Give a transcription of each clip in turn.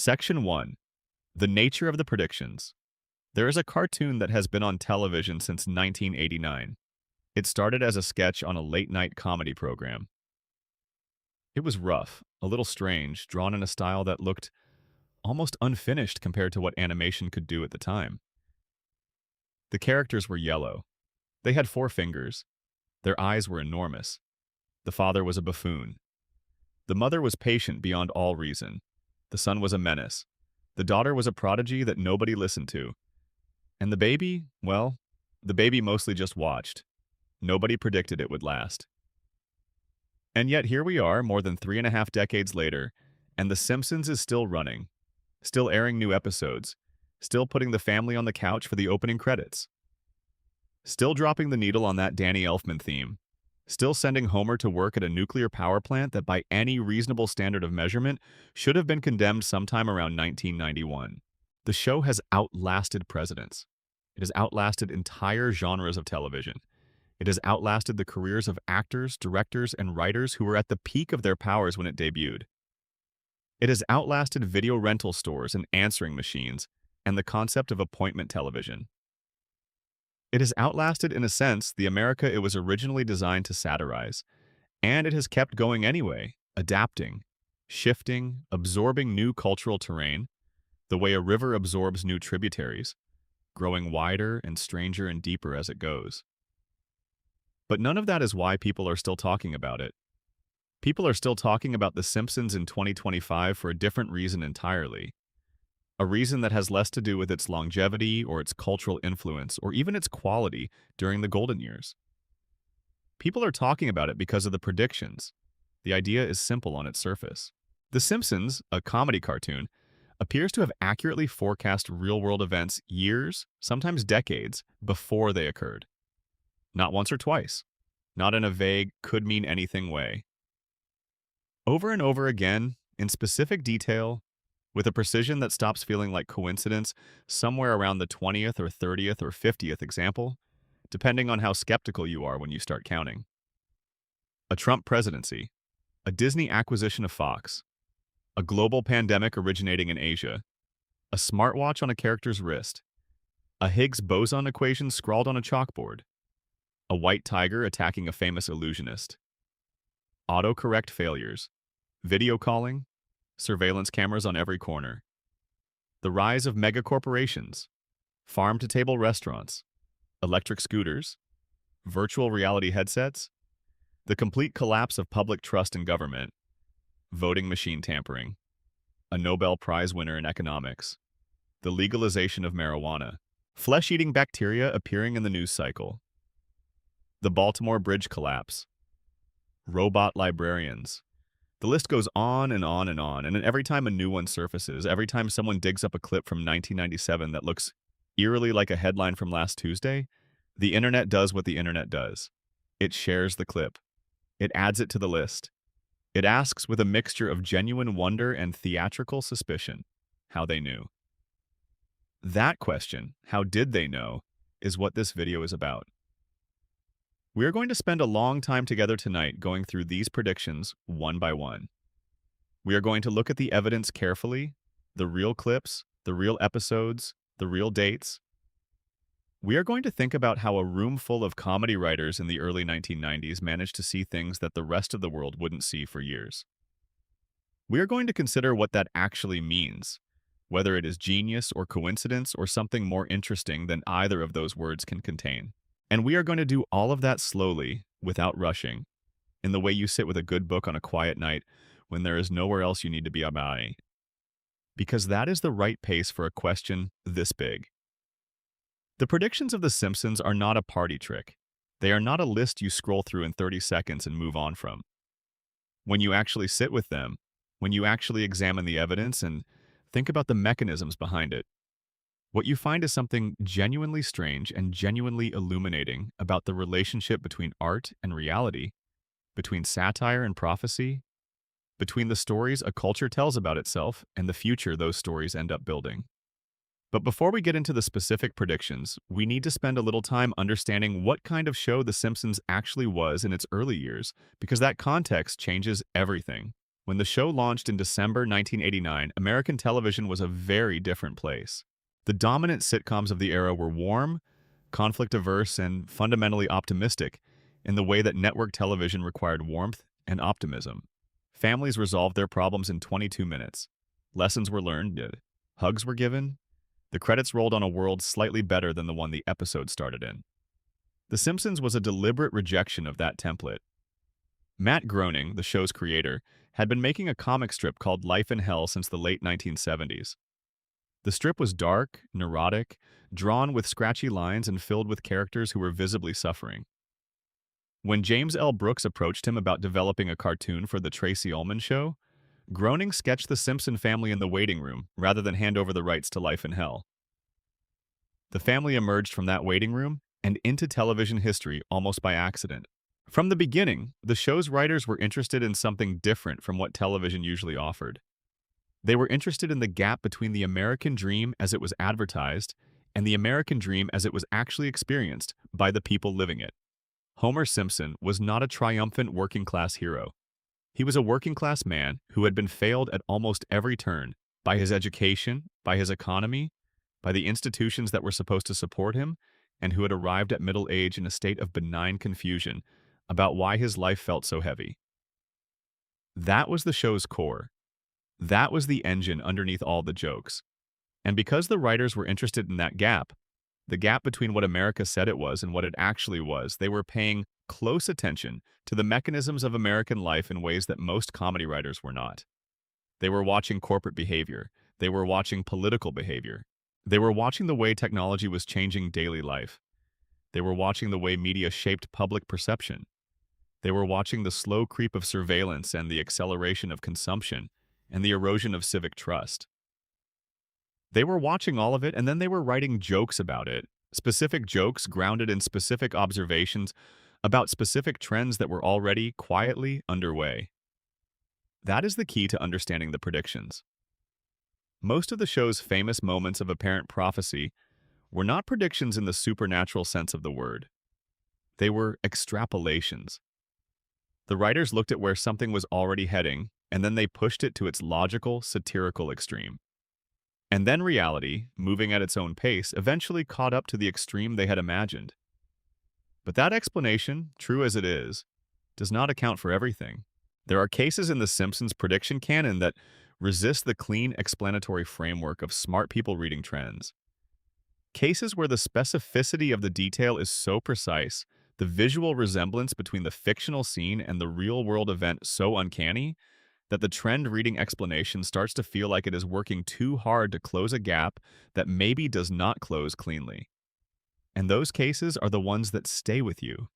Section 1. The nature of the predictions. There is a cartoon that has been on television since 1989. It started as a sketch on a late-night comedy program. It was rough, a little strange, drawn in a style that looked almost unfinished compared to what animation could do at the time. The characters were yellow. They had 4 fingers. Their eyes were enormous. The father was a buffoon. The mother was patient beyond all reason. The son was a menace. The daughter was a prodigy that nobody listened to. And the baby, well, the baby mostly just watched. Nobody predicted it would last. And yet here we are, more than 3.5 decades later, and The Simpsons is still running, still airing new episodes, still putting the family on the couch for the opening credits, still dropping the needle on that Danny Elfman theme, still sending Homer to work at a nuclear power plant that by any reasonable standard of measurement should have been condemned sometime around 1991. The show has outlasted presidents. It has outlasted entire genres of television. It has outlasted the careers of actors, directors, and writers who were at the peak of their powers when it debuted. It has outlasted video rental stores and answering machines and the concept of appointment television. It has outlasted, in a sense, the America it was originally designed to satirize, and it has kept going anyway, adapting, shifting, absorbing new cultural terrain, the way a river absorbs new tributaries, growing wider and stranger and deeper as it goes. But none of that is why people are still talking about it. People are still talking about The Simpsons in 2025 for a different reason entirely. A reason that has less to do with its longevity or its cultural influence or even its quality during the golden years. People are talking about it because of the predictions. The idea is simple on its surface. The Simpsons, a comedy cartoon, appears to have accurately forecast real-world events years, sometimes decades, before they occurred. Not once or twice. Not in a vague, could-mean-anything way. Over and over again, in specific detail, with a precision that stops feeling like coincidence somewhere around the 20th or 30th or 50th example, depending on how skeptical you are when you start counting. A Trump presidency, a Disney acquisition of Fox, a global pandemic originating in Asia, a smartwatch on a character's wrist, a Higgs boson equation scrawled on a chalkboard, a white tiger attacking a famous illusionist, autocorrect failures, video calling, surveillance cameras on every corner, the rise of megacorporations, farm-to-table restaurants, electric scooters, virtual reality headsets, the complete collapse of public trust in government, voting machine tampering, a Nobel Prize winner in economics, the legalization of marijuana, flesh-eating bacteria appearing in the news cycle, the Baltimore Bridge collapse, robot librarians. The list goes on and on and on, and every time a new one surfaces, every time someone digs up a clip from 1997 that looks eerily like a headline from last Tuesday, the internet does what the internet does. It shares the clip. It adds it to the list. It asks with a mixture of genuine wonder and theatrical suspicion how they knew. That question, how did they know, is what this video is about. We are going to spend a long time together tonight going through these predictions one by one. We are going to look at the evidence carefully, the real clips, the real episodes, the real dates. We are going to think about how a room full of comedy writers in the early 1990s managed to see things that the rest of the world wouldn't see for years. We are going to consider what that actually means, whether it is genius or coincidence or something more interesting than either of those words can contain. And we are going to do all of that slowly, without rushing, in the way you sit with a good book on a quiet night when there is nowhere else you need to be about. Because that is the right pace for a question this big. The predictions of The Simpsons are not a party trick. They are not a list you scroll through in 30 seconds and move on from. When you actually sit with them, when you actually examine the evidence and think about the mechanisms behind it, what you find is something genuinely strange and genuinely illuminating about the relationship between art and reality, between satire and prophecy, between the stories a culture tells about itself and the future those stories end up building. But before we get into the specific predictions, we need to spend a little time understanding what kind of show The Simpsons actually was in its early years, because that context changes everything. When the show launched in December 1989, American television was a very different place. The dominant sitcoms of the era were warm, conflict-averse, and fundamentally optimistic in the way that network television required warmth and optimism. Families resolved their problems in 22 minutes. Lessons were learned, hugs were given. The credits rolled on a world slightly better than the one the episode started in. The Simpsons was a deliberate rejection of that template. Matt Groening, the show's creator, had been making a comic strip called Life in Hell since the late 1970s. The strip was dark, neurotic, drawn with scratchy lines and filled with characters who were visibly suffering. When James L. Brooks approached him about developing a cartoon for The Tracy Ullman Show, Groening sketched the Simpson family in the waiting room rather than hand over the rights to Life in Hell. The family emerged from that waiting room and into television history almost by accident. From the beginning, the show's writers were interested in something different from what television usually offered. They were interested in the gap between the American dream as it was advertised and the American dream as it was actually experienced by the people living it. Homer Simpson was not a triumphant working-class hero. He was a working-class man who had been failed at almost every turn by his education, by his economy, by the institutions that were supposed to support him, and who had arrived at middle age in a state of benign confusion about why his life felt so heavy. That was the show's core. That was the engine underneath all the jokes. And because the writers were interested in that gap, the gap between what America said it was and what it actually was, they were paying close attention to the mechanisms of American life in ways that most comedy writers were not. They were watching corporate behavior. They were watching political behavior. They were watching the way technology was changing daily life. They were watching the way media shaped public perception. They were watching the slow creep of surveillance and the acceleration of consumption and the erosion of civic trust. They were watching all of it, and then they were writing jokes about it, specific jokes grounded in specific observations about specific trends that were already quietly underway. That is the key to understanding the predictions. Most of the show's famous moments of apparent prophecy were not predictions in the supernatural sense of the word. They were extrapolations. The writers looked at where something was already heading, and then they pushed it to its logical, satirical extreme. And then reality, moving at its own pace, eventually caught up to the extreme they had imagined. But that explanation, true as it is, does not account for everything. There are cases in The Simpsons prediction canon that resist the clean explanatory framework of smart people reading trends. Cases where the specificity of the detail is so precise, the visual resemblance between the fictional scene and the real-world event so uncanny, that the trend-reading explanation starts to feel like it is working too hard to close a gap that maybe does not close cleanly. And those cases are the ones that stay with you.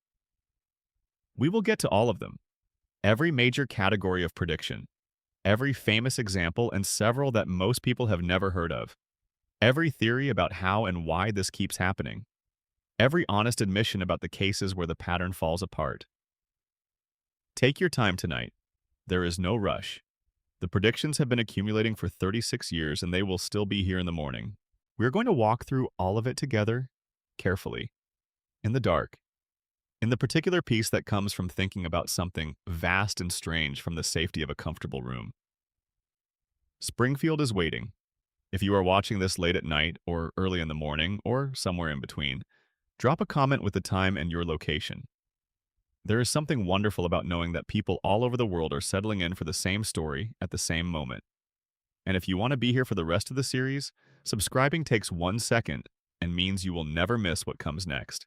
We will get to all of them. Every major category of prediction, every famous example, and several that most people have never heard of. Every theory about how and why this keeps happening. Every honest admission about the cases where the pattern falls apart. Take your time tonight. There is no rush. The predictions have been accumulating for 36 years and they will still be here in the morning. We're going to walk through all of it together, carefully, in the dark, in the particular peace that comes from thinking about something vast and strange from the safety of a comfortable room. Springfield is waiting. If you are watching this late at night or early in the morning or somewhere in between, drop a comment with the time and your location. There is something wonderful about knowing that people all over the world are settling in for the same story at the same moment. And if you want to be here for the rest of the series, subscribing takes 1 second and means you will never miss what comes next.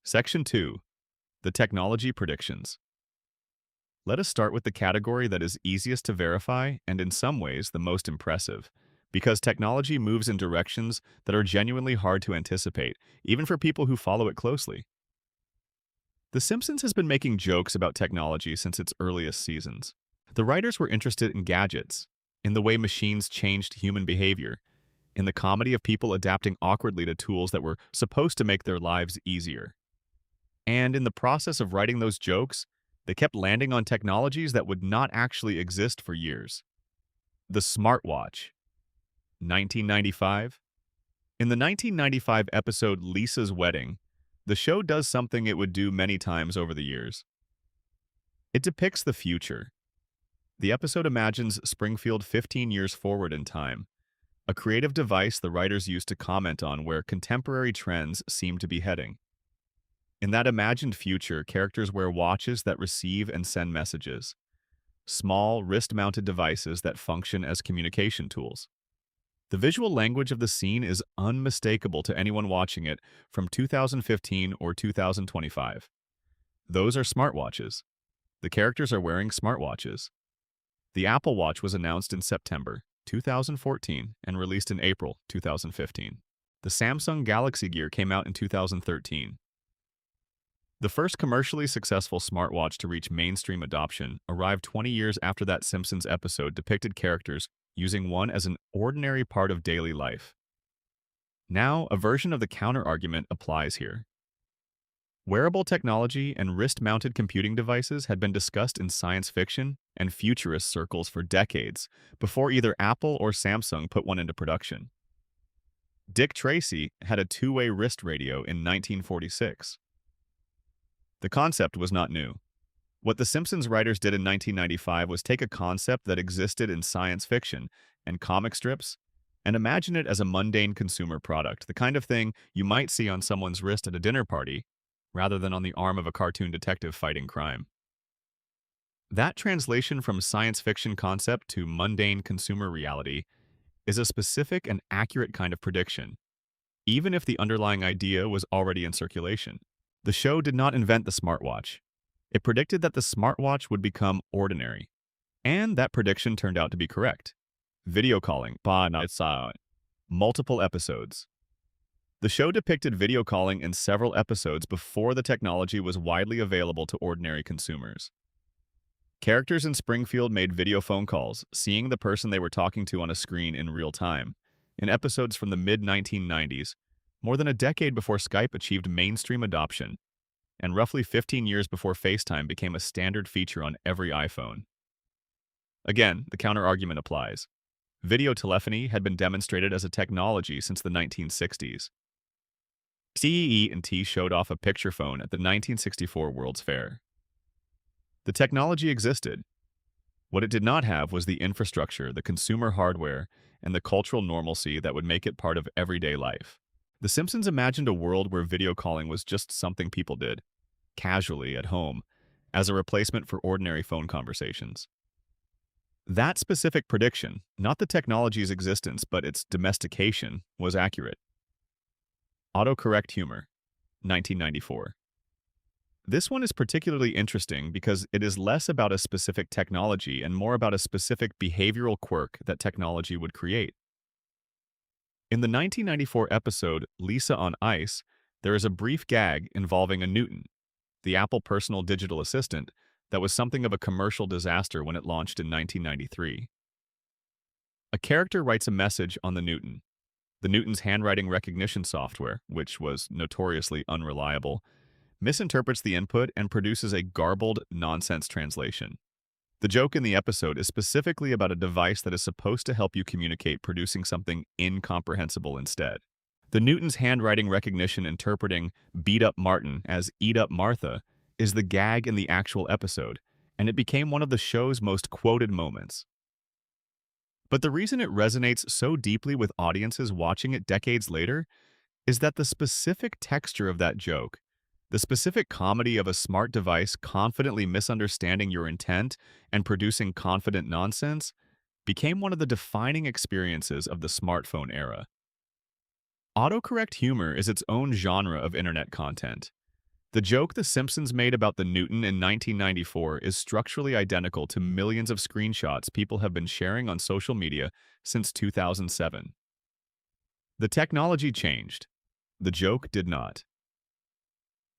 Section 2. The Technology Predictions. Let us start with the category that is easiest to verify and in some ways the most impressive, because technology moves in directions that are genuinely hard to anticipate, even for people who follow it closely. The Simpsons has been making jokes about technology since its earliest seasons. The writers were interested in gadgets, in the way machines changed human behavior, in the comedy of people adapting awkwardly to tools that were supposed to make their lives easier. And in the process of writing those jokes, they kept landing on technologies that would not actually exist for years. The smartwatch. 1995. In the 1995 episode Lisa's Wedding, the show does something it would do many times over the years. It depicts the future. The episode imagines Springfield 15 years forward in time, a creative device the writers used to comment on where contemporary trends seem to be heading. In that imagined future, characters wear watches that receive and send messages, small, wrist-mounted devices that function as communication tools. The visual language of the scene is unmistakable to anyone watching it from 2015 or 2025. Those are smartwatches. The characters are wearing smartwatches. The Apple Watch was announced in September 2014 and released in April 2015. The Samsung Galaxy Gear came out in 2013. The first commercially successful smartwatch to reach mainstream adoption arrived 20 years after that Simpsons episode depicted characters using one as an ordinary part of daily life. Now, a version of the counter-argument applies here. Wearable technology and wrist-mounted computing devices had been discussed in science fiction and futurist circles for decades before either Apple or Samsung put one into production. Dick Tracy had a two-way wrist radio in 1946. The concept was not new. What the Simpsons writers did in 1995 was take a concept that existed in science fiction and comic strips and imagine it as a mundane consumer product, the kind of thing you might see on someone's wrist at a dinner party, rather than on the arm of a cartoon detective fighting crime. That translation from science fiction concept to mundane consumer reality is a specific and accurate kind of prediction, even if the underlying idea was already in circulation. The show did not invent the smartwatch. It predicted that the smartwatch would become ordinary, and that prediction turned out to be correct. Video calling, multiple episodes. The show depicted video calling in several episodes before the technology was widely available to ordinary consumers. Characters in Springfield made video phone calls, seeing the person they were talking to on a screen in real time. In episodes from the mid-1990s, more than a decade before Skype achieved mainstream adoption, and roughly 15 years before FaceTime became a standard feature on every iPhone. Again, the counter-argument applies. Video telephony had been demonstrated as a technology since the 1960s. CEE&T showed off a picture phone at the 1964 World's Fair. The technology existed. What it did not have was the infrastructure, the consumer hardware, and the cultural normalcy that would make it part of everyday life. The Simpsons imagined a world where video calling was just something people did, casually at home, as a replacement for ordinary phone conversations. That specific prediction, not the technology's existence but its domestication, was accurate. Autocorrect humor, 1994. This one is particularly interesting because it is less about a specific technology and more about a specific behavioral quirk that technology would create. In the 1994 episode Lisa on Ice, there is a brief gag involving a Newton, the Apple personal digital assistant, that was something of a commercial disaster when it launched in 1993. A character writes a message on the Newton. The Newton's handwriting recognition software, which was notoriously unreliable, misinterprets the input and produces a garbled, nonsense translation. The joke in the episode is specifically about a device that is supposed to help you communicate, producing something incomprehensible instead. The Newton's handwriting recognition interpreting beat up Martin as eat up Martha is the gag in the actual episode, and it became one of the show's most quoted moments. But the reason it resonates so deeply with audiences watching it decades later is that the specific texture of that joke, the specific comedy of a smart device confidently misunderstanding your intent and producing confident nonsense, became one of the defining experiences of the smartphone era. Autocorrect humor is its own genre of internet content. The joke The Simpsons made about the Newton in 1994 is structurally identical to millions of screenshots people have been sharing on social media since 2007. The technology changed. The joke did not.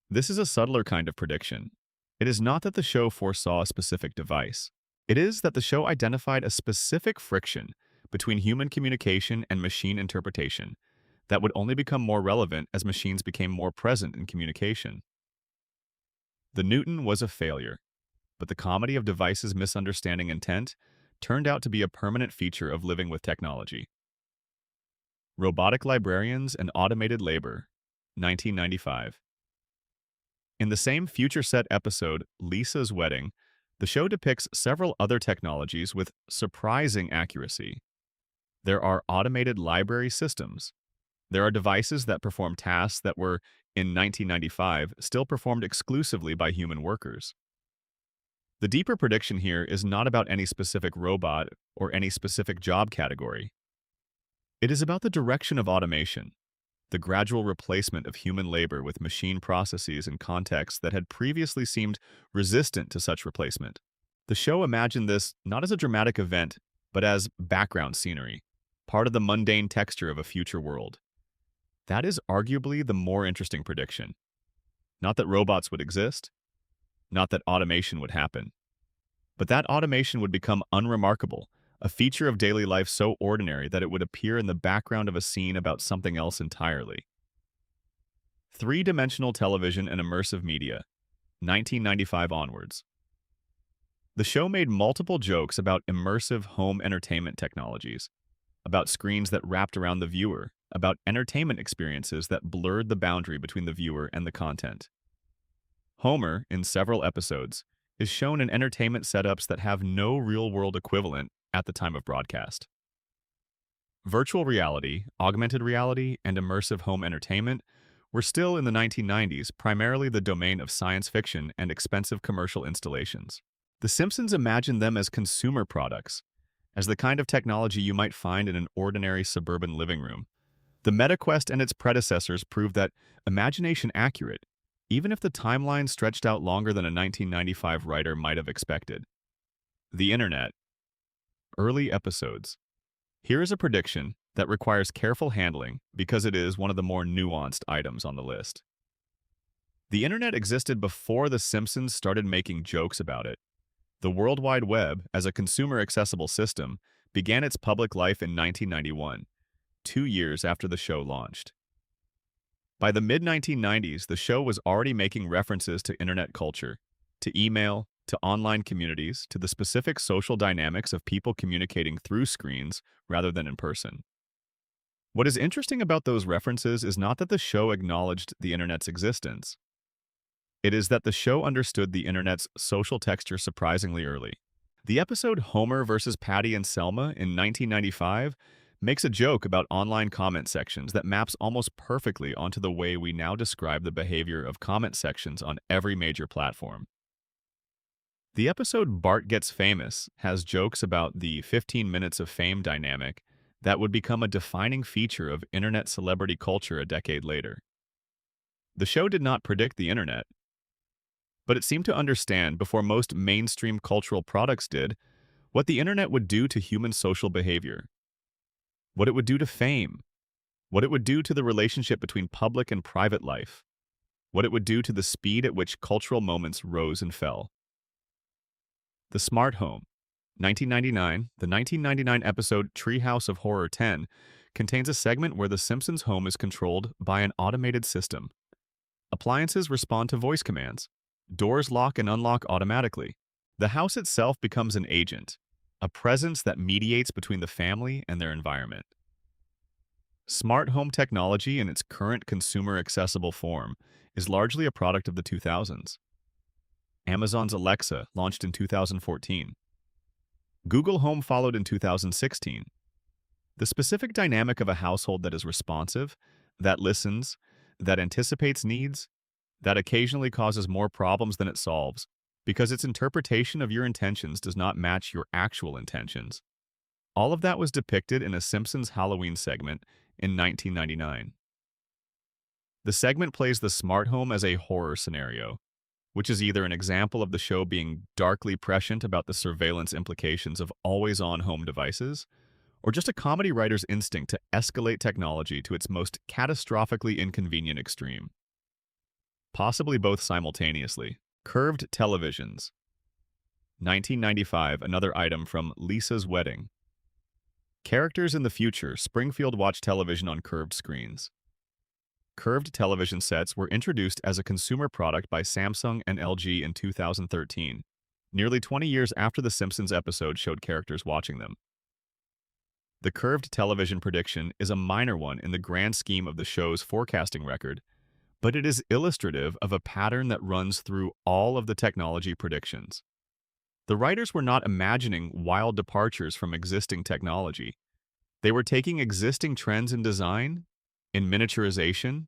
This is a subtler kind of prediction. It is not that the show foresaw a specific device. It is that the show identified a specific friction between human communication and machine interpretation that would only become more relevant as machines became more present in communication. The Newton was a failure, but the comedy of devices misunderstanding intent turned out to be a permanent feature of living with technology. Robotic librarians and automated labor, 1995. In the same future set episode, Lisa's Wedding, The show depicts several other technologies with surprising accuracy. There are automated library systems. There are devices that perform tasks that were, in 1995, still performed exclusively by human workers. The deeper prediction here is not about any specific robot or any specific job category. It is about the direction of automation, the gradual replacement of human labor with machine processes and contexts that had previously seemed resistant to such replacement. The show imagined this not as a dramatic event, but as background scenery, part of the mundane texture of a future world. That is arguably the more interesting prediction. Not that robots would exist, not that automation would happen, but that automation would become unremarkable, a feature of daily life so ordinary that it would appear in the background of a scene about something else entirely. Three-dimensional television and immersive media, 1995 onwards. The show made multiple jokes about immersive home entertainment technologies, about screens that wrapped around the viewer, about entertainment experiences that blurred the boundary between the viewer and the content. Homer, in several episodes, is shown in entertainment setups that have no real-world equivalent at the time of broadcast. Virtual reality, augmented reality, and immersive home entertainment were still in the 1990s primarily the domain of science fiction and expensive commercial installations. The Simpsons imagined them as consumer products, as the kind of technology you might find in an ordinary suburban living room. The MetaQuest and its predecessors proved that imagination accurate, even if the timeline stretched out longer than a 1995 writer might have expected. The Internet. Early episodes. Here is a prediction that requires careful handling because it is one of the more nuanced items on the list. The Internet existed before The Simpsons started making jokes about it. The World Wide Web, as a consumer-accessible system, began its public life in 1991, 2 years after the show launched. By the mid-1990s, the show was already making references to internet culture, to email, to online communities, to the specific social dynamics of people communicating through screens rather than in person. What is interesting about those references is not that the show acknowledged the internet's existence. It is that the show understood the internet's social texture surprisingly early. The episode Homer versus Patty and Selma in 1995 makes a joke about online comment sections that maps almost perfectly onto the way we now describe the behavior of comment sections on every major platform. The episode Bart Gets Famous has jokes about the 15 minutes of fame dynamic that would become a defining feature of internet celebrity culture a decade later. The show did not predict the internet, but it seemed to understand, before most mainstream cultural products did, what the internet would do to human social behavior, what it would do to fame, what it would do to the relationship between public and private life, what it would do to the speed at which cultural moments rose and fell. The Smart Home, 1999, the 1999 episode Treehouse of Horror 10 contains a segment where the Simpsons' home is controlled by an automated system. Appliances respond to voice commands. Doors lock and unlock automatically. The house itself becomes an agent, a presence that mediates between the family and their environment. Smart home technology in its current consumer-accessible form is largely a product of the 2000s. Amazon's Alexa launched in 2014. Google Home followed in 2016. The specific dynamic of a household that is responsive, that listens, that anticipates needs, that occasionally causes more problems than it solves, because its interpretation of your intentions does not match your actual intentions. All of that was depicted in a Simpsons Halloween segment in 1999. The segment plays the smart home as a horror scenario, which is either an example of the show being darkly prescient about the surveillance implications of always-on home devices, or just a comedy writer's instinct to escalate technology to its most catastrophically inconvenient extreme. Possibly both simultaneously. Curved televisions. 1995, another item from Lisa's Wedding. Characters in the future, Springfield watch television on curved screens. Curved television sets were introduced as a consumer product by Samsung and LG in 2013, nearly 20 years after the Simpsons episode showed characters watching them. The curved television prediction is a minor one in the grand scheme of the show's forecasting record, but it is illustrative of a pattern that runs through all of the technology predictions. The writers were not imagining wild departures from existing technology. They were taking existing trends in design, in miniaturization,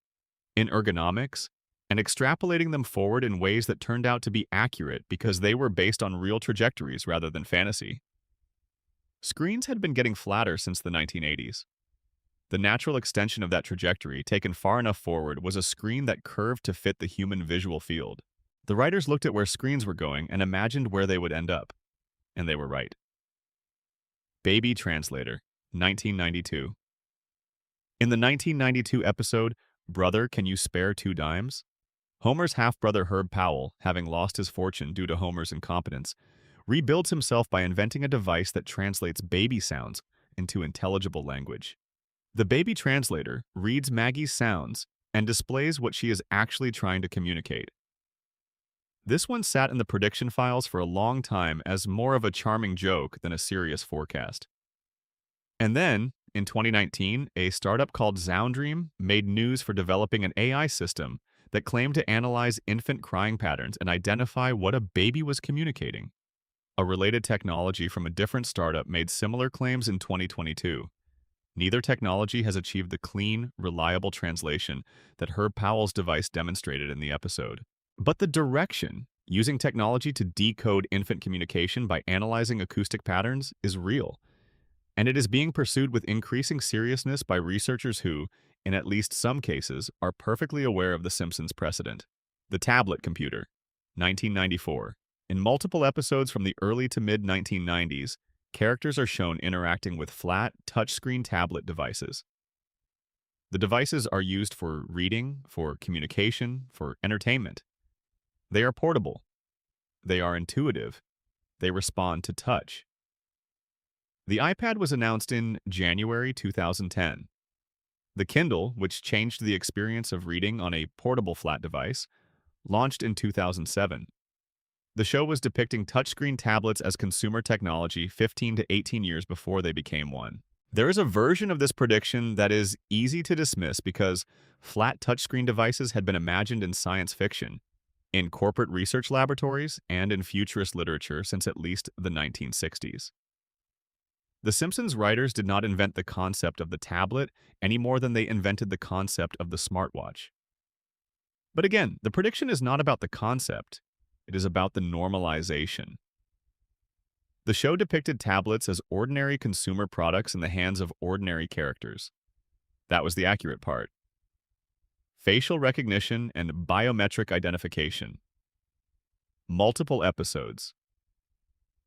in ergonomics, and extrapolating them forward in ways that turned out to be accurate because they were based on real trajectories rather than fantasy. Screens had been getting flatter since the 1980s. The natural extension of that trajectory, taken far enough forward, was a screen that curved to fit the human visual field. The writers looked at where screens were going and imagined where they would end up. And they were right. Baby Translator, 1992. In the 1992 episode, Brother, Can You Spare Two Dimes? Homer's half-brother Herb Powell, having lost his fortune due to Homer's incompetence, rebuilds himself by inventing a device that translates baby sounds into intelligible language. The baby translator reads Maggie's sounds and displays what she is actually trying to communicate. This one sat in the prediction files for a long time as more of a charming joke than a serious forecast. And then, in 2019, a startup called Zoundream made news for developing an AI system that claimed to analyze infant crying patterns and identify what a baby was communicating. A related technology from a different startup made similar claims in 2022. Neither technology has achieved the clean, reliable translation that Herb Powell's device demonstrated in the episode. But the direction, using technology to decode infant communication by analyzing acoustic patterns, is real. And it is being pursued with increasing seriousness by researchers who, in at least some cases, are perfectly aware of the Simpsons precedent. The tablet computer, 1994. In multiple episodes from the early to mid-1990s, characters are shown interacting with flat, touchscreen tablet devices. The devices are used for reading, for communication, for entertainment. They are portable. They are intuitive. They respond to touch. The iPad was announced in January 2010. The Kindle, which changed the experience of reading on a portable flat device, launched in 2007. The show was depicting touchscreen tablets as consumer technology 15 to 18 years before they became one. There is a version of this prediction that is easy to dismiss because flat touchscreen devices had been imagined in science fiction, in corporate research laboratories, and in futurist literature since at least the 1960s. The Simpsons writers did not invent the concept of the tablet any more than they invented the concept of the smartwatch. But again, the prediction is not about the concept. It is about the normalization. The show depicted tablets as ordinary consumer products in the hands of ordinary characters. That was the accurate part. Facial recognition and biometric identification. Multiple episodes.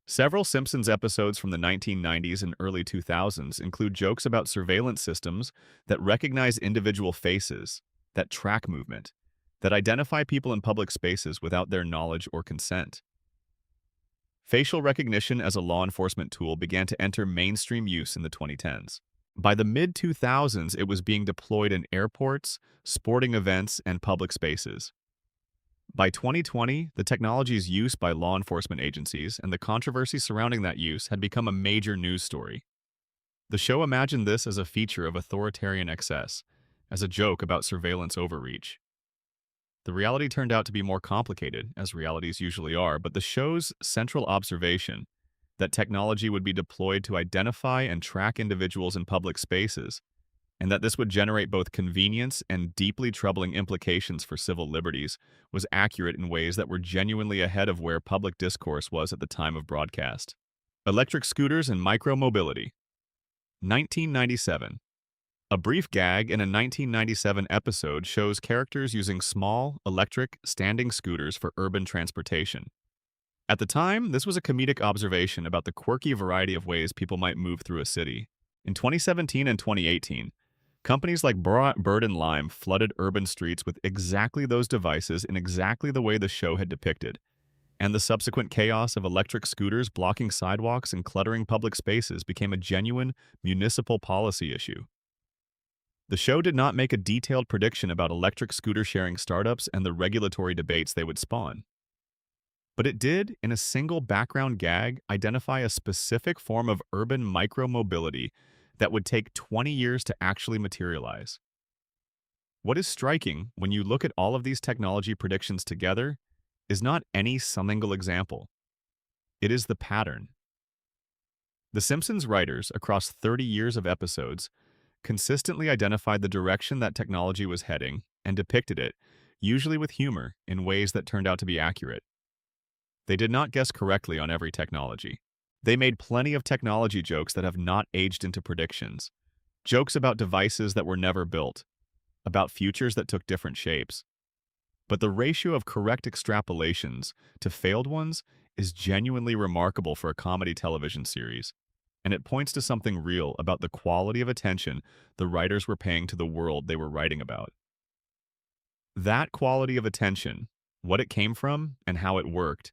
Several Simpsons episodes from the 1990s and early 2000s include jokes about surveillance systems that recognize individual faces, that track movement, that identify people in public spaces without their knowledge or consent. Facial recognition as a law enforcement tool began to enter mainstream use in the 2010s. By the mid-2000s, it was being deployed in airports, sporting events, and public spaces. By 2020, the technology's use by law enforcement agencies and the controversy surrounding that use had become a major news story. The show imagined this as a feature of authoritarian excess, as a joke about surveillance overreach. The reality turned out to be more complicated, as realities usually are, but the show's central observation, that technology would be deployed to identify and track individuals in public spaces, and that this would generate both convenience and deeply troubling implications for civil liberties, was accurate in ways that were genuinely ahead of where public discourse was at the time of broadcast. Electric scooters and micromobility. 1997. A brief gag in a 1997 episode shows characters using small, electric, standing scooters for urban transportation. At the time, this was a comedic observation about the quirky variety of ways people might move through a city. In 2017 and 2018, companies like Bird and Lime flooded urban streets with exactly those devices in exactly the way the show had depicted, and the subsequent chaos of electric scooters blocking sidewalks and cluttering public spaces became a genuine municipal policy issue. The show did not make a detailed prediction about electric scooter sharing startups and the regulatory debates they would spawn. But it did, in a single background gag, identify a specific form of urban micromobility that would take 20 years to actually materialize. What is striking when you look at all of these technology predictions together is not any single example, It is the pattern. The Simpsons writers, across 30 years of episodes, consistently identified the direction that technology was heading and depicted it, usually with humor, in ways that turned out to be accurate. They did not guess correctly on every technology. They made plenty of technology jokes that have not aged into predictions. Jokes about devices that were never built, about futures that took different shapes. But the ratio of correct extrapolations to failed ones is genuinely remarkable for a comedy television series, and it points to something real about the quality of attention the writers were paying to the world they were writing about. That quality of attention, what it came from, and how it worked,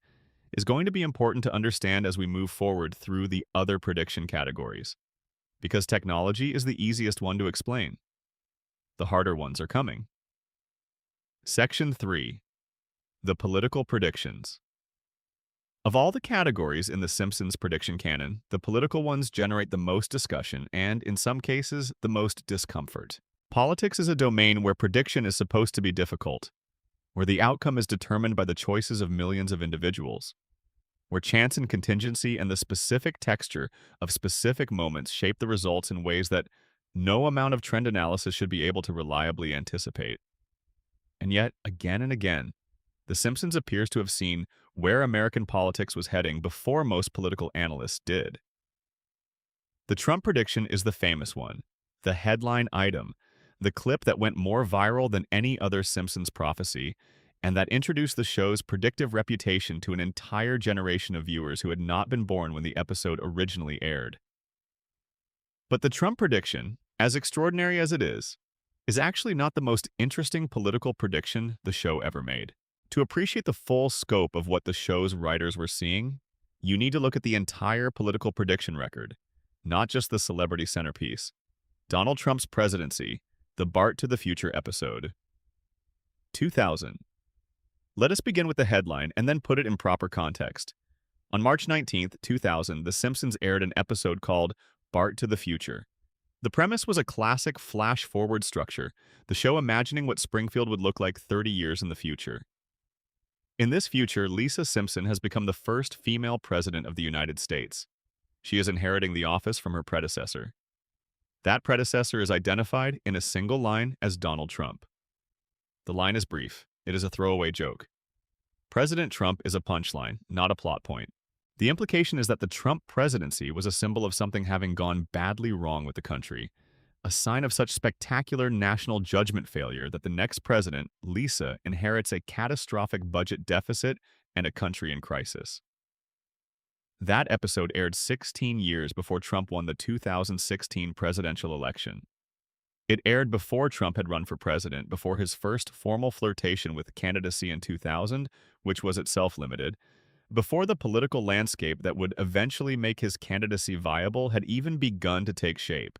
is going to be important to understand as we move forward through the other prediction categories, because technology is the easiest one to explain. The harder ones are coming. Section 3. The political predictions. Of all the categories in the Simpsons prediction canon, the political ones generate the most discussion and, in some cases, the most discomfort. Politics is a domain where prediction is supposed to be difficult, where the outcome is determined by the choices of millions of individuals, where chance and contingency and the specific texture of specific moments shape the results in ways that no amount of trend analysis should be able to reliably anticipate. And yet, again and again, The Simpsons appears to have seen where American politics was heading before most political analysts did. The Trump prediction is the famous one, the headline item, the clip that went more viral than any other Simpsons prophecy, and that introduced the show's predictive reputation to an entire generation of viewers who had not been born when the episode originally aired. But the Trump prediction, as extraordinary as it is actually not the most interesting political prediction the show ever made. To appreciate the full scope of what the show's writers were seeing, you need to look at the entire political prediction record, not just the celebrity centerpiece. Donald Trump's presidency, the Bart to the Future episode. 2000. Let us begin with the headline and then put it in proper context. On March 19, 2000, The Simpsons aired an episode called Bart to the Future. The premise was a classic flash-forward structure, the show imagining what Springfield would look like 30 years in the future. In this future, Lisa Simpson has become the first female president of the United States. She is inheriting the office from her predecessor. That predecessor is identified in a single line as Donald Trump. The line is brief. It is a throwaway joke. President Trump is a punchline, not a plot point. The implication is that the Trump presidency was a symbol of something having gone badly wrong with the country, a sign of such spectacular national judgment failure that the next president, Lisa, inherits a catastrophic budget deficit and a country in crisis. That episode aired 16 years before Trump won the 2016 presidential election. It aired before Trump had run for president, before his first formal flirtation with candidacy in 2000, which was itself limited, before the political landscape that would eventually make his candidacy viable had even begun to take shape.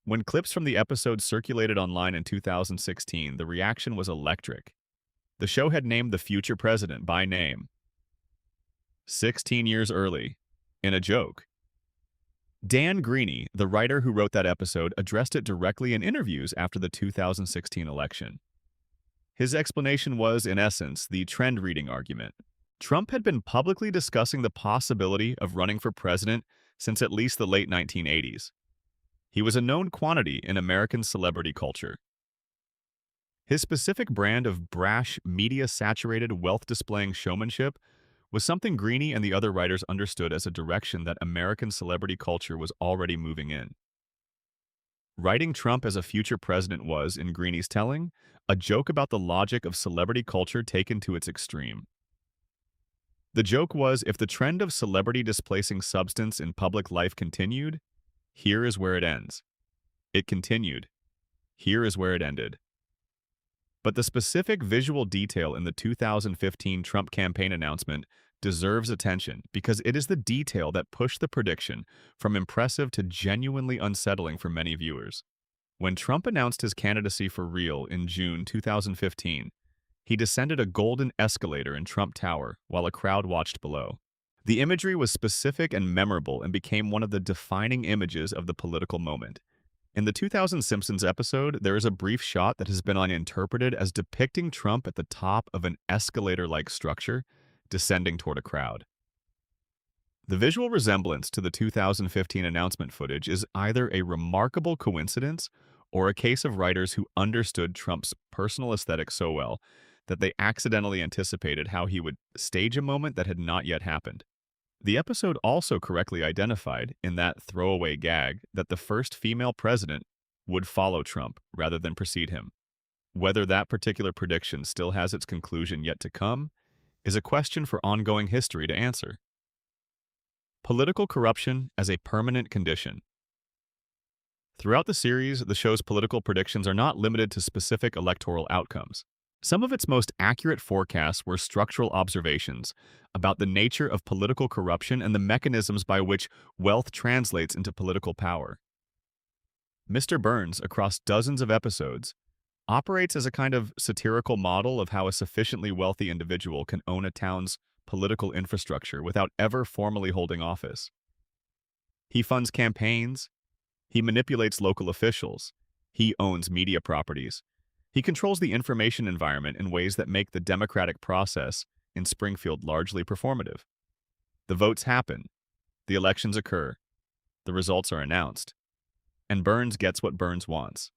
When clips from the episode circulated online in 2016, the reaction was electric. The show had named the future president by name. 16 years early, in a joke. Dan Greeny, the writer who wrote that episode, addressed it directly in interviews after the 2016 election. His explanation was, in essence, the trend-reading argument. Trump had been publicly discussing the possibility of running for president since at least the late 1980s. He was a known quantity in American celebrity culture. His specific brand of brash, media-saturated, wealth-displaying showmanship was something Greeny and the other writers understood as a direction that American celebrity culture was already moving in. Writing Trump as a future president was, in Greeny's telling, a joke about the logic of celebrity culture taken to its extreme. The joke was, if the trend of celebrity displacing substance in public life continued, here is where it ends. It continued. Here is where it ended. But the specific visual detail in the 2015 Trump campaign announcement deserves attention because it is the detail that pushed the prediction from impressive to genuinely unsettling for many viewers. When Trump announced his candidacy for real in June 2015, he descended a golden escalator in Trump Tower while a crowd watched below. The imagery was specific and memorable and became one of the defining images of the political moment. In the 2000 Simpsons episode, there is a brief shot that has been interpreted as depicting Trump at the top of an escalator-like structure, descending toward a crowd. The visual resemblance to the 2015 announcement footage is either a remarkable coincidence or a case of writers who understood Trump's personal aesthetic so well that they accidentally anticipated how he would stage a moment that had not yet happened. The episode also correctly identified, in that throwaway gag, that the first female president would follow Trump rather than precede him. Whether that particular prediction still has its conclusion yet to come is a question for ongoing history to answer. Political corruption as a permanent condition. Throughout the series, the show's political predictions are not limited to specific electoral outcomes. Some of its most accurate forecasts were structural observations about the nature of political corruption and the mechanisms by which wealth translates into political power. Mr. Burns, across dozens of episodes, operates as a kind of satirical model of how a sufficiently wealthy individual can own a town's political infrastructure without ever formally holding office. He funds campaigns, he manipulates local officials, he owns media properties, he controls the information environment in ways that make the democratic process in Springfield largely performative. The votes happen, the elections occur, the results are announced, and Burns gets what Burns wants.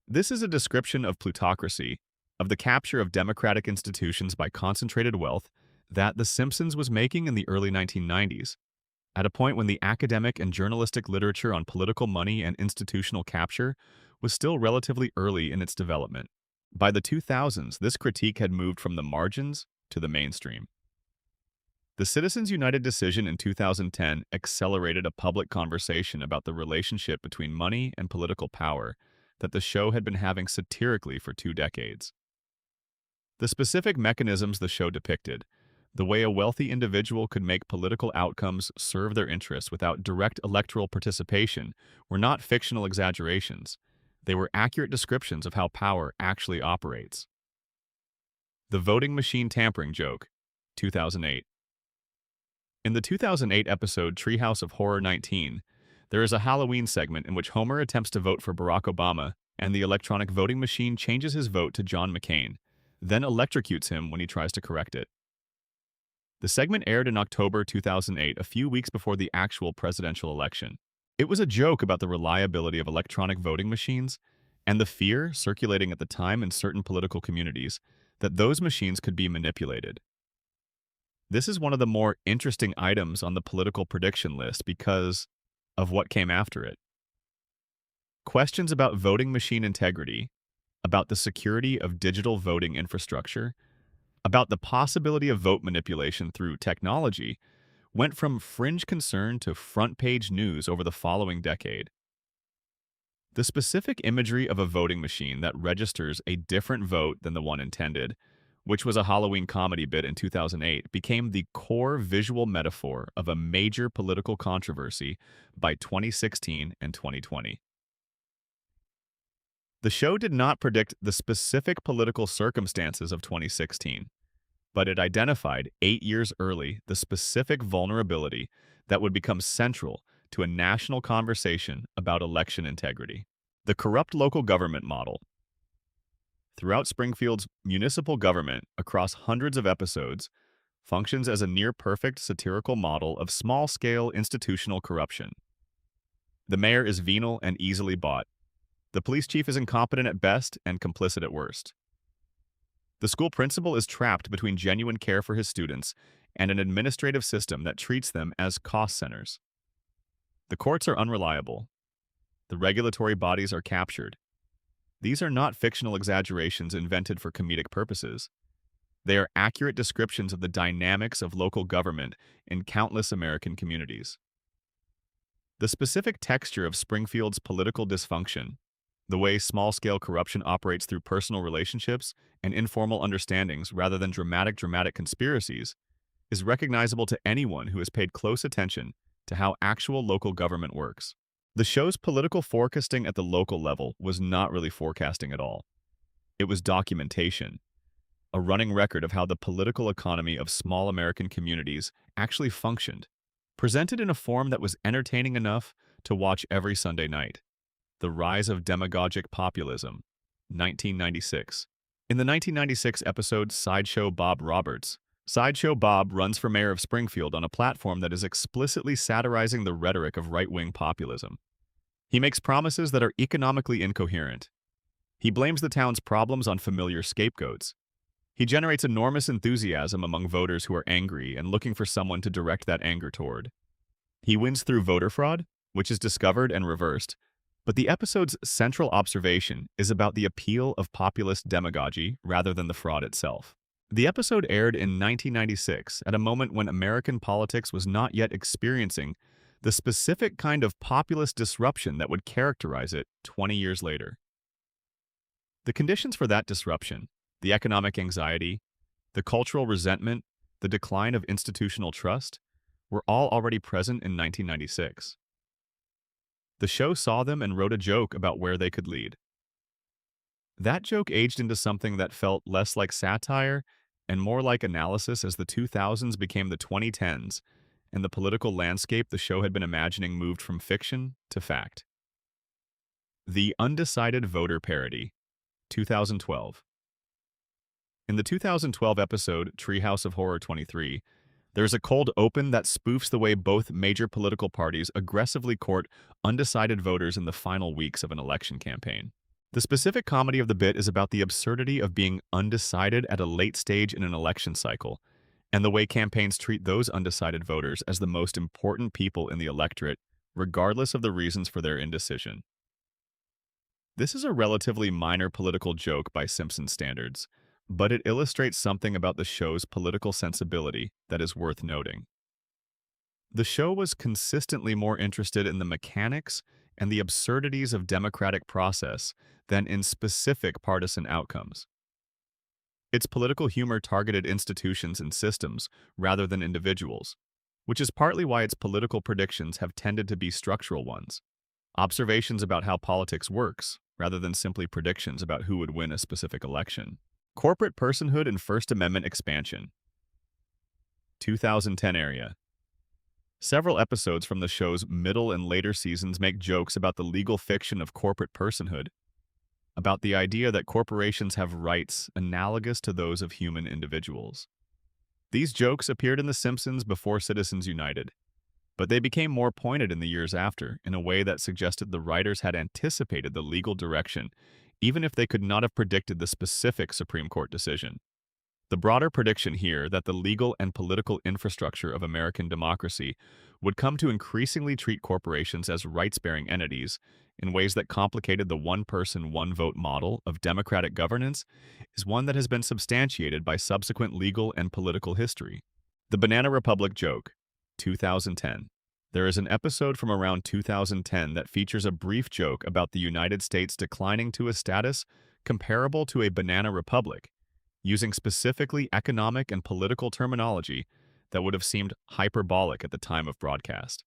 This is a description of plutocracy, of the capture of democratic institutions by concentrated wealth that The Simpsons was making in the early 1990s, at a point when the academic and journalistic literature on political money and institutional capture was still relatively early in its development. By the 2000s, this critique had moved from the margins to the mainstream. The Citizens United decision in 2010 accelerated a public conversation about the relationship between money and political power that the show had been having satirically for 2 decades. The specific mechanisms the show depicted, the way a wealthy individual could make political outcomes serve their interests without direct electoral participation, were not fictional exaggerations. They were accurate descriptions of how power actually operates. The Voting Machine Tampering Joke, 2008. In the 2008 episode Treehouse of Horror 19, there is a Halloween segment in which Homer attempts to vote for Barack Obama, and the electronic voting machine changes his vote to John McCain, then electrocutes him when he tries to correct it. The segment aired in October 2008, a few weeks before the actual presidential election. It was a joke about the reliability of electronic voting machines and the fear circulating at the time in certain political communities that those machines could be manipulated. This is one of the more interesting items on the political prediction list because of what came after it. Questions about voting machine integrity, about the security of digital voting infrastructure, about the possibility of vote manipulation through technology, went from fringe concern to front-page news over the following decade. The specific imagery of a voting machine that registers a different vote than the one intended, which was a Halloween comedy bit in 2008, became the core visual metaphor of a major political controversy by 2016 and 2020. The show did not predict the specific political circumstances of 2016, but it identified 8 years early the specific vulnerability that would become central to a national conversation about election integrity. The corrupt local government model. Throughout Springfield's municipal government, across hundreds of episodes, functions as a near-perfect satirical model of small-scale institutional corruption. The mayor is venal and easily bought. The police chief is incompetent at best and complicit at worst. The school principal is trapped between genuine care for his students and an administrative system that treats them as cost centers. The courts are unreliable. The regulatory bodies are captured. These are not fictional exaggerations invented for comedic purposes. They are accurate descriptions of the dynamics of local government in countless American communities. The specific texture of Springfield's political dysfunction, the way small-scale corruption operates through personal relationships and informal understandings rather than dramatic conspiracies, is recognizable to anyone who has paid close attention to how actual local government works. The show's political forecasting at the local level was not really forecasting at all. It was documentation, a running record of how the political economy of small American communities actually functioned, presented in a form that was entertaining enough to watch every Sunday night. The Rise of Demagogic Populism, 1996. In the 1996 episode Sideshow Bob Roberts, Sideshow Bob runs for mayor of Springfield on a platform that is explicitly satirizing the rhetoric of right-wing populism. He makes promises that are economically incoherent. He blames the town's problems on familiar scapegoats. He generates enormous enthusiasm among voters who are angry and looking for someone to direct that anger toward. He wins through voter fraud, which is discovered and reversed, but the episode's central observation is about the appeal of populist demagogy rather than the fraud itself. The episode aired in 1996 at a moment when American politics was not yet experiencing the specific kind of populist disruption that would characterize it 20 years later. The conditions for that disruption, the economic anxiety, the cultural resentment, the decline of institutional trust, were all already present in 1996. The show saw them and wrote a joke about where they could lead. That joke aged into something that felt less like satire and more like analysis as the 2000s became the 2010s, and the political landscape the show had been imagining moved from fiction to fact. The Undecided Voter Parody, 2012. In the 2012 episode Treehouse of Horror 23, there's a cold open that spoofs the way both major political parties aggressively court undecided voters in the final weeks of an election campaign. The specific comedy of the bit is about the absurdity of being undecided at a late stage in an election cycle, and the way campaigns treat those undecided voters as the most important people in the electorate, regardless of the reasons for their indecision. This is a relatively minor political joke by Simpsons standards, but it illustrates something about the show's political sensibility that is worth noting. The show was consistently more interested in the mechanics and the absurdities of democratic process than in specific partisan outcomes. Its political humor targeted institutions and systems rather than individuals, which is partly why its political predictions have tended to be structural ones, observations about how politics works rather than simply predictions about who would win a specific election. Corporate personhood and First Amendment expansion. 2010 area. Several episodes from the show's middle and later seasons make jokes about the legal fiction of corporate personhood, about the idea that corporations have rights analogous to those of human individuals. These jokes appeared in The Simpsons before Citizens United, but they became more pointed in the years after in a way that suggested the writers had anticipated the legal direction, even if they could not have predicted the specific Supreme Court decision. The broader prediction here that the legal and political infrastructure of American democracy would come to increasingly treat corporations as rights-bearing entities in ways that complicated the one-person, one-vote model of democratic governance is one that has been substantiated by subsequent legal and political history. The Banana Republic Joke, 2010. There is an episode from around 2010 that features a brief joke about the United States declining to a status comparable to a banana republic, using specifically economic and political terminology that would have seemed hyperbolic at the time of broadcast.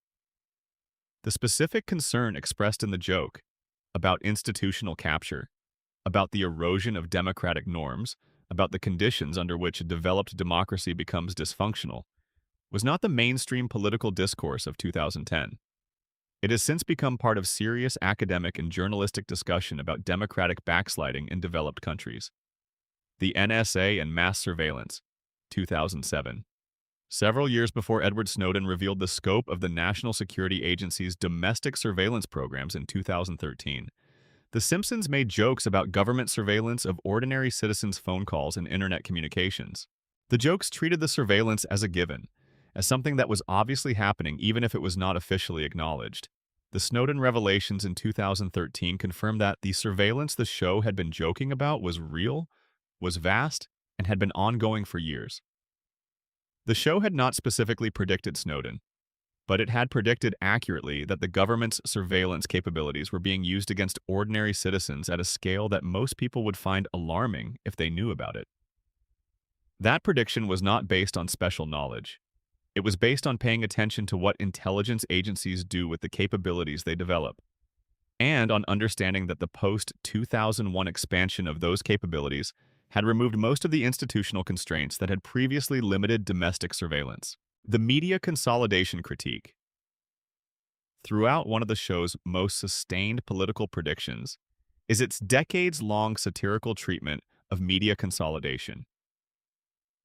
The specific concern expressed in the joke about institutional capture, about the erosion of democratic norms, about the conditions under which a developed democracy becomes dysfunctional, was not the mainstream political discourse of 2010. It has since become part of serious academic and journalistic discussion about democratic backsliding in developed countries. The NSA and Mass Surveillance, 2007. Several years before Edward Snowden revealed the scope of the National Security Agency's domestic surveillance programs in 2013, The Simpsons made jokes about government surveillance of ordinary citizens' phone calls and internet communications. The jokes treated the surveillance as a given, as something that was obviously happening even if it was not officially acknowledged. The Snowden revelations in 2013 confirmed that the surveillance the show had been joking about was real, was vast, and had been ongoing for years. The show had not specifically predicted Snowden, but it had predicted accurately that the government's surveillance capabilities were being used against ordinary citizens at a scale that most people would find alarming if they knew about it. That prediction was not based on special knowledge. It was based on paying attention to what intelligence agencies do with the capabilities they develop, and on understanding that the post-2001 expansion of those capabilities had removed most of the institutional constraints that had previously limited domestic surveillance. The media consolidation critique. Throughout one of the show's most sustained political predictions is its decades-long satirical treatment of media consolidation.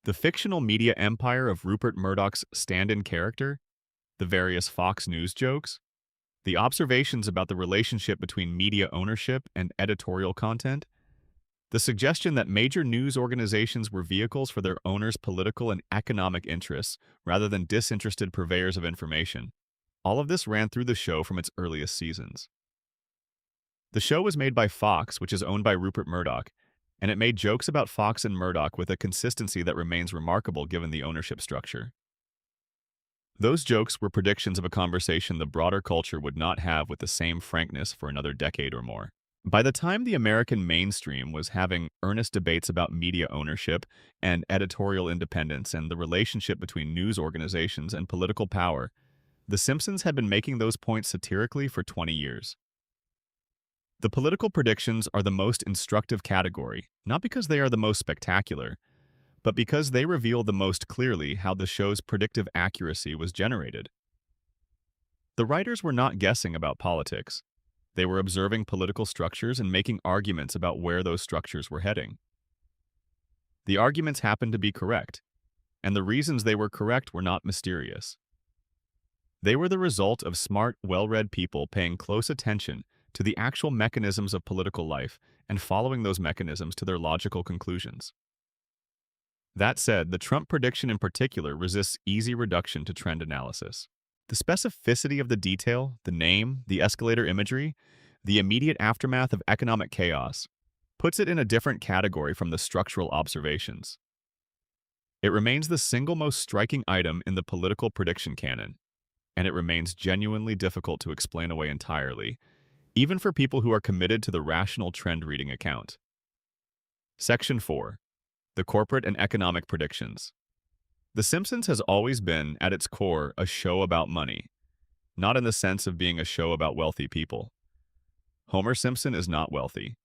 The fictional media empire of Rupert Murdoch's stand-in character, the various Fox News jokes, the observations about the relationship between media ownership and editorial content, the suggestion that major news organizations were vehicles for their owners' political and economic interests rather than disinterested purveyors of information. All of this ran through the show from its earliest seasons. The show was made by Fox, which is owned by Rupert Murdoch, and it made jokes about Fox and Murdoch with a consistency that remains remarkable given the ownership structure. Those jokes were predictions of a conversation the broader culture would not have with the same frankness for another decade or more. By the time the American mainstream was having earnest debates about media ownership and editorial independence and the relationship between news organizations and political power, The Simpsons had been making those points satirically for 20 years. The political predictions are the most instructive category, not because they are the most spectacular, but because they reveal the most clearly how the show's predictive accuracy was generated. The writers were not guessing about politics. They were observing political structures and making arguments about where those structures were heading. The arguments happened to be correct, and the reasons they were correct were not mysterious. They were the result of smart, well-read people paying close attention to the actual mechanisms of political life and following those mechanisms to their logical conclusions. That said, the Trump prediction in particular resists easy reduction to trend analysis. The specificity of the detail, the name, the escalator imagery, the immediate aftermath of economic chaos, puts it in a different category from the structural observations. It remains the single most striking item in the political prediction canon, and it remains genuinely difficult to explain away entirely, even for people who are committed to the rational trend-reading account. Section 4. The Corporate and Economic Predictions. The Simpsons has always been, at its core, a show about money, not in the sense of being a show about wealthy people. Homer Simpson is not wealthy.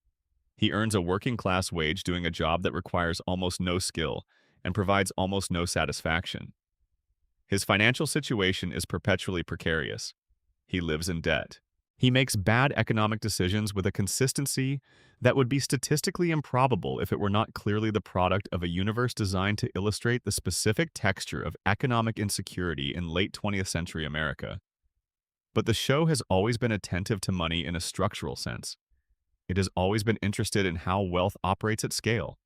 He earns a working-class wage doing a job that requires almost no skill and provides almost no satisfaction. His financial situation is perpetually precarious. He lives in debt. He makes bad economic decisions with a consistency that would be statistically improbable if it were not clearly the product of a universe designed to illustrate the specific texture of economic insecurity in late 20th century America. But the show has always been attentive to money in a structural sense. It has always been interested in how wealth operates at scale,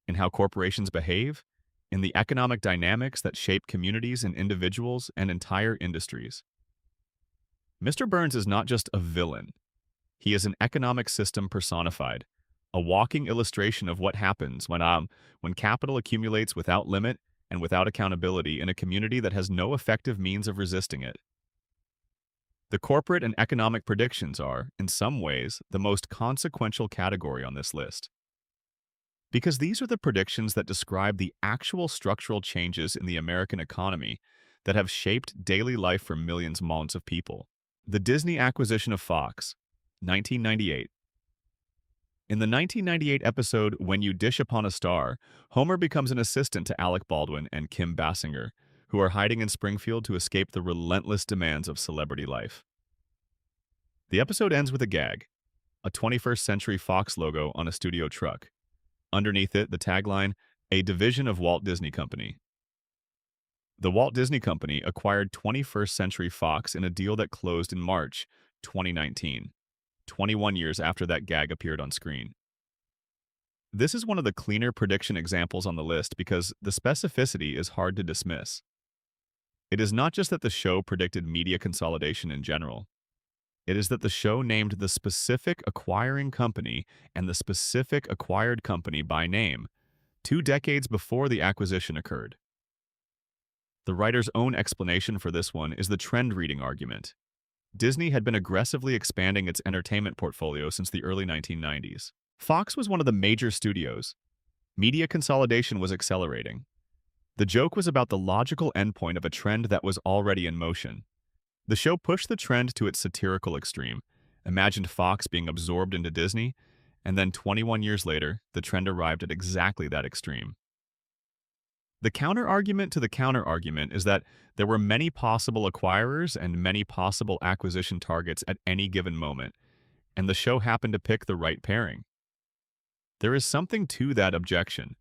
in how corporations behave, in the economic dynamics that shape communities and individuals and entire industries. Mr. Burns is not just a villain. He is an economic system personified, a walking illustration of what happens when capital accumulates without limit and without accountability in a community that has no effective means of resisting it. The corporate and economic predictions are, in some ways, the most consequential category on this list. Because these are the predictions that describe the actual structural changes in the American economy that have shaped daily life for millions of people. The Disney acquisition of Fox, 1998. In the 1998 episode When You Dish Upon a Star, Homer becomes an assistant to Alec Baldwin and Kim Basinger, who are hiding in Springfield to escape the relentless demands of celebrity life. The episode ends with a gag, a 21st Century Fox logo on a studio truck. Underneath it, the tagline, "A division of Walt Disney Company." The Walt Disney Company acquired 21st Century Fox in a deal that closed in March 2019, 21 years after that gag appeared on screen. This is one of the cleaner prediction examples on the list because the specificity is hard to dismiss. It is not just that the show predicted media consolidation in general. It is that the show named the specific acquiring company and the specific acquired company by name 2 decades before the acquisition occurred. The writer's own explanation for this one is the trend-reading argument. Disney had been aggressively expanding its entertainment portfolio since the early 1990s. Fox was one of the major studios. Media consolidation was accelerating. The joke was about the logical endpoint of a trend that was already in motion. The show pushed the trend to its satirical extreme, imagined Fox being absorbed into Disney, and then 21 years later, the trend arrived at exactly that extreme. The counter-argument to the counter-argument is that there were many possible acquirers and many possible acquisition targets at any given moment, and the show happened to pick the right pairing. There is something to that objection.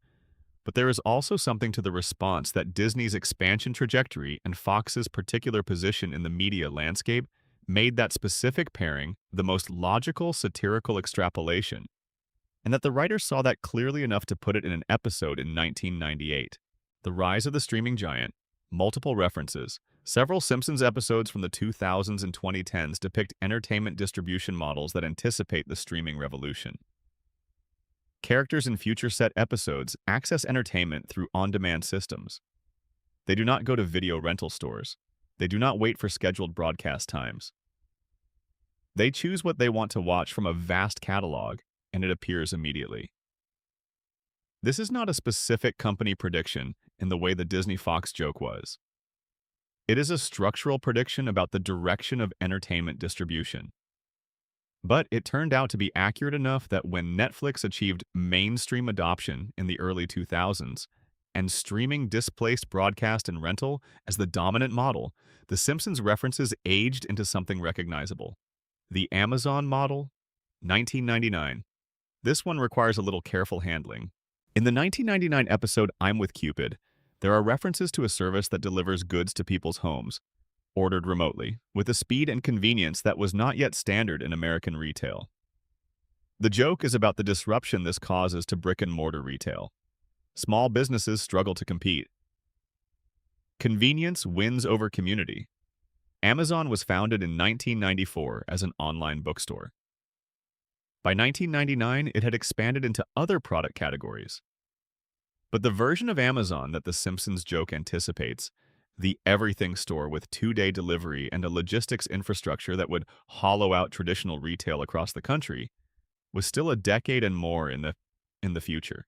But there is also something to the response that Disney's expansion trajectory and Fox's particular position in the media landscape made that specific pairing the most logical satirical extrapolation, and that the writers saw that clearly enough to put it in an episode in 1998. The Rise of the Streaming Giant, multiple references. Several Simpsons episodes from the 2000s and 2010s depict entertainment distribution models that anticipate the streaming revolution. Characters in future set episodes access entertainment through on-demand systems. They do not go to video rental stores. They do not wait for scheduled broadcast times. They choose what they want to watch from a vast catalog, and it appears immediately. This is not a specific company prediction in the way the Disney-Fox joke was. It is a structural prediction about the direction of entertainment distribution. But it turned out to be accurate enough that when Netflix achieved mainstream adoption in the early 2000s, and streaming displaced broadcast and rental as the dominant model, The Simpsons references aged into something recognizable. The Amazon model, 1999. This one requires a little careful handling. In the 1999 episode I'm with Cupid, there are references to a service that delivers goods to people's homes, ordered remotely, with a speed and convenience that was not yet standard in American retail. The joke is about the disruption this causes to brick-and-mortar retail. Small businesses struggle to compete. Convenience wins over community. Amazon was founded in 1994 as an online bookstore. By 1999, it had expanded into other product categories. But the version of Amazon that the Simpsons joke anticipates, the everything store with two-day delivery and a logistics infrastructure that would hollow out traditional retail across the country, was still a decade and more in the future.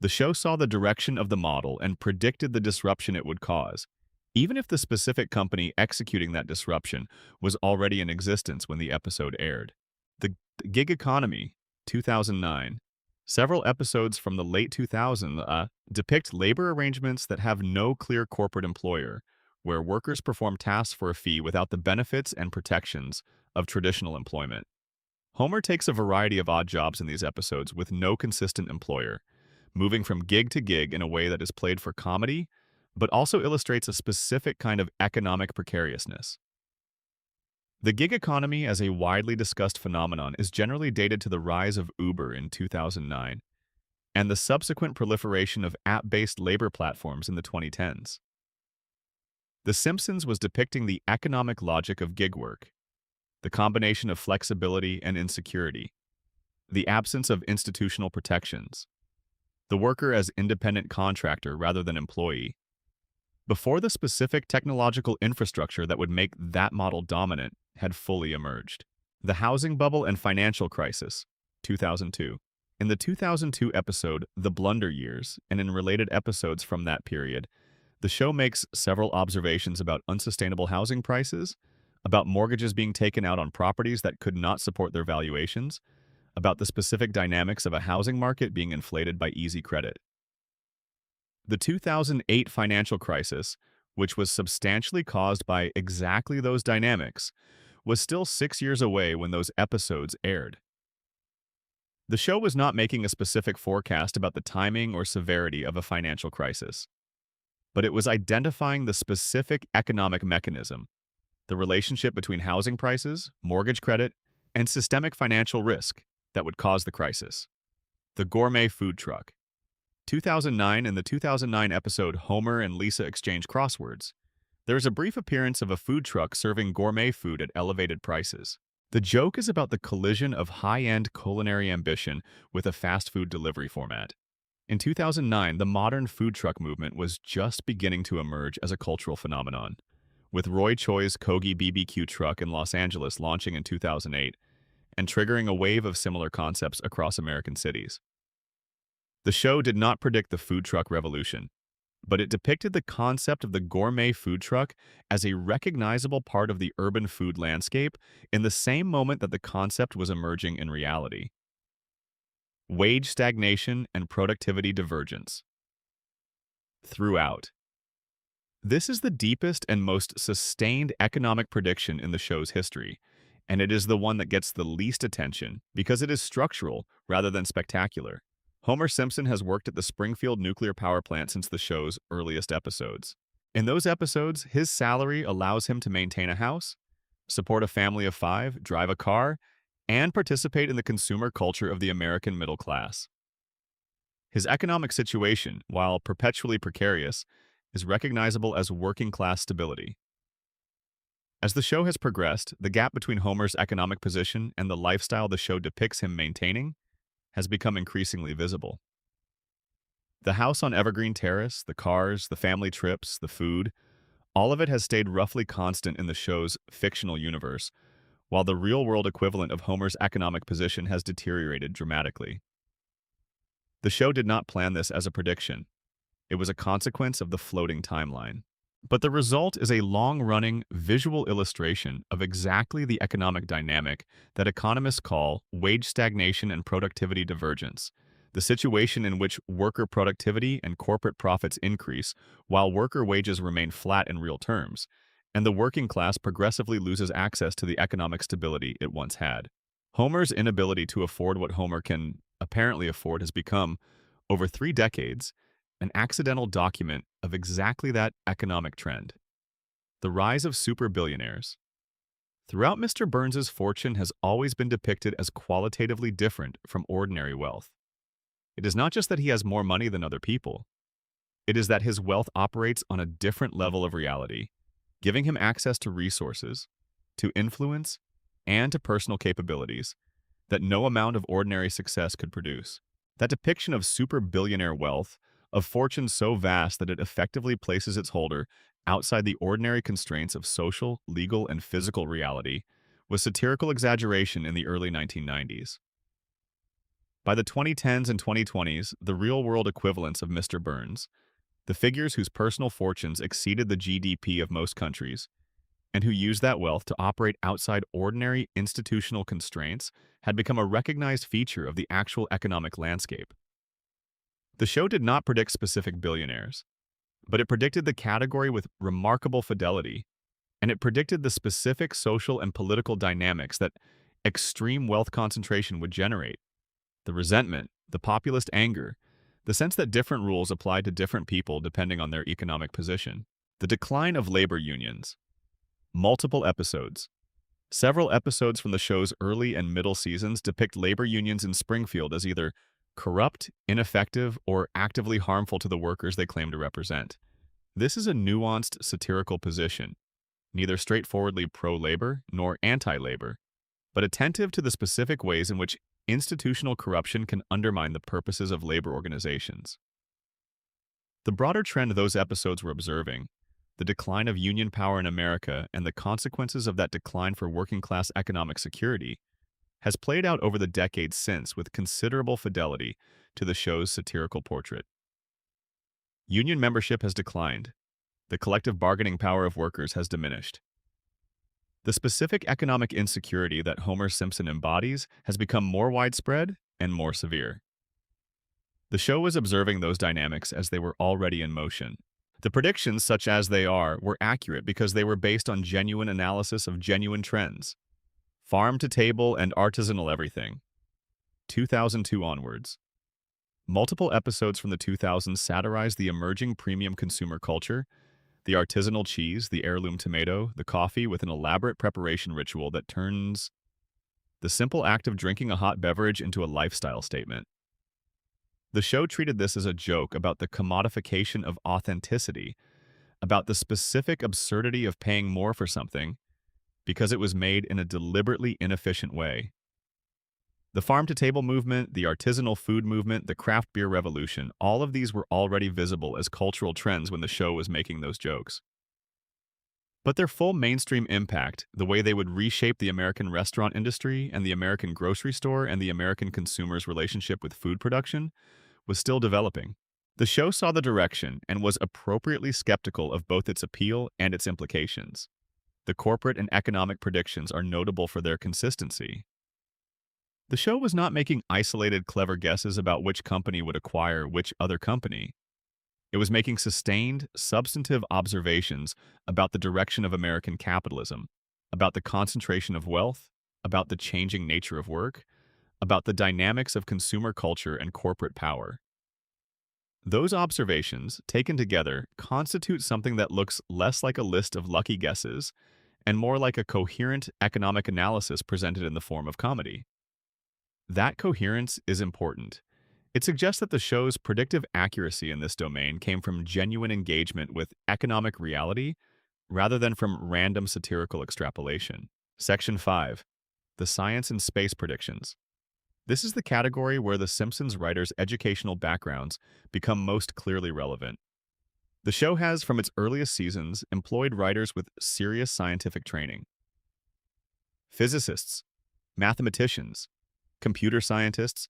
The show saw the direction of the model and predicted the disruption it would cause, even if the specific company executing that disruption was already in existence when the episode aired. The gig economy, 2009. Several episodes from the late 2000s depict labor arrangements that have no clear corporate employer, where workers perform tasks for a fee without the benefits and protections of traditional employment. Homer takes a variety of odd jobs in these episodes with no consistent employer, moving from gig to gig in a way that is played for comedy, but also illustrates a specific kind of economic precariousness. The gig economy as a widely discussed phenomenon is generally dated to the rise of Uber in 2009 and the subsequent proliferation of app-based labor platforms in the 2010s. The Simpsons was depicting the economic logic of gig work, the combination of flexibility and insecurity, the absence of institutional protections, the worker as independent contractor rather than employee, before the specific technological infrastructure that would make that model dominant had fully emerged. The housing bubble and financial crisis, 2002. In the 2002 episode, The Blunder Years, and in related episodes from that period, the show makes several observations about unsustainable housing prices, about mortgages being taken out on properties that could not support their valuations, about the specific dynamics of a housing market being inflated by easy credit. The 2008 financial crisis, which was substantially caused by exactly those dynamics, was still 6 years away when those episodes aired. The show was not making a specific forecast about the timing or severity of a financial crisis, but it was identifying the specific economic mechanism, the relationship between housing prices, mortgage credit, and systemic financial risk that would cause the crisis. The gourmet food truck. 2009. In the 2009 episode Homer and Lisa Exchange Crosswords, there is a brief appearance of a food truck serving gourmet food at elevated prices. The joke is about the collision of high-end culinary ambition with a fast food delivery format. In 2009, the modern food truck movement was just beginning to emerge as a cultural phenomenon, with Roy Choi's Kogi BBQ truck in Los Angeles launching in 2008 and triggering a wave of similar concepts across American cities. The show did not predict the food truck revolution, but it depicted the concept of the gourmet food truck as a recognizable part of the urban food landscape in the same moment that the concept was emerging in reality. Wage stagnation and productivity divergence. Throughout. This is the deepest and most sustained economic prediction in the show's history, and it is the one that gets the least attention because it is structural rather than spectacular. Homer Simpson has worked at the Springfield nuclear power plant since the show's earliest episodes. In those episodes, his salary allows him to maintain a house, support a family of five, drive a car, and participate in the consumer culture of the American middle class. His economic situation, while perpetually precarious, is recognizable as working-class stability. As the show has progressed, the gap between Homer's economic position and the lifestyle the show depicts him maintaining has become increasingly visible. The house on Evergreen Terrace, the cars, the family trips, the food, all of it has stayed roughly constant in the show's fictional universe, while the real-world equivalent of Homer's economic position has deteriorated dramatically. The show did not plan this as a prediction. It was a consequence of the floating timeline. But the result is a long-running visual illustration of exactly the economic dynamic that economists call wage stagnation and productivity divergence, the situation in which worker productivity and corporate profits increase while worker wages remain flat in real terms, and the working class progressively loses access to the economic stability it once had. Homer's inability to afford what Homer can apparently afford has become, over 3 decades, an accidental document of exactly that economic trend. The rise of super billionaires. Throughout Mr. Burns's fortune has always been depicted as qualitatively different from ordinary wealth. It is not just that he has more money than other people. It is that his wealth operates on a different level of reality, giving him access to resources, to influence, and to personal capabilities that no amount of ordinary success could produce. That depiction of super billionaire wealth, of fortune so vast that it effectively places its holder outside the ordinary constraints of social, legal, and physical reality, was satirical exaggeration in the early 1990s. By the 2010s and 2020s, the real-world equivalents of Mr. Burns, the figures whose personal fortunes exceeded the GDP of most countries, and who used that wealth to operate outside ordinary institutional constraints, had become a recognized feature of the actual economic landscape. The show did not predict specific billionaires, but it predicted the category with remarkable fidelity, and it predicted the specific social and political dynamics that extreme wealth concentration would generate: the resentment, the populist anger, the sense that different rules apply to different people depending on their economic position. The decline of labor unions. Multiple episodes. Several episodes from the show's early and middle seasons depict labor unions in Springfield as either corrupt, ineffective, or actively harmful to the workers they claim to represent. This is a nuanced, satirical position, neither straightforwardly pro-labor nor anti-labor, but attentive to the specific ways in which institutional corruption can undermine the purposes of labor organizations. The broader trend those episodes were observing, the decline of union power in America and the consequences of that decline for working-class economic security, has played out over the decades since with considerable fidelity to the show's satirical portrait. Union membership has declined. The collective bargaining power of workers has diminished. The specific economic insecurity that Homer Simpson embodies has become more widespread and more severe. The show was observing those dynamics as they were already in motion. The predictions, such as they are, were accurate because they were based on genuine analysis of genuine trends. Farm-to-table and artisanal everything. 2002 onwards. Multiple episodes from the 2000s satirized the emerging premium consumer culture, the artisanal cheese, the heirloom tomato, the coffee with an elaborate preparation ritual that turns the simple act of drinking a hot beverage into a lifestyle statement. The show treated this as a joke about the commodification of authenticity, about the specific absurdity of paying more for something because it was made in a deliberately inefficient way. The farm-to-table movement, the artisanal food movement, the craft beer revolution, all of these were already visible as cultural trends when the show was making those jokes. But their full mainstream impact, the way they would reshape the American restaurant industry and the American grocery store and the American consumer's relationship with food production, was still developing. The show saw the direction and was appropriately skeptical of both its appeal and its implications. The corporate and economic predictions are notable for their consistency. The show was not making isolated, clever guesses about which company would acquire which other company. It was making sustained, substantive observations about the direction of American capitalism, about the concentration of wealth, about the changing nature of work, about the dynamics of consumer culture and corporate power. Those observations, taken together, constitute something that looks less like a list of lucky guesses and more like a coherent economic analysis presented in the form of comedy. That coherence is important. It suggests that the show's predictive accuracy in this domain came from genuine engagement with economic reality rather than from random satirical extrapolation. Section 5. The Science and Space Predictions. This is the category where the Simpsons writers' educational backgrounds become most clearly relevant. The show has, from its earliest seasons, employed writers with serious scientific training. Physicists, mathematicians, computer scientists,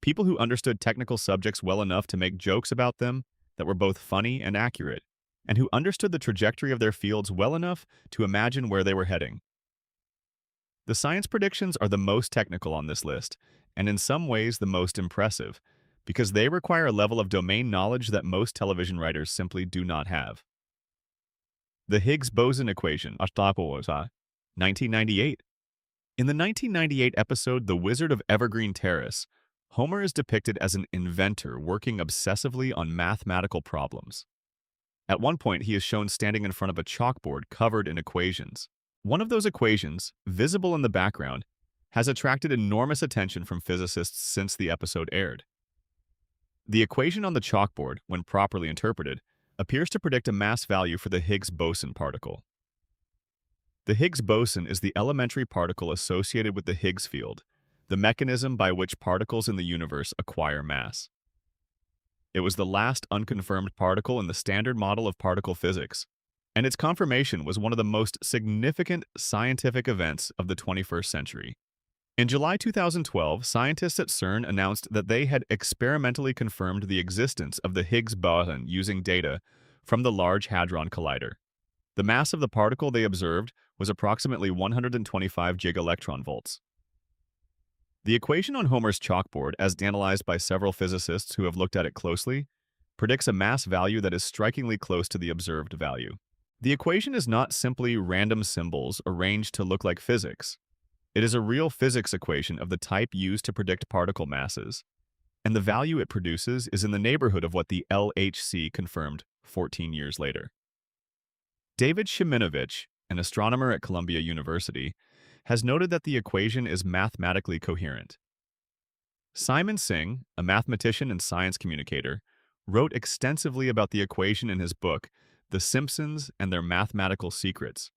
people who understood technical subjects well enough to make jokes about them that were both funny and accurate, and who understood the trajectory of their fields well enough to imagine where they were heading. The science predictions are the most technical on this list, and in some ways the most impressive, because they require a level of domain knowledge that most television writers simply do not have. The Higgs boson equation, 1998. In the 1998 episode The Wizard of Evergreen Terrace, Homer is depicted as an inventor working obsessively on mathematical problems. At one point, he is shown standing in front of a chalkboard covered in equations. One of those equations, visible in the background, has attracted enormous attention from physicists since the episode aired. The equation on the chalkboard, when properly interpreted, appears to predict a mass value for the Higgs boson particle. The Higgs boson is the elementary particle associated with the Higgs field, the mechanism by which particles in the universe acquire mass. It was the last unconfirmed particle in the standard model of particle physics, and its confirmation was one of the most significant scientific events of the 21st century. In July 2012, scientists at CERN announced that they had experimentally confirmed the existence of the Higgs boson using data from the Large Hadron Collider. The mass of the particle they observed was approximately 125 gigaelectron volts. The equation on Homer's chalkboard, as analyzed by several physicists who have looked at it closely, predicts a mass value that is strikingly close to the observed value. The equation is not simply random symbols arranged to look like physics. It is a real physics equation of the type used to predict particle masses, and the value it produces is in the neighborhood of what the LHC confirmed 14 years later. David Shiminovich, an astronomer at Columbia University, has noted that the equation is mathematically coherent. Simon Singh, a mathematician and science communicator, wrote extensively about the equation in his book, The Simpsons and Their Mathematical Secrets,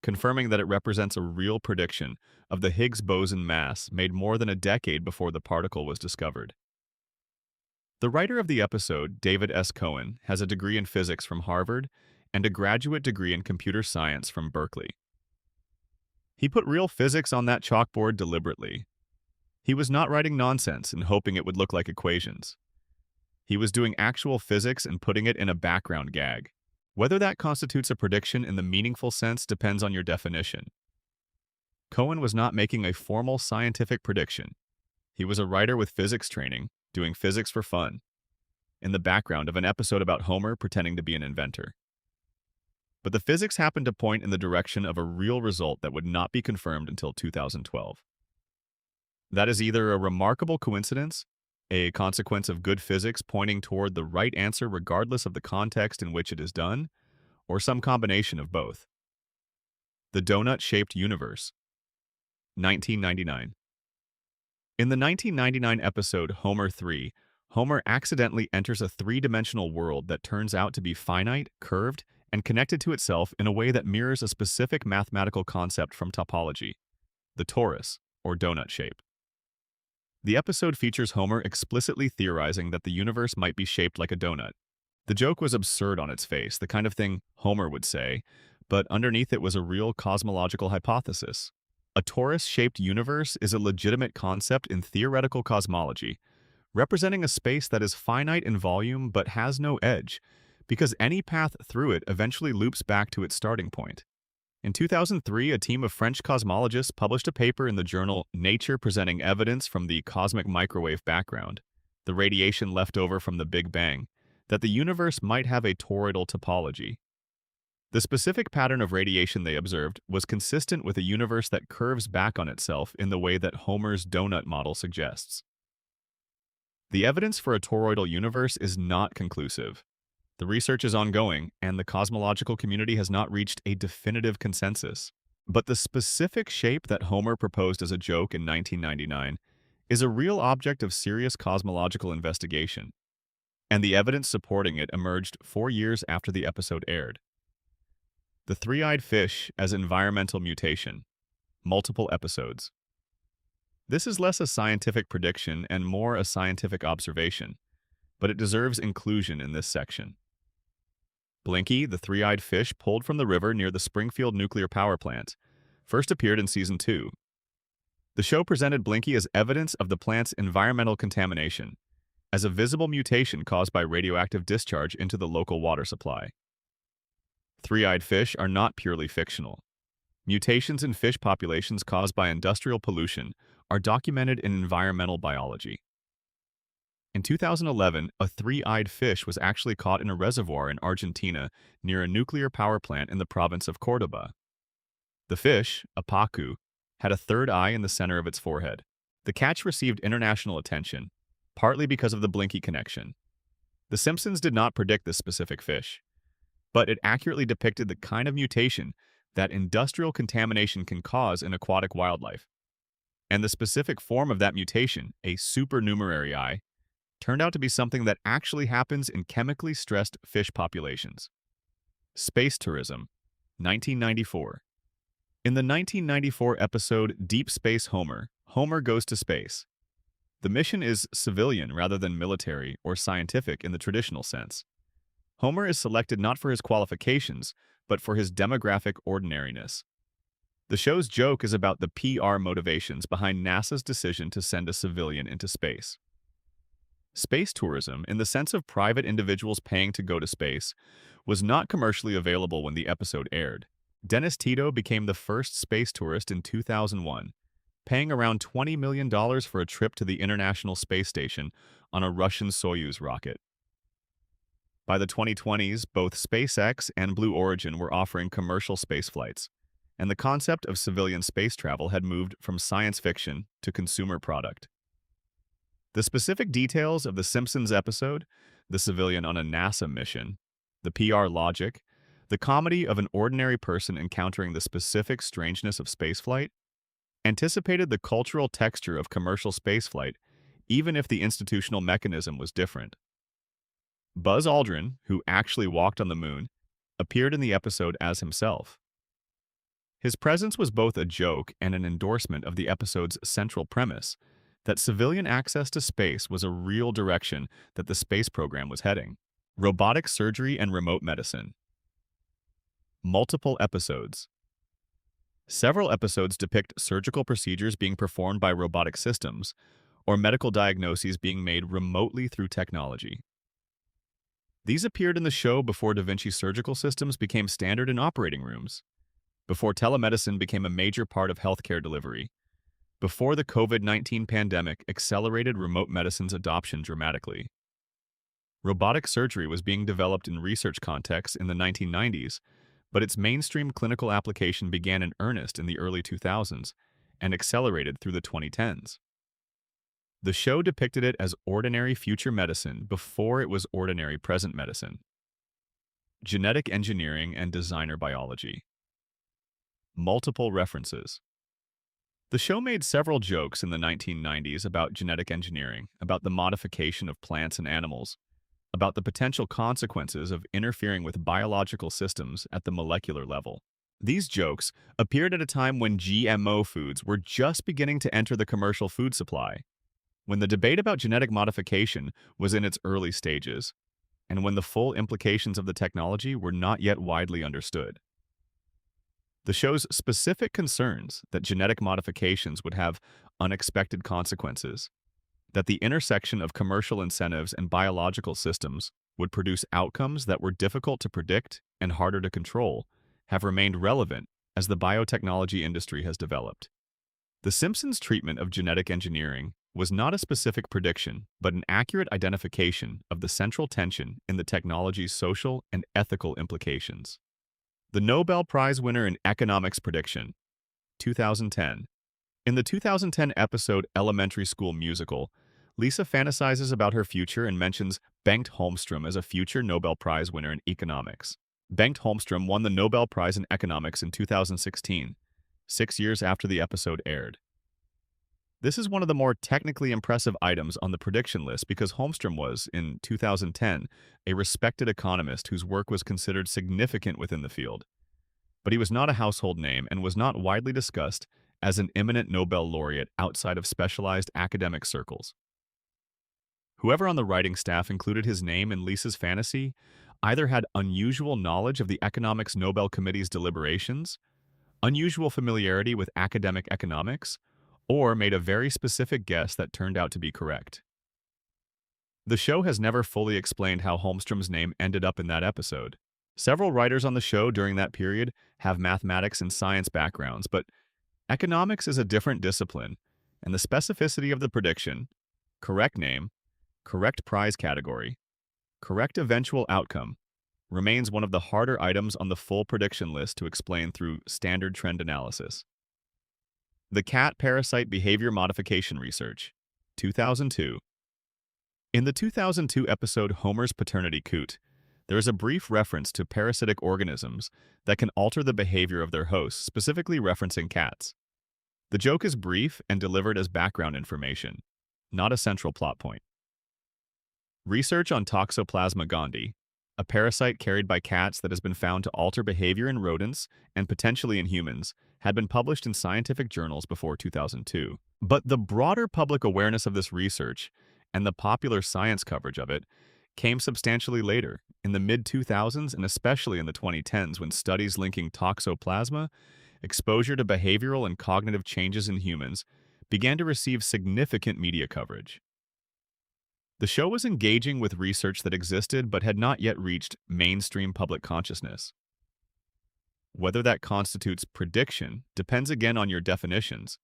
confirming that it represents a real prediction of the Higgs boson mass made more than a decade before the particle was discovered. The writer of the episode, David S. Cohen, has a degree in physics from Harvard and a graduate degree in computer science from Berkeley. He put real physics on that chalkboard deliberately. He was not writing nonsense and hoping it would look like equations. He was doing actual physics and putting it in a background gag. Whether that constitutes a prediction in the meaningful sense depends on your definition. Cohen was not making a formal scientific prediction. He was a writer with physics training, doing physics for fun, in the background of an episode about Homer pretending to be an inventor. But the physics happened to point in the direction of a real result that would not be confirmed until 2012. That is either a remarkable coincidence, a consequence of good physics pointing toward the right answer regardless of the context in which it is done, or some combination of both. The Donut-Shaped Universe, 1999. In the 1999 episode Homer 3, Homer accidentally enters a three-dimensional world that turns out to be finite, curved, and connected to itself in a way that mirrors a specific mathematical concept from topology, the torus, or donut shape. The episode features Homer explicitly theorizing that the universe might be shaped like a donut. The joke was absurd on its face, the kind of thing Homer would say, but underneath it was a real cosmological hypothesis. A torus-shaped universe is a legitimate concept in theoretical cosmology, representing a space that is finite in volume but has no edge, because any path through it eventually loops back to its starting point. In 2003, a team of French cosmologists published a paper in the journal Nature presenting evidence from the cosmic microwave background, the radiation left over from the Big Bang, that the universe might have a toroidal topology. The specific pattern of radiation they observed was consistent with a universe that curves back on itself in the way that Homer's donut model suggests. The evidence for a toroidal universe is not conclusive. The research is ongoing, and the cosmological community has not reached a definitive consensus. But the specific shape that Homer proposed as a joke in 1999 is a real object of serious cosmological investigation, and the evidence supporting it emerged 4 years after the episode aired. The three-eyed fish as environmental mutation. Multiple episodes. This is less a scientific prediction and more a scientific observation, but it deserves inclusion in this section. Blinky, the three-eyed fish pulled from the river near the Springfield nuclear power plant, first appeared in Season 2. The show presented Blinky as evidence of the plant's environmental contamination, as a visible mutation caused by radioactive discharge into the local water supply. Three-eyed fish are not purely fictional. Mutations in fish populations caused by industrial pollution are documented in environmental biology. In 2011, a three-eyed fish was actually caught in a reservoir in Argentina near a nuclear power plant in the province of Córdoba. The fish, a pacu, had a third eye in the center of its forehead. The catch received international attention, partly because of the Blinky connection. The Simpsons did not predict this specific fish, but it accurately depicted the kind of mutation that industrial contamination can cause in aquatic wildlife. And the specific form of that mutation, a supernumerary eye, turned out to be something that actually happens in chemically stressed fish populations. Space tourism, 1994. In the 1994 episode Deep Space Homer, Homer goes to space. The mission is civilian rather than military or scientific in the traditional sense. Homer is selected not for his qualifications, but for his demographic ordinariness. The show's joke is about the PR motivations behind NASA's decision to send a civilian into space. Space tourism, in the sense of private individuals paying to go to space, was not commercially available when the episode aired. Dennis Tito became the first space tourist in 2001, paying around $20 million for a trip to the International Space Station on a Russian Soyuz rocket. By the 2020s, both SpaceX and Blue Origin were offering commercial space flights, and the concept of civilian space travel had moved from science fiction to consumer product. The specific details of the Simpsons episode, the civilian on a NASA mission, the PR logic, the comedy of an ordinary person encountering the specific strangeness of spaceflight, anticipated the cultural texture of commercial spaceflight, even if the institutional mechanism was different. Buzz Aldrin, who actually walked on the moon, appeared in the episode as himself. His presence was both a joke and an endorsement of the episode's central premise, that civilian access to space was a real direction that the space program was heading. Robotic surgery and remote medicine. Multiple episodes. Several episodes depict surgical procedures being performed by robotic systems, or medical diagnoses being made remotely through technology. These appeared in the show before Da Vinci surgical systems became standard in operating rooms, before telemedicine became a major part of healthcare delivery, before the COVID-19 pandemic accelerated remote medicine's adoption dramatically. Robotic surgery was being developed in research contexts in the 1990s, but its mainstream clinical application began in earnest in the early 2000s and accelerated through the 2010s. The show depicted it as ordinary future medicine before it was ordinary present medicine. Genetic engineering and designer biology. Multiple references. The show made several jokes in the 1990s about genetic engineering, about the modification of plants and animals, about the potential consequences of interfering with biological systems at the molecular level. These jokes appeared at a time when GMO foods were just beginning to enter the commercial food supply, when the debate about genetic modification was in its early stages, and when the full implications of the technology were not yet widely understood. The show's specific concerns that genetic modifications would have unexpected consequences, that the intersection of commercial incentives and biological systems would produce outcomes that were difficult to predict and harder to control, have remained relevant as the biotechnology industry has developed. The Simpsons' treatment of genetic engineering was not a specific prediction, but an accurate identification of the central tension in the technology's social and ethical implications. The Nobel Prize winner in economics prediction, 2010. In the 2010 episode Elementary School Musical, Lisa fantasizes about her future and mentions Bengt Holmstrom as a future Nobel Prize winner in economics. Bengt Holmstrom won the Nobel Prize in economics in 2016, 6 years after the episode aired. This is one of the more technically impressive items on the prediction list because Holmstrom was, in 2010, a respected economist whose work was considered significant within the field. But he was not a household name and was not widely discussed as an eminent Nobel laureate outside of specialized academic circles. Whoever on the writing staff included his name in Lisa's fantasy either had unusual knowledge of the Economics Nobel Committee's deliberations, unusual familiarity with academic economics, or made a very specific guess that turned out to be correct. The show has never fully explained how Holmstrom's name ended up in that episode. Several writers on the show during that period have mathematics and science backgrounds, but economics is a different discipline, and the specificity of the prediction, correct name, correct prize category, correct eventual outcome, remains one of the harder items on the full prediction list to explain through standard trend analysis. The Cat Parasite Behavior Modification Research, 2002. In the 2002 episode Homer's Paternity Coot, there is a brief reference to parasitic organisms that can alter the behavior of their hosts, specifically referencing cats. The joke is brief and delivered as background information, not a central plot point. Research on Toxoplasma gondii, a parasite carried by cats that has been found to alter behavior in rodents and potentially in humans, had been published in scientific journals before 2002. But the broader public awareness of this research and the popular science coverage of it came substantially later, in the mid-2000s and especially in the 2010s when studies linking toxoplasma, exposure to behavioral and cognitive changes in humans, began to receive significant media coverage. The show was engaging with research that existed but had not yet reached mainstream public consciousness. Whether that constitutes prediction depends again on your definitions,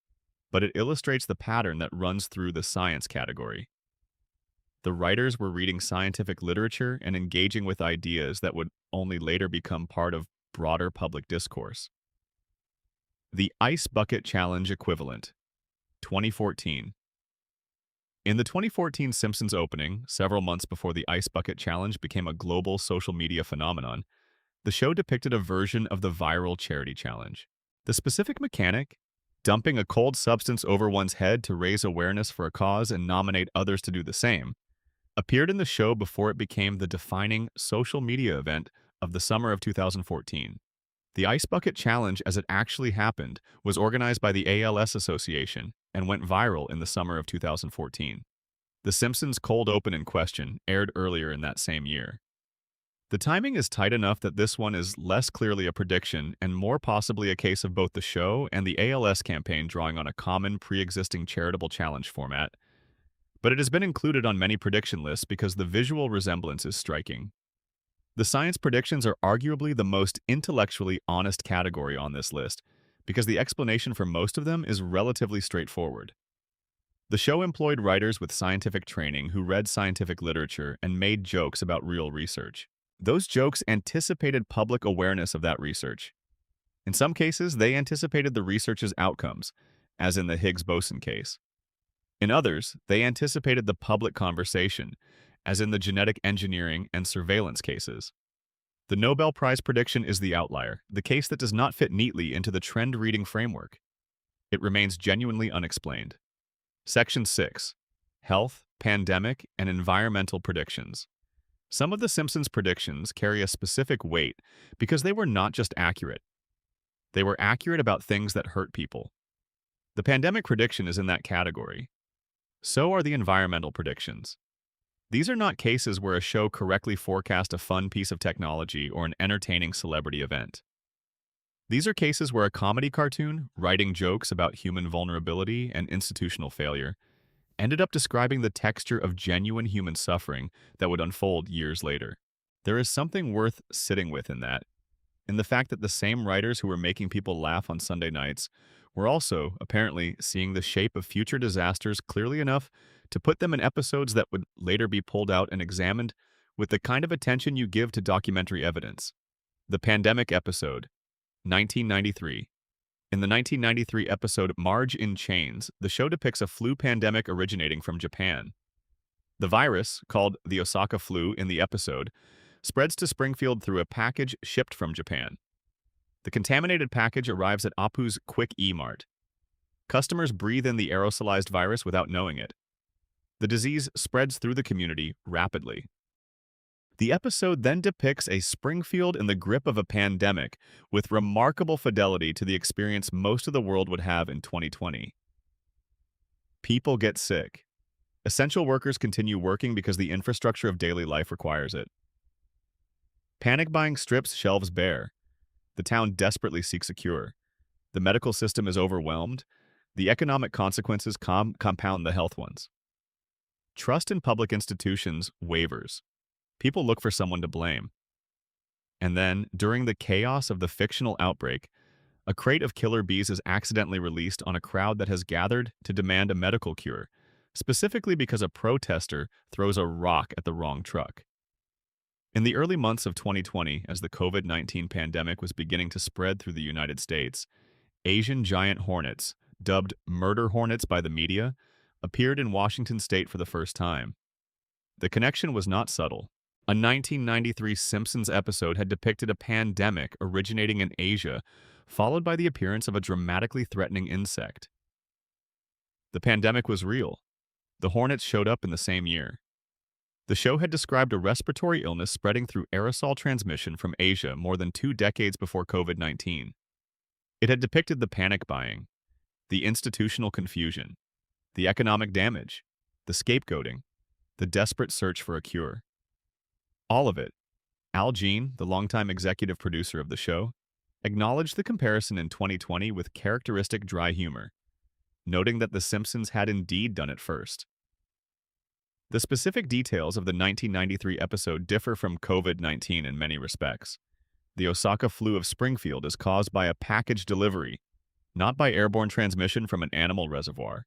but it illustrates the pattern that runs through the science category. The writers were reading scientific literature and engaging with ideas that would only later become part of broader public discourse. The Ice Bucket Challenge Equivalent, 2014. In the 2014 Simpsons opening, several months before the Ice Bucket Challenge became a global social media phenomenon, the show depicted a version of the viral charity challenge. The specific mechanic, dumping a cold substance over one's head to raise awareness for a cause and nominate others to do the same, appeared in the show before it became the defining social media event of the summer of 2014. The Ice Bucket Challenge, as it actually happened, was organized by the ALS Association and went viral in the summer of 2014. The Simpsons cold open in question aired earlier in that same year. The timing is tight enough that this one is less clearly a prediction and more possibly a case of both the show and the ALS campaign drawing on a common pre-existing charitable challenge format, but it has been included on many prediction lists because the visual resemblance is striking. The science predictions are arguably the most intellectually honest category on this list because the explanation for most of them is relatively straightforward. The show employed writers with scientific training who read scientific literature and made jokes about real research. Those jokes anticipated public awareness of that research. In some cases, they anticipated the research's outcomes, as in the Higgs-boson case. In others, they anticipated the public conversation, as in the genetic engineering and surveillance cases. The Nobel Prize prediction is the outlier, the case that does not fit neatly into the trend-reading framework. It remains genuinely unexplained. Section 6. Health, Pandemic, and Environmental Predictions. Some of The Simpsons' predictions carry a specific weight because they were not just accurate. They were accurate about things that hurt people. The pandemic prediction is in that category. So are the environmental predictions. These are not cases where a show correctly forecast a fun piece of technology or an entertaining celebrity event. These are cases where a comedy cartoon, writing jokes about human vulnerability and institutional failure, ended up describing the texture of genuine human suffering that would unfold years later. There is something worth sitting with in that, in the fact that the same writers who were making people laugh on Sunday nights were also, apparently, seeing the shape of future disasters clearly enough to put them in episodes that would later be pulled out and examined with the kind of attention you give to documentary evidence. The Pandemic Episode, 1993. In the 1993 episode Marge in Chains, the show depicts a flu pandemic originating from Japan. The virus, called the Osaka flu in the episode, spreads to Springfield through a package shipped from Japan. The contaminated package arrives at Apu's Quick E-Mart. Customers breathe in the aerosolized virus without knowing it. The disease spreads through the community rapidly. The episode then depicts a Springfield in the grip of a pandemic with remarkable fidelity to the experience most of the world would have in 2020. People get sick. Essential workers continue working because the infrastructure of daily life requires it. Panic buying strips shelves bare. The town desperately seeks a cure. The medical system is overwhelmed. The economic consequences compound the health ones. Trust in public institutions wavers. People look for someone to blame. And then, during the chaos of the fictional outbreak, a crate of killer bees is accidentally released on a crowd that has gathered to demand a medical cure, specifically because a protester throws a rock at the wrong truck. In the early months of 2020, as the COVID-19 pandemic was beginning to spread through the United States, Asian giant hornets, dubbed murder hornets by the media, appeared in Washington state for the first time. The connection was not subtle. A 1993 Simpsons episode had depicted a pandemic originating in Asia, followed by the appearance of a dramatically threatening insect. The pandemic was real. The hornets showed up in the same year. The show had described a respiratory illness spreading through aerosol transmission from Asia more than 2 decades before COVID-19. It had depicted the panic buying, the institutional confusion, the economic damage, the scapegoating, the desperate search for a cure. All of it. Al Jean, the longtime executive producer of the show, acknowledged the comparison in 2020 with characteristic dry humor, noting that The Simpsons had indeed done it first. The specific details of the 1993 episode differ from COVID-19 in many respects. The Osaka flu of Springfield is caused by a package delivery, not by airborne transmission from an animal reservoir.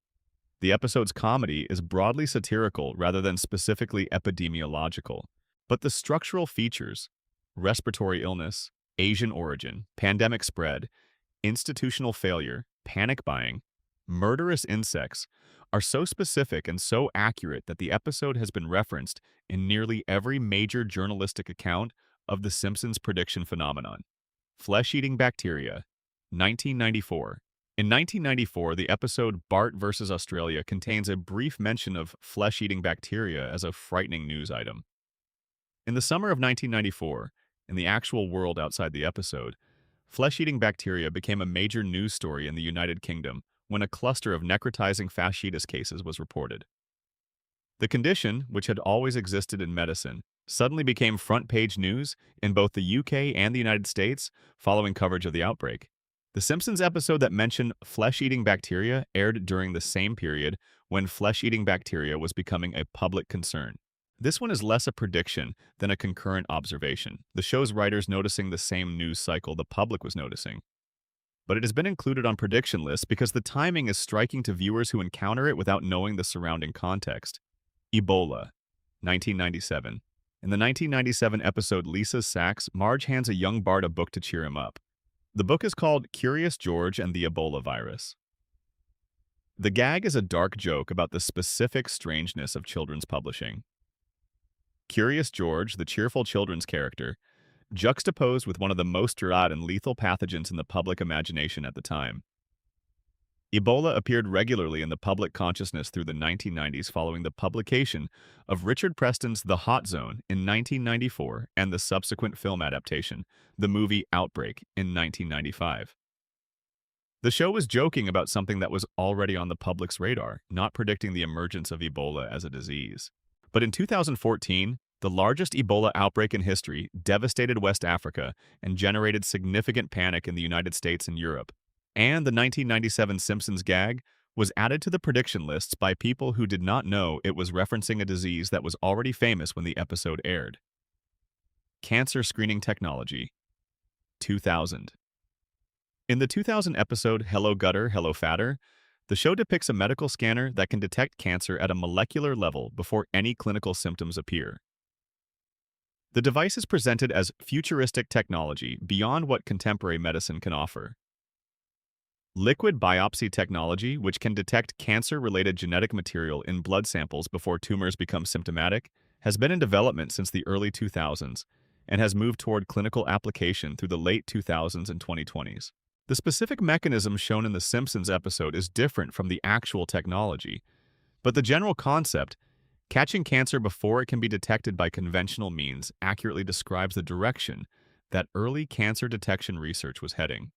The episode's comedy is broadly satirical rather than specifically epidemiological. But the structural features, respiratory illness, Asian origin, pandemic spread, institutional failure, panic buying, murderous insects, are so specific and so accurate that the episode has been referenced in nearly every major journalistic account of the Simpsons prediction phenomenon. Flesh-eating bacteria, 1994. In 1994, the episode Bart vs. Australia contains a brief mention of flesh-eating bacteria as a frightening news item. In the summer of 1994, in the actual world outside the episode, flesh-eating bacteria became a major news story in the United Kingdom when a cluster of necrotizing fasciitis cases was reported. The condition, which had always existed in medicine, suddenly became front-page news in both the UK and the United States following coverage of the outbreak. The Simpsons episode that mentioned flesh-eating bacteria aired during the same period when flesh-eating bacteria was becoming a public concern. This one is less a prediction than a concurrent observation, the show's writers noticing the same news cycle the public was noticing. But it has been included on prediction lists because the timing is striking to viewers who encounter it without knowing the surrounding context. Ebola, 1997. In the 1997 episode Lisa's Sacks, Marge hands a young Bart a book to cheer him up. The book is called Curious George and the Ebola Virus. The gag is a dark joke about the specific strangeness of children's publishing. Curious George, the cheerful children's character, juxtaposed with one of the most dread and lethal pathogens in the public imagination at the time. Ebola appeared regularly in the public consciousness through the 1990s following the publication of Richard Preston's The Hot Zone in 1994 and the subsequent film adaptation, the movie Outbreak, in 1995. The show was joking about something that was already on the public's radar, not predicting the emergence of Ebola as a disease. But in 2014, the largest Ebola outbreak in history devastated West Africa and generated significant panic in the United States and Europe. And the 1997 Simpsons gag was added to the prediction lists by people who did not know it was referencing a disease that was already famous when the episode aired. Cancer screening technology, 2000. In the 2000 episode Hello Gutter, Hello Fatter, the show depicts a medical scanner that can detect cancer at a molecular level before any clinical symptoms appear. The device is presented as futuristic technology beyond what contemporary medicine can offer. Liquid biopsy technology, which can detect cancer-related genetic material in blood samples before tumors become symptomatic, has been in development since the early 2000s and has moved toward clinical application through the late 2000s and 2020s. The specific mechanism shown in the Simpsons episode is different from the actual technology, but the general concept, catching cancer before it can be detected by conventional means, accurately describes the direction that early cancer detection research was heading.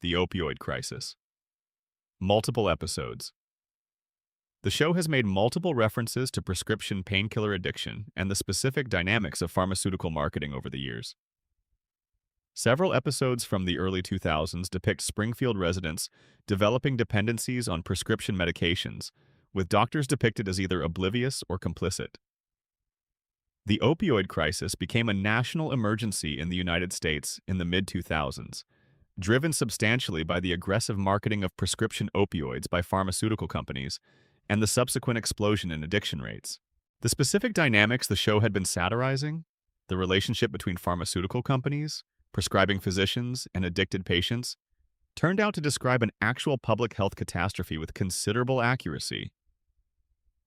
The opioid crisis. Multiple episodes. The show has made multiple references to prescription painkiller addiction and the specific dynamics of pharmaceutical marketing over the years. Several episodes from the early 2000s depict Springfield residents developing dependencies on prescription medications, with doctors depicted as either oblivious or complicit. The opioid crisis became a national emergency in the United States in the mid-2000s, driven substantially by the aggressive marketing of prescription opioids by pharmaceutical companies and the subsequent explosion in addiction rates. The specific dynamics the show had been satirizing, the relationship between pharmaceutical companies, prescribing physicians, and addicted patients, turned out to describe an actual public health catastrophe with considerable accuracy.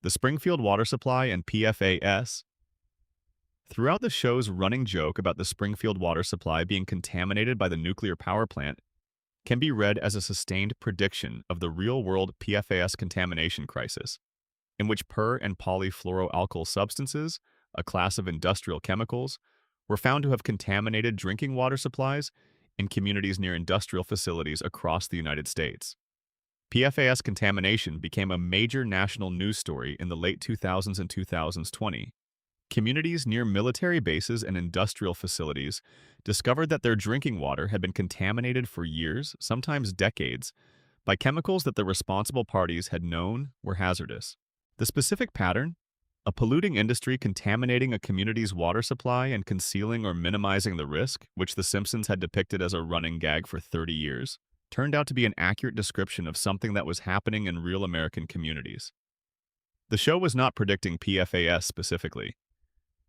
The Springfield water supply and PFAS. Throughout the show's running joke about the Springfield water supply being contaminated by the nuclear power plant can be read as a sustained prediction of the real-world PFAS contamination crisis, in which per- and polyfluoroalkyl substances, a class of industrial chemicals, were found to have contaminated drinking water supplies in communities near industrial facilities across the United States. PFAS contamination became a major national news story in the late 2000s and 2020. Communities near military bases and industrial facilities discovered that their drinking water had been contaminated for years, sometimes decades, by chemicals that the responsible parties had known were hazardous. The specific pattern, a polluting industry contaminating a community's water supply and concealing or minimizing the risk, which The Simpsons had depicted as a running gag for 30 years, turned out to be an accurate description of something that was happening in real American communities. The show was not predicting PFAS specifically,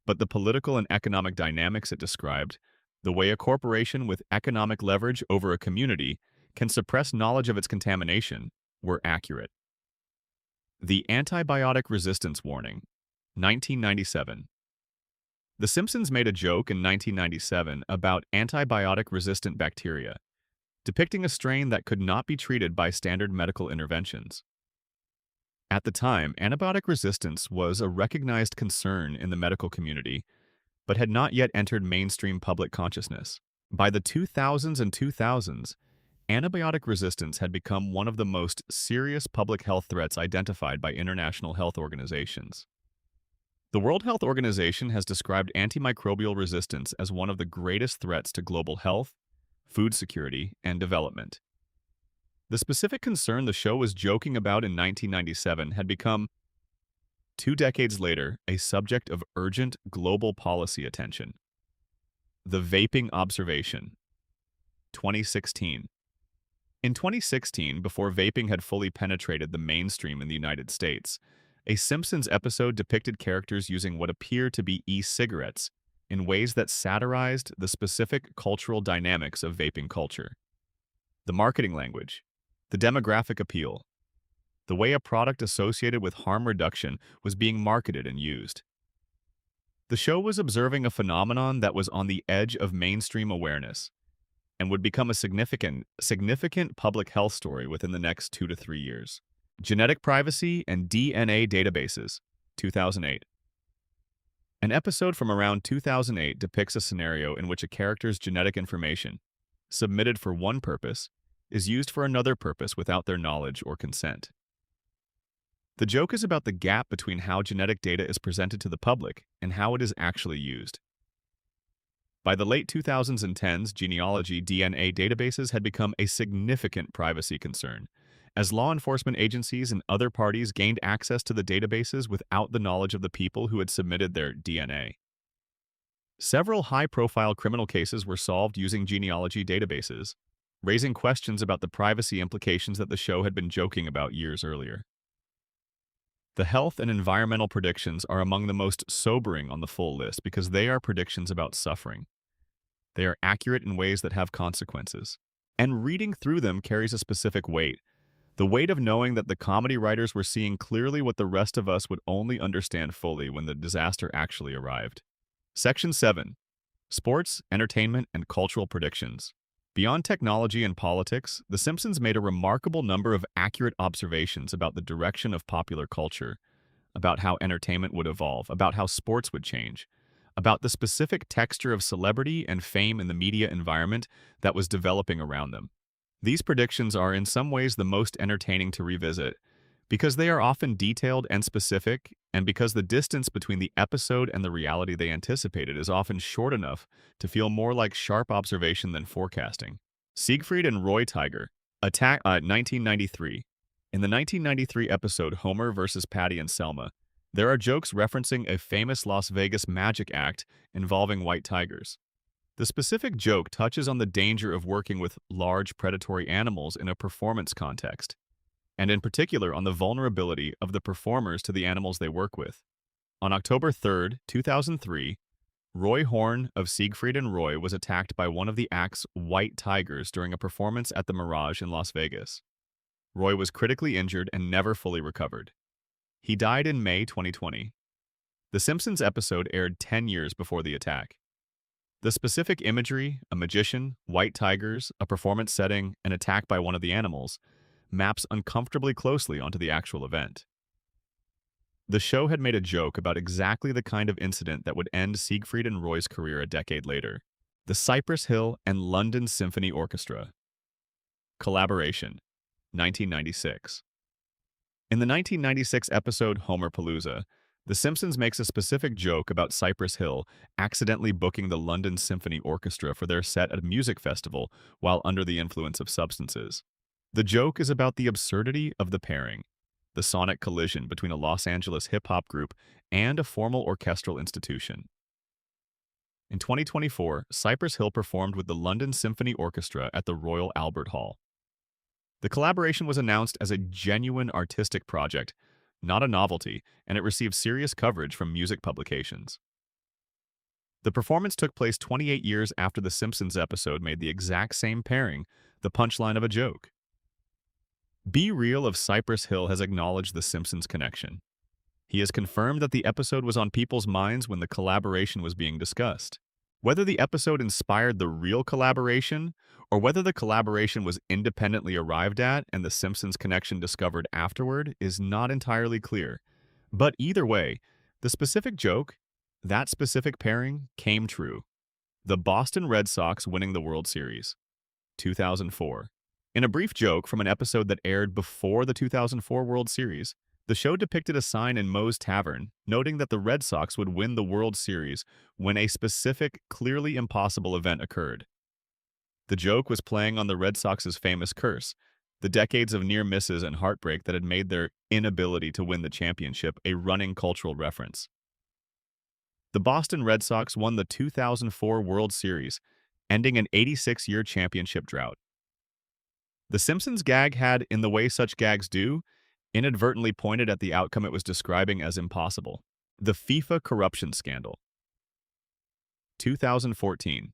but the political and economic dynamics it described, the way a corporation with economic leverage over a community can suppress knowledge of its contamination, were accurate. The antibiotic resistance warning, 1997. The Simpsons made a joke in 1997 about antibiotic-resistant bacteria, depicting a strain that could not be treated by standard medical interventions. At the time, antibiotic resistance was a recognized concern in the medical community, but had not yet entered mainstream public consciousness. By the 2000s and 2000s, antibiotic resistance had become one of the most serious public health threats identified by international health organizations. The World Health Organization has described antimicrobial resistance as one of the greatest threats to global health, food security, and development. The specific concern the show was joking about in 1997 had become, 2 decades later, a subject of urgent global policy attention. The vaping observation, 2016. In 2016, before vaping had fully penetrated the mainstream in the United States, a Simpsons episode depicted characters using what appear to be e-cigarettes in ways that satirized the specific cultural dynamics of vaping culture. The marketing language, the demographic appeal, the way a product associated with harm reduction was being marketed and used. The show was observing a phenomenon that was on the edge of mainstream awareness and would become a significant public health story within the next 2 to 3 years. Genetic privacy and DNA databases, 2008. An episode from around 2008 depicts a scenario in which a character's genetic information, submitted for one purpose, is used for another purpose without their knowledge or consent. The joke is about the gap between how genetic data is presented to the public and how it is actually used. By the late 2010s, genealogy DNA databases had become a significant privacy concern, as law enforcement agencies and other parties gained access to the databases without the knowledge of the people who had submitted their DNA. Several high-profile criminal cases were solved using genealogy databases, raising questions about the privacy implications that the show had been joking about years earlier. The health and environmental predictions are among the most sobering on the full list because they are predictions about suffering. They are accurate in ways that have consequences. And reading through them carries a specific weight. The weight of knowing that the comedy writers were seeing clearly what the rest of us would only understand fully when the disaster actually arrived. Section 7. Sports, Entertainment, and Cultural Predictions. Beyond technology and politics, The Simpsons made a remarkable number of accurate observations about the direction of popular culture, about how entertainment would evolve, about how sports would change, about the specific texture of celebrity and fame in the media environment that was developing around them. These predictions are in some ways the most entertaining to revisit, because they are often detailed and specific, and because the distance between the episode and the reality they anticipated is often short enough to feel more like sharp observation than forecasting. Siegfried and Roy Tiger, 1993. In the 1993 episode Homer vs. Patty and Selma, there are jokes referencing a famous Las Vegas magic act involving white tigers. The specific joke touches on the danger of working with large predatory animals in a performance context, and in particular on the vulnerability of the performers to the animals they work with. On October 3, 2003, Roy Horn of Siegfried and Roy was attacked by one of the act's white tigers during a performance at the Mirage in Las Vegas. Roy was critically injured and never fully recovered. He died in May 2020. The Simpsons episode aired 10 years before the attack. The specific imagery, a magician, white tigers, a performance setting, an attack by one of the animals, maps uncomfortably closely onto the actual event. The show had made a joke about exactly the kind of incident that would end Siegfried and Roy's career a decade later. The Cypress Hill and London Symphony Orchestra. Collaboration, 1996. In the 1996 episode Homerpalooza, The Simpsons makes a specific joke about Cypress Hill accidentally booking the London Symphony Orchestra for their set at a music festival while under the influence of substances. The joke is about the absurdity of the pairing, the sonic collision between a Los Angeles hip-hop group and a formal orchestral institution. In 2024, Cypress Hill performed with the London Symphony Orchestra at the Royal Albert Hall. The collaboration was announced as a genuine artistic project, not a novelty, and it received serious coverage from music publications. The performance took place 28 years after the Simpsons episode made the exact same pairing, the punchline of a joke. Be Real of Cypress Hill has acknowledged the Simpsons connection. He has confirmed that the episode was on people's minds when the collaboration was being discussed. Whether the episode inspired the real collaboration, or whether the collaboration was independently arrived at and the Simpsons connection discovered afterward, is not entirely clear. But either way, the specific joke, that specific pairing, came true. The Boston Red Sox winning the World Series. 2004. In a brief joke from an episode that aired before the 2004 World Series, the show depicted a sign in Moe's Tavern, noting that the Red Sox would win the World Series when a specific, clearly impossible event occurred. The joke was playing on the Red Sox's famous curse, the decades of near misses and heartbreak that had made their inability to win the championship a running cultural reference. The Boston Red Sox won the 2004 World Series, ending an 86-year championship drought. The Simpsons gag had, in the way such gags do, inadvertently pointed at the outcome it was describing as impossible. The FIFA corruption scandal. 2014.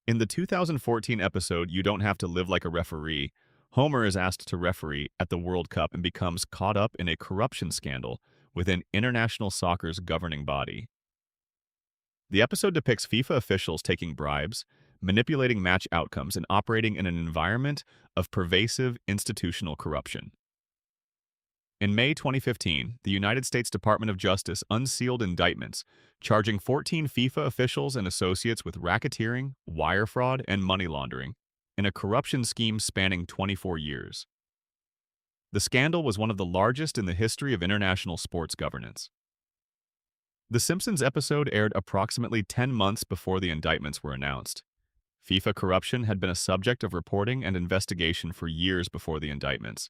In the 2014 episode You Don't Have to Live Like a Referee, Homer is asked to referee at the World Cup and becomes caught up in a corruption scandal within international soccer's governing body. The episode depicts FIFA officials taking bribes, manipulating match outcomes, and operating in an environment of pervasive institutional corruption. In May 2015, the United States Department of Justice unsealed indictments charging 14 FIFA officials and associates with racketeering, wire fraud, and money laundering in a corruption scheme spanning 24 years. The scandal was one of the largest in the history of international sports governance. The Simpsons episode aired approximately 10 months before the indictments were announced. FIFA corruption had been a subject of reporting and investigation for years before the indictments,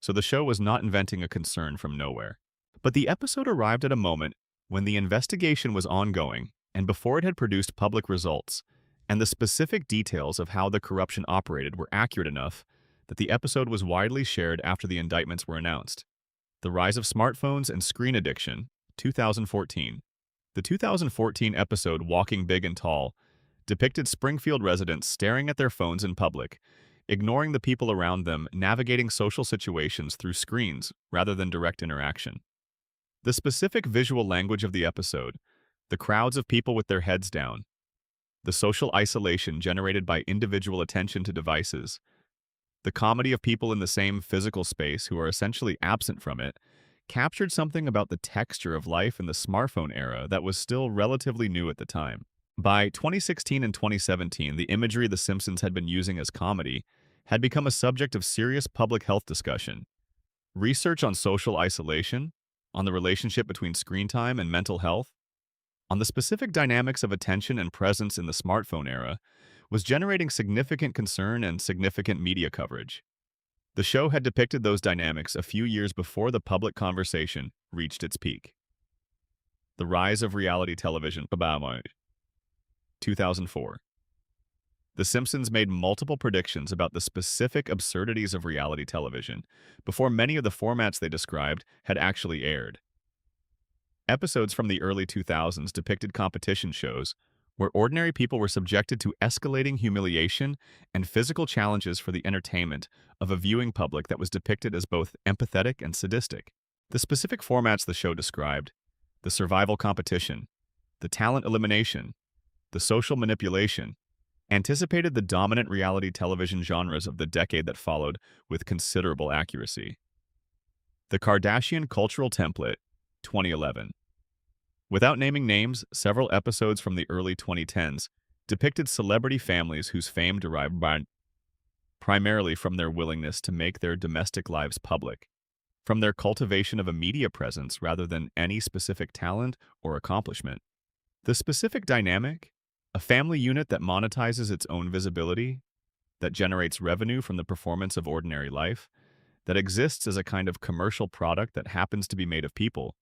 so the show was not inventing a concern from nowhere. But the episode arrived at a moment when the investigation was ongoing and before it had produced public results, and the specific details of how the corruption operated were accurate enough that the episode was widely shared after the indictments were announced. The Rise of Smartphones and Screen Addiction, 2014. The 2014 episode Walking Big and Tall depicted Springfield residents staring at their phones in public, ignoring the people around them, navigating social situations through screens rather than direct interaction. The specific visual language of the episode, the crowds of people with their heads down, the social isolation generated by individual attention to devices, the comedy of people in the same physical space who are essentially absent from it, captured something about the texture of life in the smartphone era that was still relatively new at the time. By 2016 and 2017, the imagery the Simpsons had been using as comedy had become a subject of serious public health discussion. Research on social isolation, on the relationship between screen time and mental health, on the specific dynamics of attention and presence in the smartphone era, was generating significant concern and significant media coverage. The show had depicted those dynamics a few years before the public conversation reached its peak. The Rise of Reality Television, 2004. The Simpsons made multiple predictions about the specific absurdities of reality television before many of the formats they described had actually aired. Episodes from the early 2000s depicted competition shows where ordinary people were subjected to escalating humiliation and physical challenges for the entertainment of a viewing public that was depicted as both empathetic and sadistic. The specific formats the show described, the survival competition, the talent elimination, the social manipulation, anticipated the dominant reality television genres of the decade that followed with considerable accuracy. The Kardashian Cultural Template, 2011. Without naming names, several episodes from the early 2010s depicted celebrity families whose fame derived primarily from their willingness to make their domestic lives public, from their cultivation of a media presence rather than any specific talent or accomplishment. The specific dynamic, a family unit that monetizes its own visibility, that generates revenue from the performance of ordinary life, that exists as a kind of commercial product that happens to be made of people,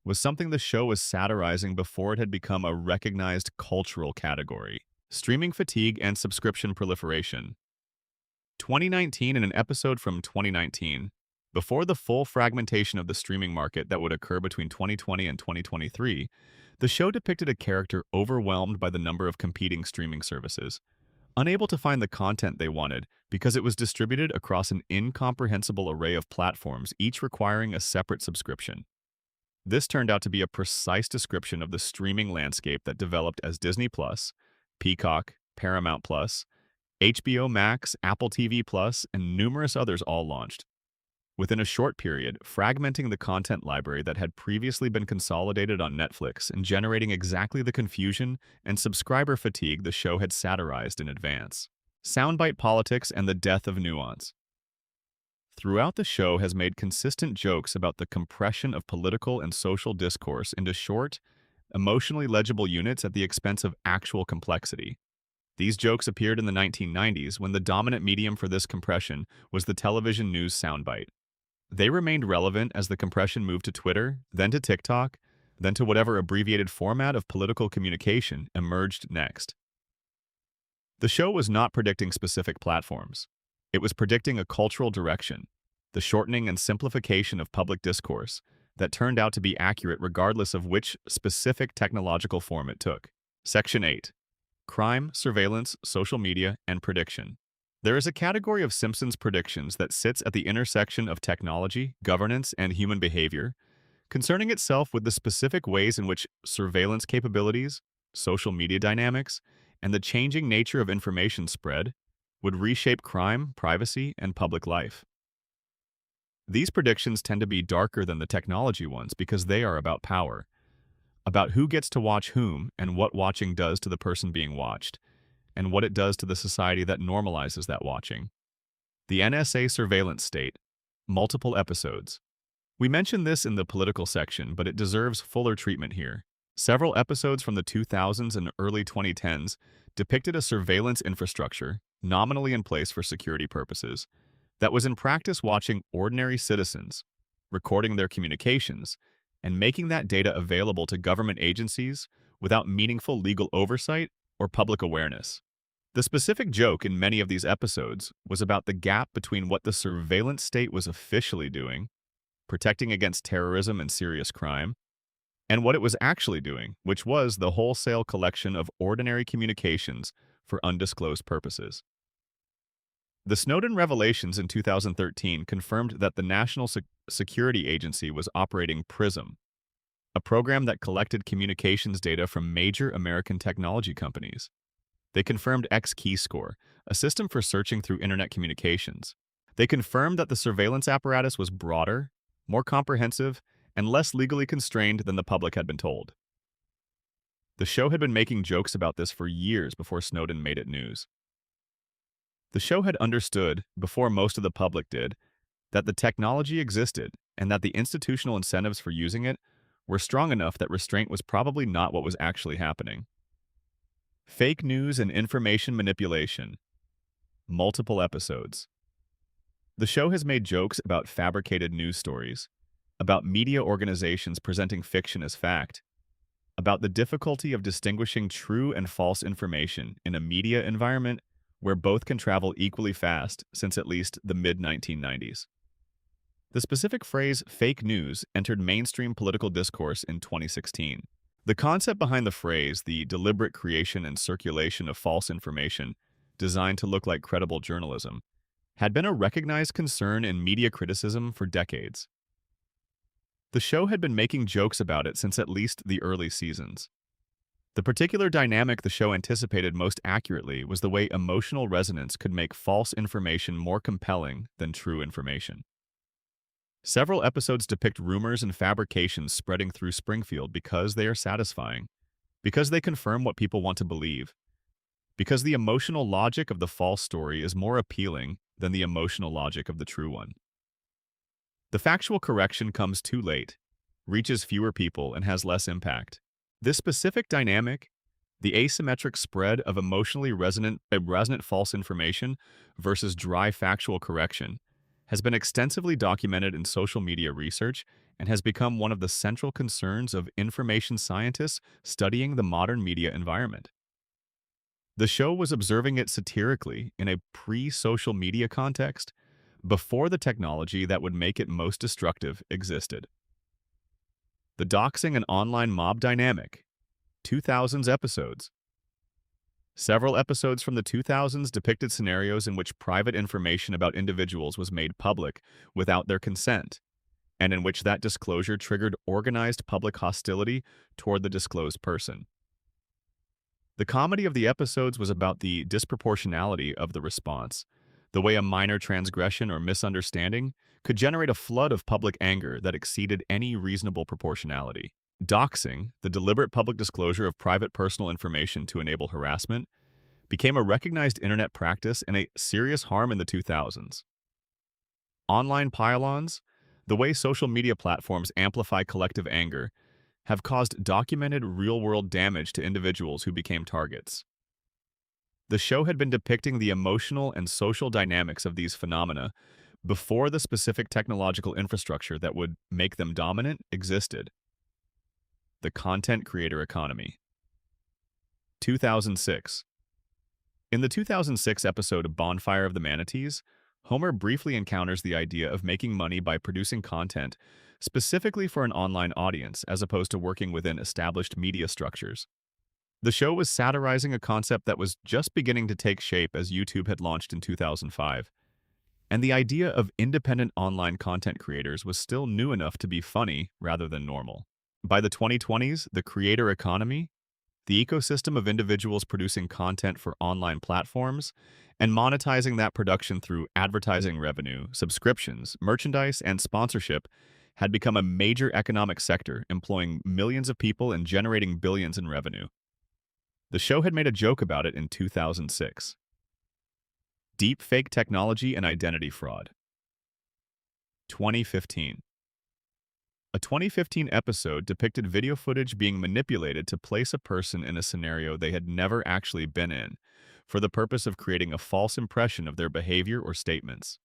was something the show was satirizing before it had become a recognized cultural category. Streaming fatigue and subscription proliferation. 2019 in an episode from 2019, before the full fragmentation of the streaming market that would occur between 2020 and 2023, the show depicted a character overwhelmed by the number of competing streaming services, unable to find the content they wanted because it was distributed across an incomprehensible array of platforms, each requiring a separate subscription. This turned out to be a precise description of the streaming landscape that developed as Disney+, Peacock, Paramount+, HBO Max, Apple TV+, and numerous others all launched. Within a short period, fragmenting the content library that had previously been consolidated on Netflix and generating exactly the confusion and subscriber fatigue the show had satirized in advance. Soundbite politics and the death of nuance. Throughout the show has made consistent jokes about the compression of political and social discourse into short, emotionally legible units at the expense of actual complexity. These jokes appeared in the 1990s when the dominant medium for this compression was the television news soundbite. They remained relevant as the compression moved to Twitter, then to TikTok, then to whatever abbreviated format of political communication emerged next. The show was not predicting specific platforms. It was predicting a cultural direction, the shortening and simplification of public discourse that turned out to be accurate regardless of which specific technological form it took. Section 8. Crime, Surveillance, Social Media, and Prediction. There is a category of Simpsons predictions that sits at the intersection of technology, governance, and human behavior, concerning itself with the specific ways in which surveillance capabilities, social media dynamics, and the changing nature of information spread would reshape crime, privacy, and public life. These predictions tend to be darker than the technology ones because they are about power, about who gets to watch whom and what watching does to the person being watched, and what it does to the society that normalizes that watching. The NSA surveillance state, multiple episodes. We mentioned this in the political section, but it deserves fuller treatment here. Several episodes from the 2000s and early 2010s depicted a surveillance infrastructure, nominally in place for security purposes, that was in practice watching ordinary citizens, recording their communications, and making that data available to government agencies without meaningful legal oversight or public awareness. The specific joke in many of these episodes was about the gap between what the surveillance state was officially doing, protecting against terrorism and serious crime, and what it was actually doing, which was the wholesale collection of ordinary communications for undisclosed purposes. The Snowden revelations in 2013 confirmed that the National Security Agency was operating PRISM, a program that collected communications data from major American technology companies. They confirmed X-Keyscore, a system for searching through internet communications. They confirmed that the surveillance apparatus was broader, more comprehensive, and less legally constrained than the public had been told. The show had been making jokes about this for years before Snowden made it news. The show had understood, before most of the public did, that the technology existed and that the institutional incentives for using it were strong enough that restraint was probably not what was actually happening. Fake news and information manipulation. Multiple episodes. The show has made jokes about fabricated news stories, about media organizations presenting fiction as fact, about the difficulty of distinguishing true and false information in a media environment where both can travel equally fast since at least the mid-1990s. The specific phrase fake news entered mainstream political discourse in 2016. The concept behind the phrase, the deliberate creation and circulation of false information designed to look like credible journalism, had been a recognized concern in media criticism for decades. The show had been making jokes about it since at least the early seasons. The particular dynamic the show anticipated most accurately was the way emotional resonance could make false information more compelling than true information. Several episodes depict rumors and fabrications spreading through Springfield because they are satisfying, because they confirm what people want to believe, because the emotional logic of the false story is more appealing than the emotional logic of the true one. The factual correction comes too late, reaches fewer people, and has less impact. This specific dynamic, the asymmetric spread of emotionally resonant false information versus dry factual correction, has been extensively documented in social media research and has become one of the central concerns of information scientists studying the modern media environment. The show was observing it satirically in a pre-social media context, before the technology that would make it most destructive existed. The doxing and online mob dynamic. 2000s episodes. Several episodes from the 2000s depicted scenarios in which private information about individuals was made public without their consent, and in which that disclosure triggered organized public hostility toward the disclosed person. The comedy of the episodes was about the disproportionality of the response, the way a minor transgression or misunderstanding could generate a flood of public anger that exceeded any reasonable proportionality. Doxing, the deliberate public disclosure of private personal information to enable harassment, became a recognized internet practice and a serious harm in the 2000s. Online pile-ons, the way social media platforms amplify collective anger, have caused documented real-world damage to individuals who became targets. The show had been depicting the emotional and social dynamics of these phenomena before the specific technological infrastructure that would make them dominant existed. The content creator economy. 2006. In the 2006 episode Bonfire of the Manatees, Homer briefly encounters the idea of making money by producing content specifically for an online audience as opposed to working within established media structures. The show was satirizing a concept that was just beginning to take shape as YouTube had launched in 2005, and the idea of independent online content creators was still new enough to be funny rather than normal. By the 2020s, the creator economy, the ecosystem of individuals producing content for online platforms, and monetizing that production through advertising revenue, subscriptions, merchandise, and sponsorship had become a major economic sector, employing millions of people and generating billions in revenue. The show had made a joke about it in 2006. Deep fake technology and identity fraud. 2015. A 2015 episode depicted video footage being manipulated to place a person in a scenario they had never actually been in, for the purpose of creating a false impression of their behavior or statements.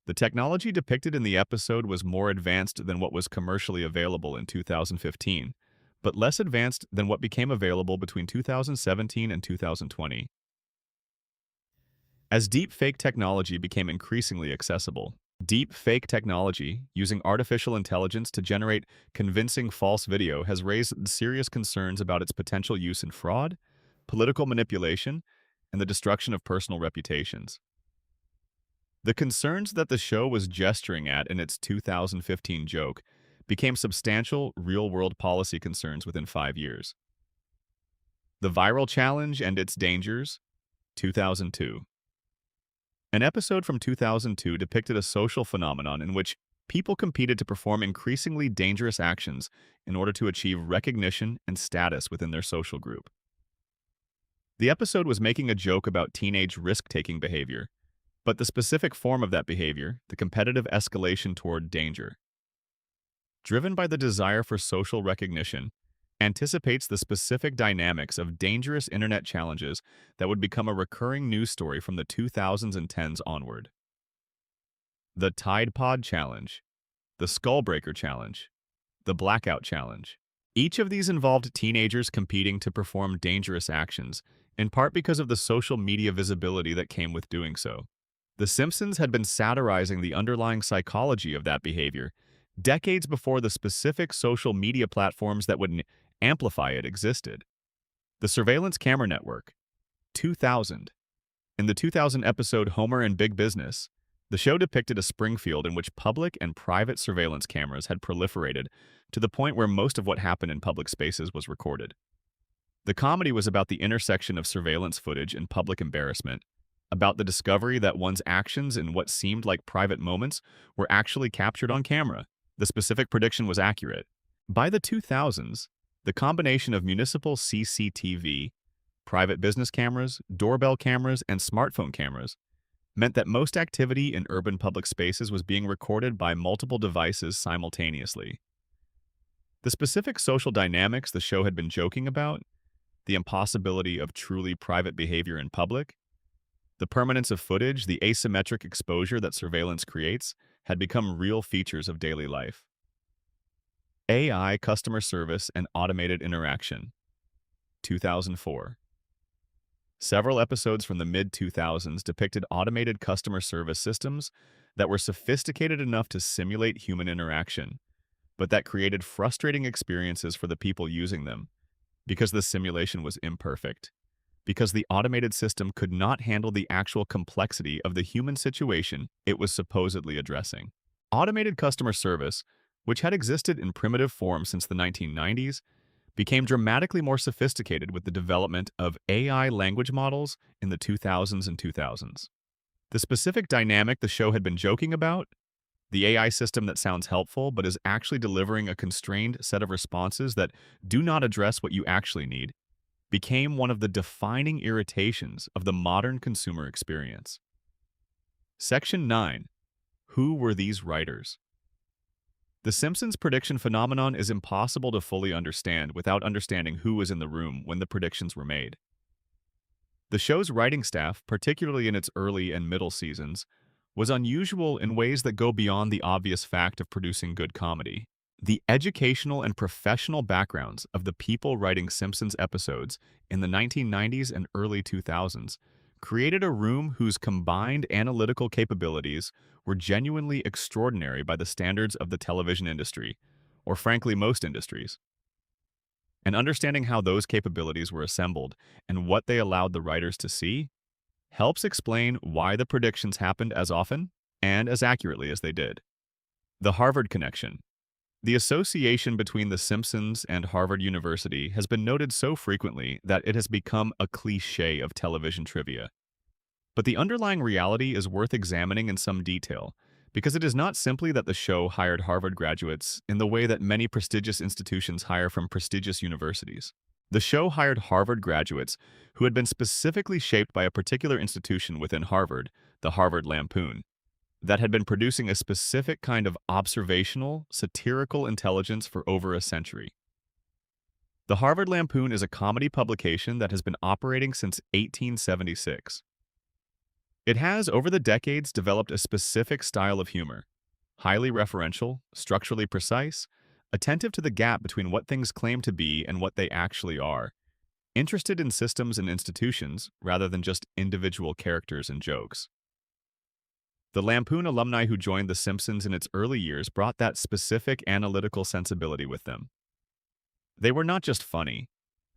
The technology depicted in the episode was more advanced than what was commercially available in 2015, but less advanced than what became available between 2017 and 2020. As deep fake technology became increasingly accessible, Deep fake technology, using artificial intelligence to generate convincing false video, has raised serious concerns about its potential use in fraud, political manipulation, and the destruction of personal reputations. The concerns that the show was gesturing at in its 2015 joke became substantial, real-world policy concerns within 5 years. The Viral Challenge and Its Dangers, 2002. An episode from 2002 depicted a social phenomenon in which people competed to perform increasingly dangerous actions in order to achieve recognition and status within their social group. The episode was making a joke about teenage risk-taking behavior, but the specific form of that behavior, the competitive escalation toward danger, driven by the desire for social recognition, anticipates the specific dynamics of dangerous internet challenges that would become a recurring news story from the 2010s onward. The Tide Pod Challenge, the Skullbreaker Challenge, the Blackout Challenge. Each of these involved teenagers competing to perform dangerous actions, in part because of the social media visibility that came with doing so. The Simpsons had been satirizing the underlying psychology of that behavior decades before the specific social media platforms that would amplify it existed. The Surveillance Camera Network, 2000. In the 2000 episode Homer and Big Business, the show depicted a Springfield in which public and private surveillance cameras had proliferated to the point where most of what happened in public spaces was recorded. The comedy was about the intersection of surveillance footage and public embarrassment, about the discovery that one's actions in what seemed like private moments were actually captured on camera. The specific prediction was accurate. By the 2000s, the combination of municipal CCTV, private business cameras, doorbell cameras, and smartphone cameras meant that most activity in urban public spaces was being recorded by multiple devices simultaneously. The specific social dynamics the show had been joking about, the impossibility of truly private behavior in public, the permanence of footage, the asymmetric exposure that surveillance creates, had become real features of daily life. AI, customer service, and automated interaction, 2004. Several episodes from the mid-2000s depicted automated customer service systems that were sophisticated enough to simulate human interaction, but that created frustrating experiences for the people using them because the simulation was imperfect, because the automated system could not handle the actual complexity of the human situation it was supposedly addressing. Automated customer service, which had existed in primitive form since the 1990s, became dramatically more sophisticated with the development of AI language models in the 2000s and 2000s. The specific dynamic the show had been joking about, the AI system that sounds helpful but is actually delivering a constrained set of responses that do not address what you actually need, became one of the defining irritations of the modern consumer experience. Section 9. Who were these writers? The Simpsons prediction phenomenon is impossible to fully understand without understanding who was in the room when the predictions were made. The show's writing staff, particularly in its early and middle seasons, was unusual in ways that go beyond the obvious fact of producing good comedy. The educational and professional backgrounds of the people writing Simpsons episodes in the 1990s and early 2000s created a room whose combined analytical capabilities were genuinely extraordinary by the standards of the television industry, or frankly most industries. And understanding how those capabilities were assembled and what they allowed the writers to see helps explain why the predictions happened as often and as accurately as they did. The Harvard connection. The association between The Simpsons and Harvard University has been noted so frequently that it has become a cliché of television trivia. But the underlying reality is worth examining in some detail, because it is not simply that the show hired Harvard graduates in the way that many prestigious institutions hire from prestigious universities. The show hired Harvard graduates who had been specifically shaped by a particular institution within Harvard, the Harvard Lampoon, that had been producing a specific kind of observational, satirical intelligence for over a century. The Harvard Lampoon is a comedy publication that has been operating since 1876. It has, over the decades, developed a specific style of humor, highly referential, structurally precise, attentive to the gap between what things claim to be and what they actually are, interested in systems and institutions rather than just individual characters and jokes. The Lampoon alumni who joined The Simpsons in its early years brought that specific analytical sensibility with them. They were not just funny.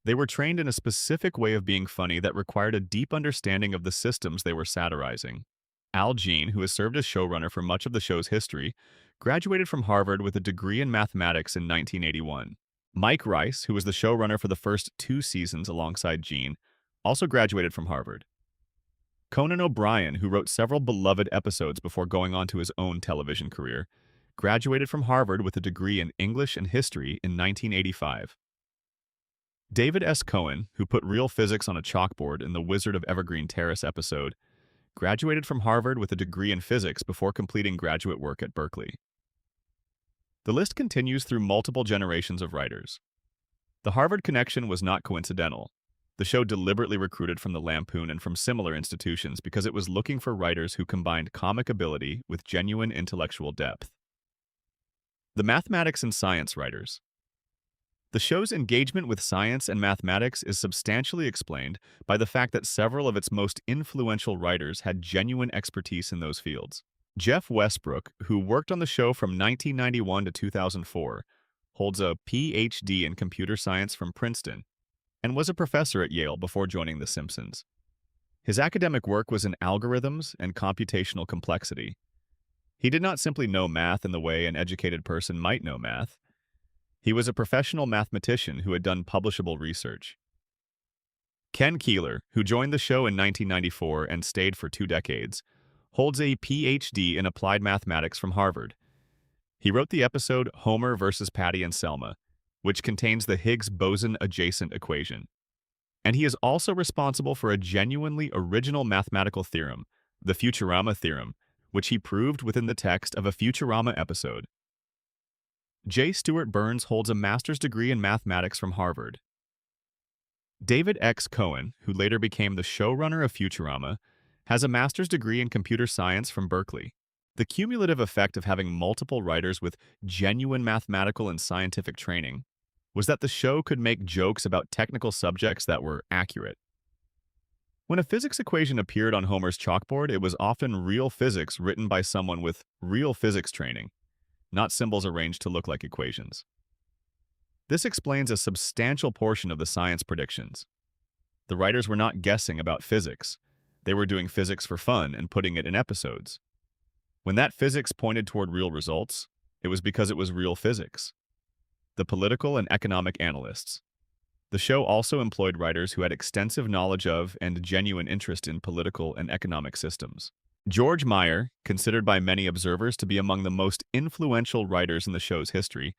They were trained in a specific way of being funny that required a deep understanding of the systems they were satirizing. Al Jean, who has served as showrunner for much of the show's history, graduated from Harvard with a degree in mathematics in 1981. Mike Rice, who was the showrunner for the first 2 seasons alongside Jean, also graduated from Harvard. Conan O'Brien, who wrote several beloved episodes before going on to his own television career, graduated from Harvard with a degree in English and History in 1985. David S. Cohen, who put real physics on a chalkboard in the Wizard of Evergreen Terrace episode, graduated from Harvard with a degree in physics before completing graduate work at Berkeley. The list continues through multiple generations of writers. The Harvard connection was not coincidental. The show deliberately recruited from the Lampoon and from similar institutions because it was looking for writers who combined comic ability with genuine intellectual depth. The mathematics and science writers. The show's engagement with science and mathematics is substantially explained by the fact that several of its most influential writers had genuine expertise in those fields. Jeff Westbrook, who worked on the show from 1991 to 2004, holds a Ph.D. in computer science from Princeton and was a professor at Yale before joining The Simpsons. His academic work was in algorithms and computational complexity. He did not simply know math in the way an educated person might know math. He was a professional mathematician who had done publishable research. Ken Keeler, who joined the show in 1994 and stayed for 2 decades, holds a Ph.D. in applied mathematics from Harvard. He wrote the episode Homer versus Patty and Selma, which contains the Higgs boson adjacent equation. And he is also responsible for a genuinely original mathematical theorem, the Futurama theorem, which he proved within the text of a Futurama episode. J. Stewart Burns holds a master's degree in mathematics from Harvard. David X. Cohen, who later became the showrunner of Futurama, has a master's degree in computer science from Berkeley. The cumulative effect of having multiple writers with genuine mathematical and scientific training was that the show could make jokes about technical subjects that were accurate. When a physics equation appeared on Homer's chalkboard, it was often real physics written by someone with real physics training, not symbols arranged to look like equations. This explains a substantial portion of the science predictions. The writers were not guessing about physics. They were doing physics for fun and putting it in episodes. When that physics pointed toward real results, it was because it was real physics. The political and economic analysts. The show also employed writers who had extensive knowledge of and genuine interest in political and economic systems. George Meyer, considered by many observers to be among the most influential writers in the show's history,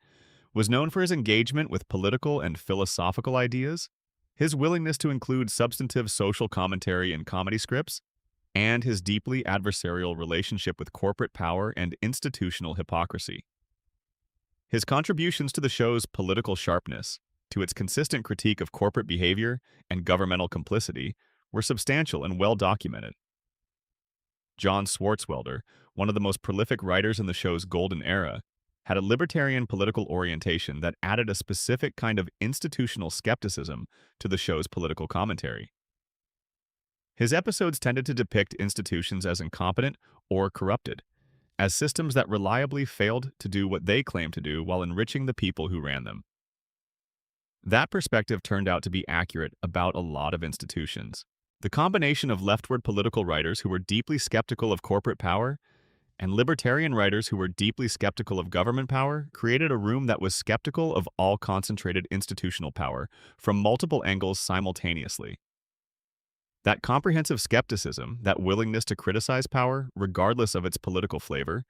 was known for his engagement with political and philosophical ideas, his willingness to include substantive social commentary in comedy scripts, and his deeply adversarial relationship with corporate power and institutional hypocrisy. His contributions to the show's political sharpness, to its consistent critique of corporate behavior and governmental complicity, were substantial and well documented. John Swartzwelder, one of the most prolific writers in the show's golden era, had a libertarian political orientation that added a specific kind of institutional skepticism to the show's political commentary. His episodes tended to depict institutions as incompetent or corrupted, as systems that reliably failed to do what they claimed to do while enriching the people who ran them. That perspective turned out to be accurate about a lot of institutions. The combination of leftward political writers who were deeply skeptical of corporate power and libertarian writers who were deeply skeptical of government power created a room that was skeptical of all concentrated institutional power from multiple angles simultaneously. That comprehensive skepticism, that willingness to criticize power, regardless of its political flavor,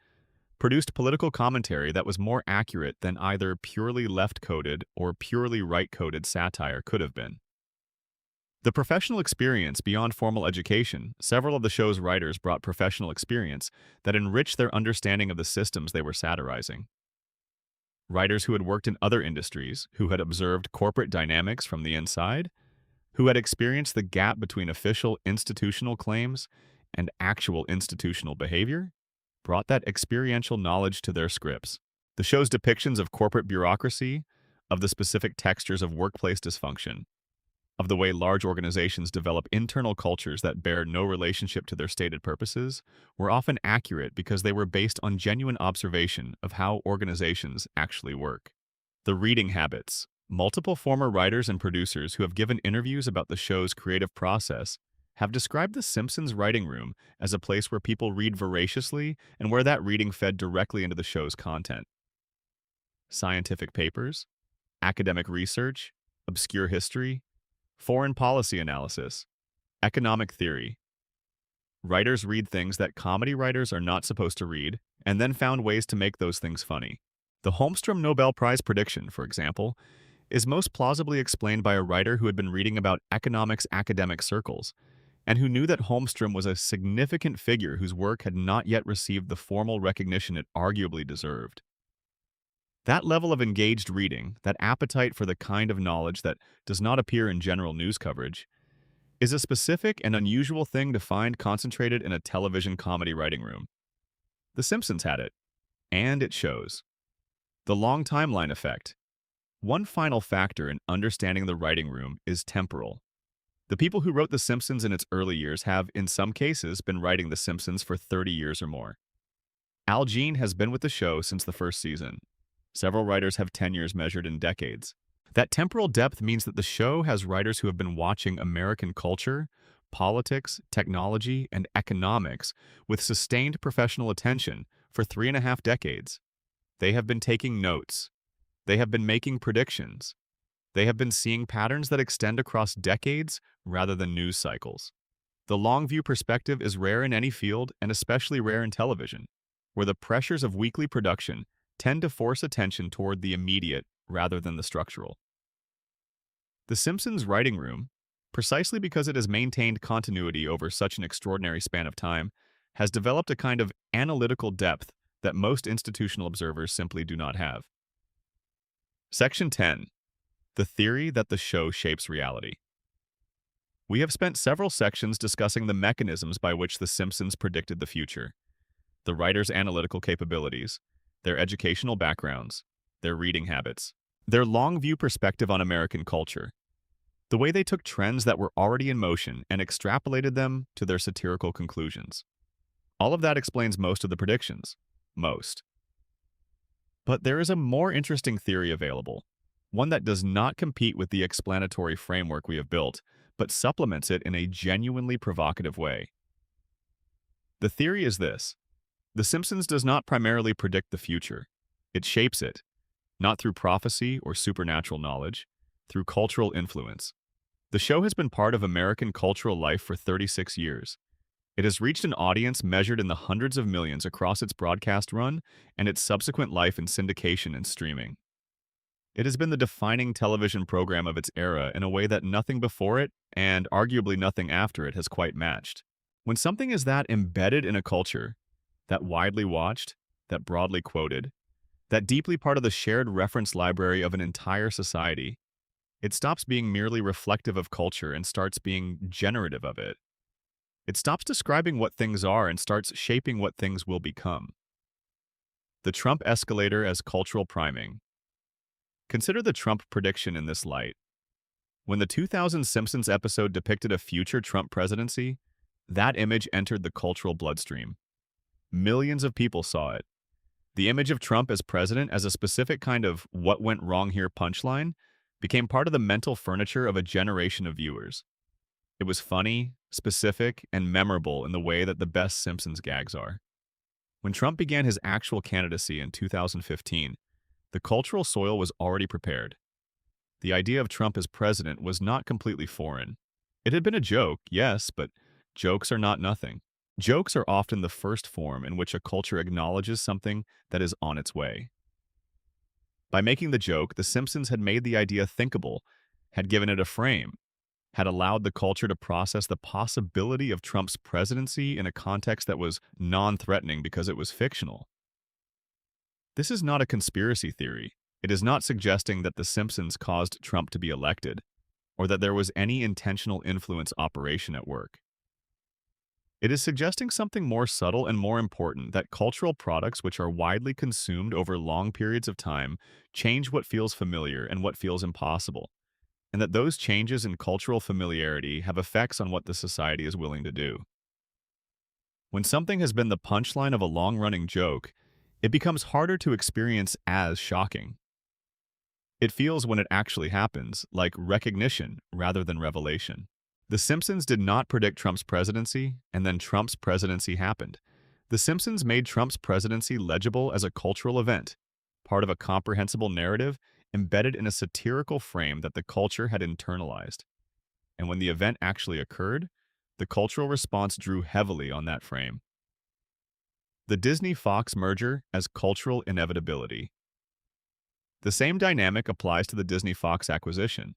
produced political commentary that was more accurate than either purely left-coded or purely right-coded satire could have been. The professional experience beyond formal education, several of the show's writers brought professional experience that enriched their understanding of the systems they were satirizing. Writers who had worked in other industries, who had observed corporate dynamics from the inside, who had experienced the gap between official institutional claims and actual institutional behavior, brought that experiential knowledge to their scripts. The show's depictions of corporate bureaucracy, of the specific textures of workplace dysfunction, of the way large organizations develop internal cultures that bear no relationship to their stated purposes were often accurate because they were based on genuine observation of how organizations actually work. The reading habits. Multiple former writers and producers who have given interviews about the show's creative process have described The Simpsons writing room as a place where people read voraciously and where that reading fed directly into the show's content. Scientific papers, academic research, obscure history, foreign policy analysis, economic theory. Writers read things that comedy writers are not supposed to read, and then found ways to make those things funny. The Holmstrom Nobel Prize prediction, for example, is most plausibly explained by a writer who had been reading about economics academic circles, and who knew that Holmstrom was a significant figure whose work had not yet received the formal recognition it arguably deserved. That level of engaged reading, that appetite for the kind of knowledge that does not appear in general news coverage, is a specific and unusual thing to find concentrated in a television comedy writing room. The Simpsons had it, and it shows. The long timeline effect. One final factor in understanding the writing room is temporal. The people who wrote The Simpsons in its early years have, in some cases, been writing The Simpsons for 30 years or more. Al Jean has been with the show since the first season. Several writers have tenures measured in decades. That temporal depth means that the show has writers who have been watching American culture, politics, technology, and economics with sustained professional attention for 3.5 decades. They have been taking notes. They have been making predictions. They have been seeing patterns that extend across decades rather than news cycles. The long view perspective is rare in any field and especially rare in television, where the pressures of weekly production tend to force attention toward the immediate rather than the structural. The Simpsons writing room, precisely because it has maintained continuity over such an extraordinary span of time, has developed a kind of analytical depth that most institutional observers simply do not have. Section 10. The theory that the show shapes reality. We have spent several sections discussing the mechanisms by which The Simpsons predicted the future, the writers' analytical capabilities, their educational backgrounds, their reading habits, their long-view perspective on American culture, the way they took trends that were already in motion and extrapolated them to their satirical conclusions. All of that explains most of the predictions. Most. But there is a more interesting theory available, one that does not compete with the explanatory framework we have built, but supplements it in a genuinely provocative way. The theory is this: The Simpsons does not primarily predict the future. It shapes it, not through prophecy or supernatural knowledge, through cultural influence. The show has been part of American cultural life for 36 years. It has reached an audience measured in the hundreds of millions across its broadcast run and its subsequent life in syndication and streaming. It has been the defining television program of its era in a way that nothing before it, and arguably nothing after it, has quite matched. When something is that embedded in a culture, that widely watched, that broadly quoted, that deeply part of the shared reference library of an entire society, it stops being merely reflective of culture and starts being generative of it. It stops describing what things are and starts shaping what things will become. The Trump escalator as cultural priming. Consider the Trump prediction in this light. When the 2000 Simpsons episode depicted a future Trump presidency, that image entered the cultural bloodstream. Millions of people saw it. The image of Trump as president as a specific kind of "what went wrong here" punchline became part of the mental furniture of a generation of viewers. It was funny, specific, and memorable in the way that the best Simpsons gags are. When Trump began his actual candidacy in 2015, the cultural soil was already prepared. The idea of Trump as president was not completely foreign. It had been a joke, yes, but jokes are not nothing. Jokes are often the first form in which a culture acknowledges something that is on its way. By making the joke, The Simpsons had made the idea thinkable, had given it a frame, had allowed the culture to process the possibility of Trump's presidency in a context that was non-threatening because it was fictional. This is not a conspiracy theory. It is not suggesting that The Simpsons caused Trump to be elected, or that there was any intentional influence operation at work. It is suggesting something more subtle and more important, that cultural products which are widely consumed over long periods of time change what feels familiar and what feels impossible, and that those changes in cultural familiarity have effects on what the society is willing to do. When something has been the punchline of a long-running joke, it becomes harder to experience as shocking. It feels, when it actually happens, like recognition rather than revelation. The Simpsons did not predict Trump's presidency, and then Trump's presidency happened. The Simpsons made Trump's presidency legible as a cultural event, part of a comprehensible narrative embedded in a satirical frame that the culture had internalized. And when the event actually occurred, the cultural response drew heavily on that frame. The Disney-Fox merger as cultural inevitability. The same dynamic applies to the Disney-Fox acquisition.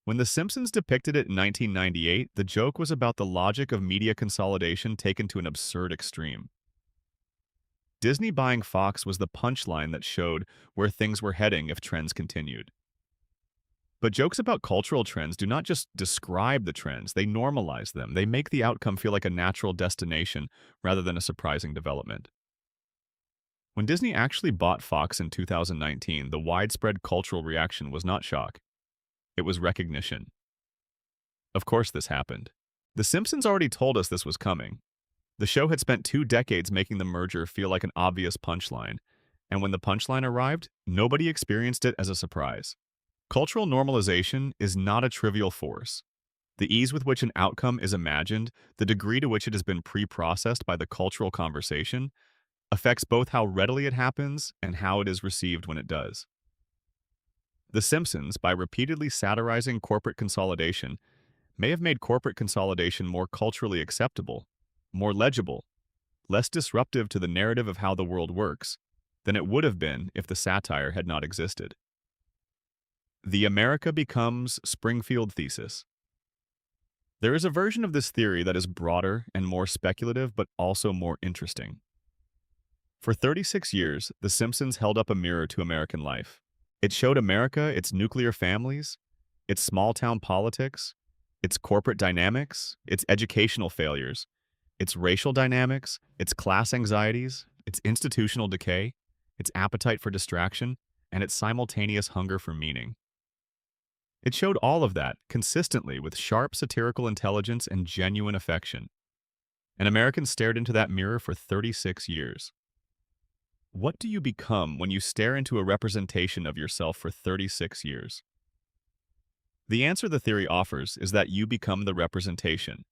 When The Simpsons depicted it in 1998, the joke was about the logic of media consolidation taken to an absurd extreme. Disney buying Fox was the punchline that showed where things were heading if trends continued. But jokes about cultural trends do not just describe the trends, they normalize them. They make the outcome feel like a natural destination rather than a surprising development. When Disney actually bought Fox in 2019, the widespread cultural reaction was not shock. It was recognition. Of course this happened. The Simpsons already told us this was coming. The show had spent 2 decades making the merger feel like an obvious punchline, and when the punchline arrived, nobody experienced it as a surprise. Cultural normalization is not a trivial force. The ease with which an outcome is imagined, the degree to which it has been pre-processed by the cultural conversation, affects both how readily it happens and how it is received when it does. The Simpsons, by repeatedly satirizing corporate consolidation, may have made corporate consolidation more culturally acceptable, more legible, less disruptive to the narrative of how the world works than it would have been if the satire had not existed. The America becomes Springfield thesis. There is a version of this theory that is broader and more speculative, but also more interesting. For 36 years, The Simpsons held up a mirror to American life. It showed America its nuclear families, its small-town politics, its corporate dynamics, its educational failures, its racial dynamics, its class anxieties, its institutional decay, its appetite for distraction, and its simultaneous hunger for meaning. It showed all of that consistently with sharp satirical intelligence and genuine affection. And Americans stared into that mirror for 36 years. What do you become when you stare into a representation of yourself for 36 years? The answer the theory offers is that you become the representation.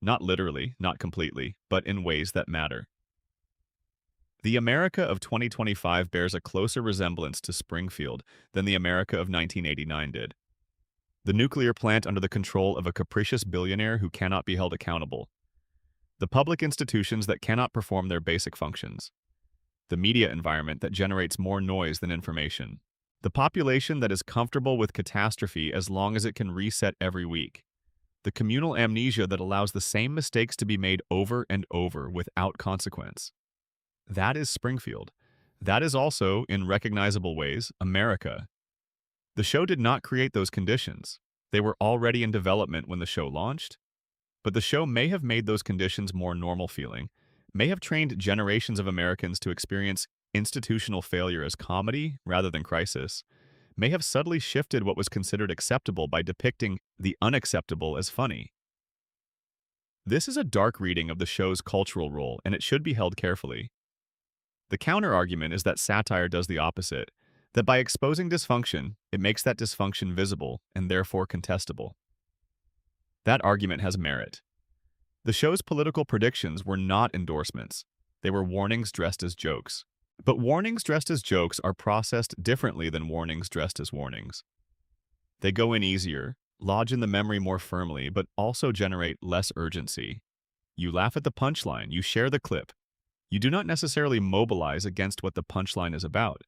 Not literally, not completely, but in ways that matter. The America of 2025 bears a closer resemblance to Springfield than the America of 1989 did. The nuclear plant under the control of a capricious billionaire who cannot be held accountable. The public institutions that cannot perform their basic functions. The media environment that generates more noise than information. The population that is comfortable with catastrophe as long as it can reset every week. The communal amnesia that allows the same mistakes to be made over and over without consequence. That is Springfield. That is also, in recognizable ways, America. The show did not create those conditions. They were already in development when the show launched, but the show may have made those conditions more normal feeling, may have trained generations of Americans to experience institutional failure as comedy rather than crisis, may have subtly shifted what was considered acceptable by depicting the unacceptable as funny. This is a dark reading of the show's cultural role, and it should be held carefully. The counter-argument is that satire does the opposite, that by exposing dysfunction, it makes that dysfunction visible and therefore contestable. That argument has merit. The show's political predictions were not endorsements. They were warnings dressed as jokes. But warnings dressed as jokes are processed differently than warnings dressed as warnings. They go in easier, lodge in the memory more firmly, but also generate less urgency. You laugh at the punchline, you share the clip. You do not necessarily mobilize against what the punchline is about.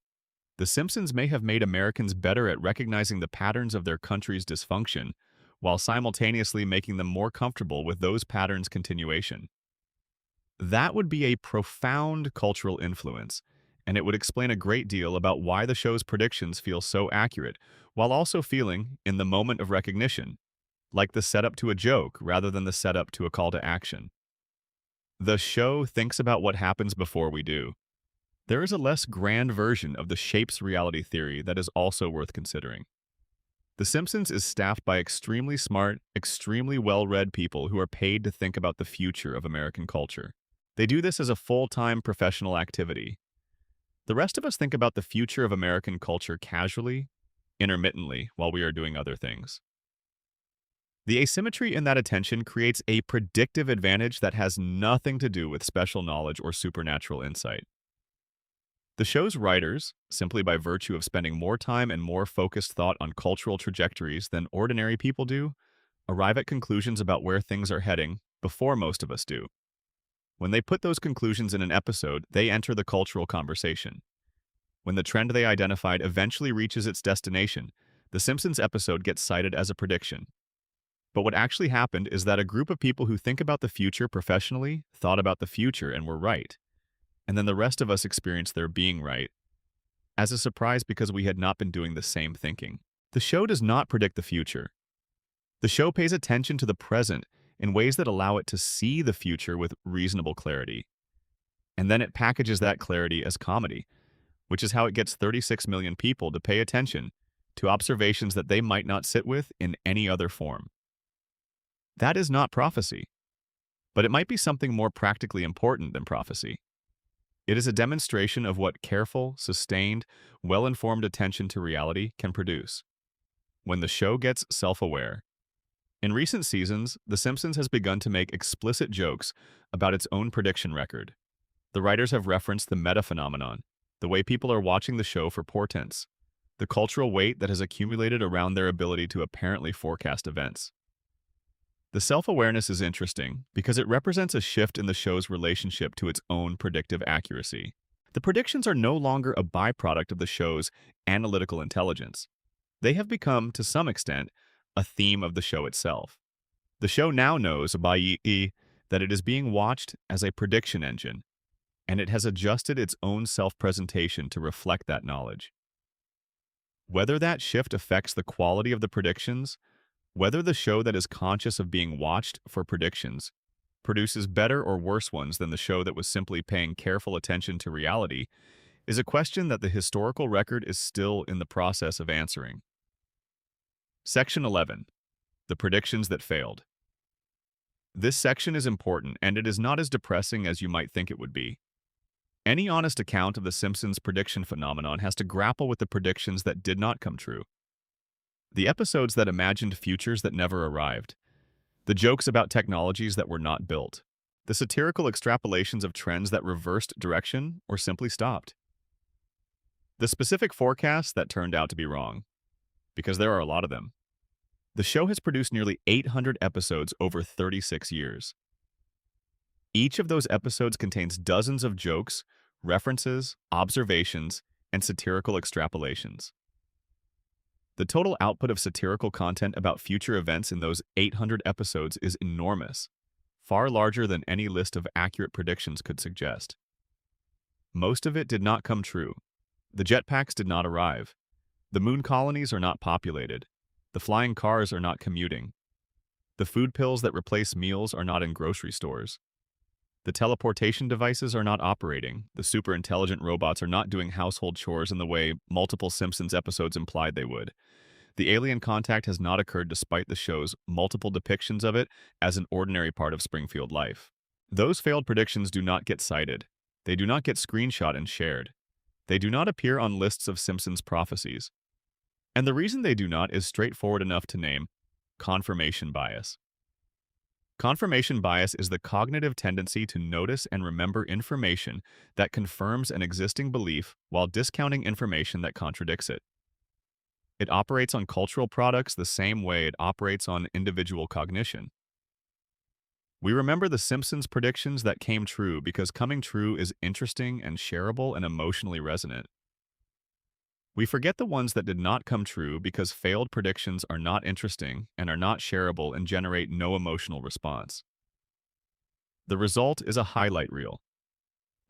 The Simpsons may have made Americans better at recognizing the patterns of their country's dysfunction, while simultaneously making them more comfortable with those patterns' continuation. That would be a profound cultural influence, and it would explain a great deal about why the show's predictions feel so accurate, while also feeling, in the moment of recognition, like the setup to a joke rather than the setup to a call to action. The show thinks about what happens before we do. There is a less grand version of the shapes reality theory that is also worth considering. The Simpsons is staffed by extremely smart, extremely well-read people who are paid to think about the future of American culture. They do this as a full-time professional activity. The rest of us think about the future of American culture casually, intermittently, while we are doing other things. The asymmetry in that attention creates a predictive advantage that has nothing to do with special knowledge or supernatural insight. The show's writers, simply by virtue of spending more time and more focused thought on cultural trajectories than ordinary people do, arrive at conclusions about where things are heading before most of us do. When they put those conclusions in an episode, they enter the cultural conversation. When the trend they identified eventually reaches its destination, the Simpsons episode gets cited as a prediction. But what actually happened is that a group of people who think about the future professionally thought about the future and were right. And then the rest of us experienced their being right, as a surprise because we had not been doing the same thinking. The show does not predict the future. The show pays attention to the present in ways that allow it to see the future with reasonable clarity. And then it packages that clarity as comedy, which is how it gets 36 million people to pay attention to observations that they might not sit with in any other form. That is not prophecy, but it might be something more practically important than prophecy. It is a demonstration of what careful, sustained, well-informed attention to reality can produce. When the show gets self-aware. In recent seasons, The Simpsons has begun to make explicit jokes about its own prediction record. The writers have referenced the meta-phenomenon, the way people are watching the show for portents, the cultural weight that has accumulated around their ability to apparently forecast events. The self-awareness is interesting because it represents a shift in the show's relationship to its own predictive accuracy. The predictions are no longer a byproduct of the show's analytical intelligence. They have become, to some extent, a theme of the show itself. The show now knows that it is being watched as a prediction engine, and it has adjusted its own self-presentation to reflect that knowledge. Whether that shift affects the quality of the predictions, whether the show that is conscious of being watched for predictions produces better or worse ones than the show that was simply paying careful attention to reality, is a question that the historical record is still in the process of answering. Section 11. The predictions that failed. This section is important, and it is not as depressing as you might think it would be. Any honest account of the Simpsons prediction phenomenon has to grapple with the predictions that did not come true. The episodes that imagined futures that never arrived. The jokes about technologies that were not built. The satirical extrapolations of trends that reversed direction or simply stopped. The specific forecasts that turned out to be wrong, because there are a lot of them. The show has produced nearly 800 episodes over 36 years. Each of those episodes contains dozens of jokes, references, observations, and satirical extrapolations. The total output of satirical content about future events in those 800 episodes is enormous, far larger than any list of accurate predictions could suggest. Most of it did not come true. The jetpacks did not arrive. The moon colonies are not populated. The flying cars are not commuting. The food pills that replace meals are not in grocery stores. The teleportation devices are not operating. The super-intelligent robots are not doing household chores in the way multiple Simpsons episodes implied they would. The alien contact has not occurred despite the show's multiple depictions of it as an ordinary part of Springfield life. Those failed predictions do not get cited. They do not get screenshot and shared. They do not appear on lists of Simpsons prophecies. And the reason they do not is straightforward enough to name: confirmation bias. Confirmation bias is the cognitive tendency to notice and remember information that confirms an existing belief while discounting information that contradicts it. It operates on cultural products the same way it operates on individual cognition. We remember the Simpsons predictions that came true because coming true is interesting and shareable and emotionally resonant. We forget the ones that did not come true because failed predictions are not interesting and are not shareable and generate no emotional response. The result is a highlight reel,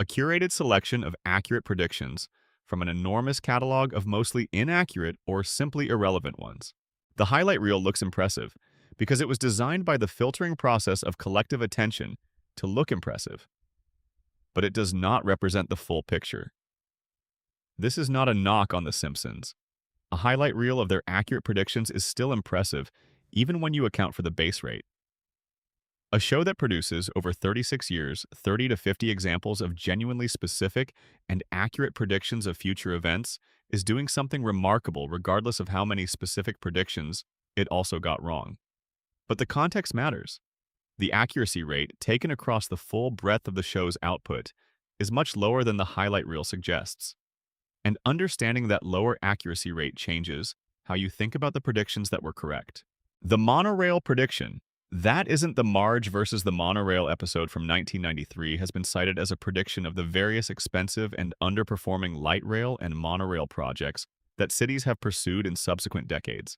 a curated selection of accurate predictions from an enormous catalog of mostly inaccurate or simply irrelevant ones. The highlight reel looks impressive because it was designed by the filtering process of collective attention to look impressive, but it does not represent the full picture. This is not a knock on The Simpsons. A highlight reel of their accurate predictions is still impressive, even when you account for the base rate. A show that produces, over 36 years, 30 to 50 examples of genuinely specific and accurate predictions of future events is doing something remarkable regardless of how many specific predictions it also got wrong. But the context matters. The accuracy rate, taken across the full breadth of the show's output, is much lower than the highlight reel suggests. And understanding that lower accuracy rate changes how you think about the predictions that were correct. The monorail prediction. That isn't the Marge versus the Monorail episode from 1993 has been cited as a prediction of the various expensive and underperforming light rail and monorail projects that cities have pursued in subsequent decades.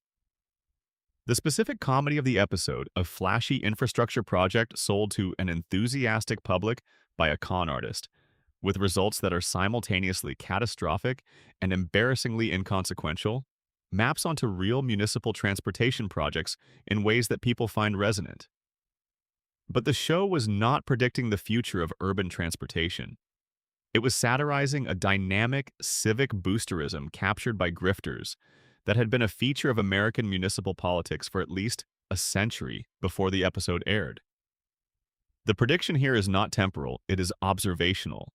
The specific comedy of the episode, a flashy infrastructure project sold to an enthusiastic public by a con artist, with results that are simultaneously catastrophic and embarrassingly inconsequential, maps onto real municipal transportation projects in ways that people find resonant. But the show was not predicting the future of urban transportation. It was satirizing a dynamic civic boosterism captured by grifters that had been a feature of American municipal politics for at least a century before the episode aired. The prediction here is not temporal, it is observational.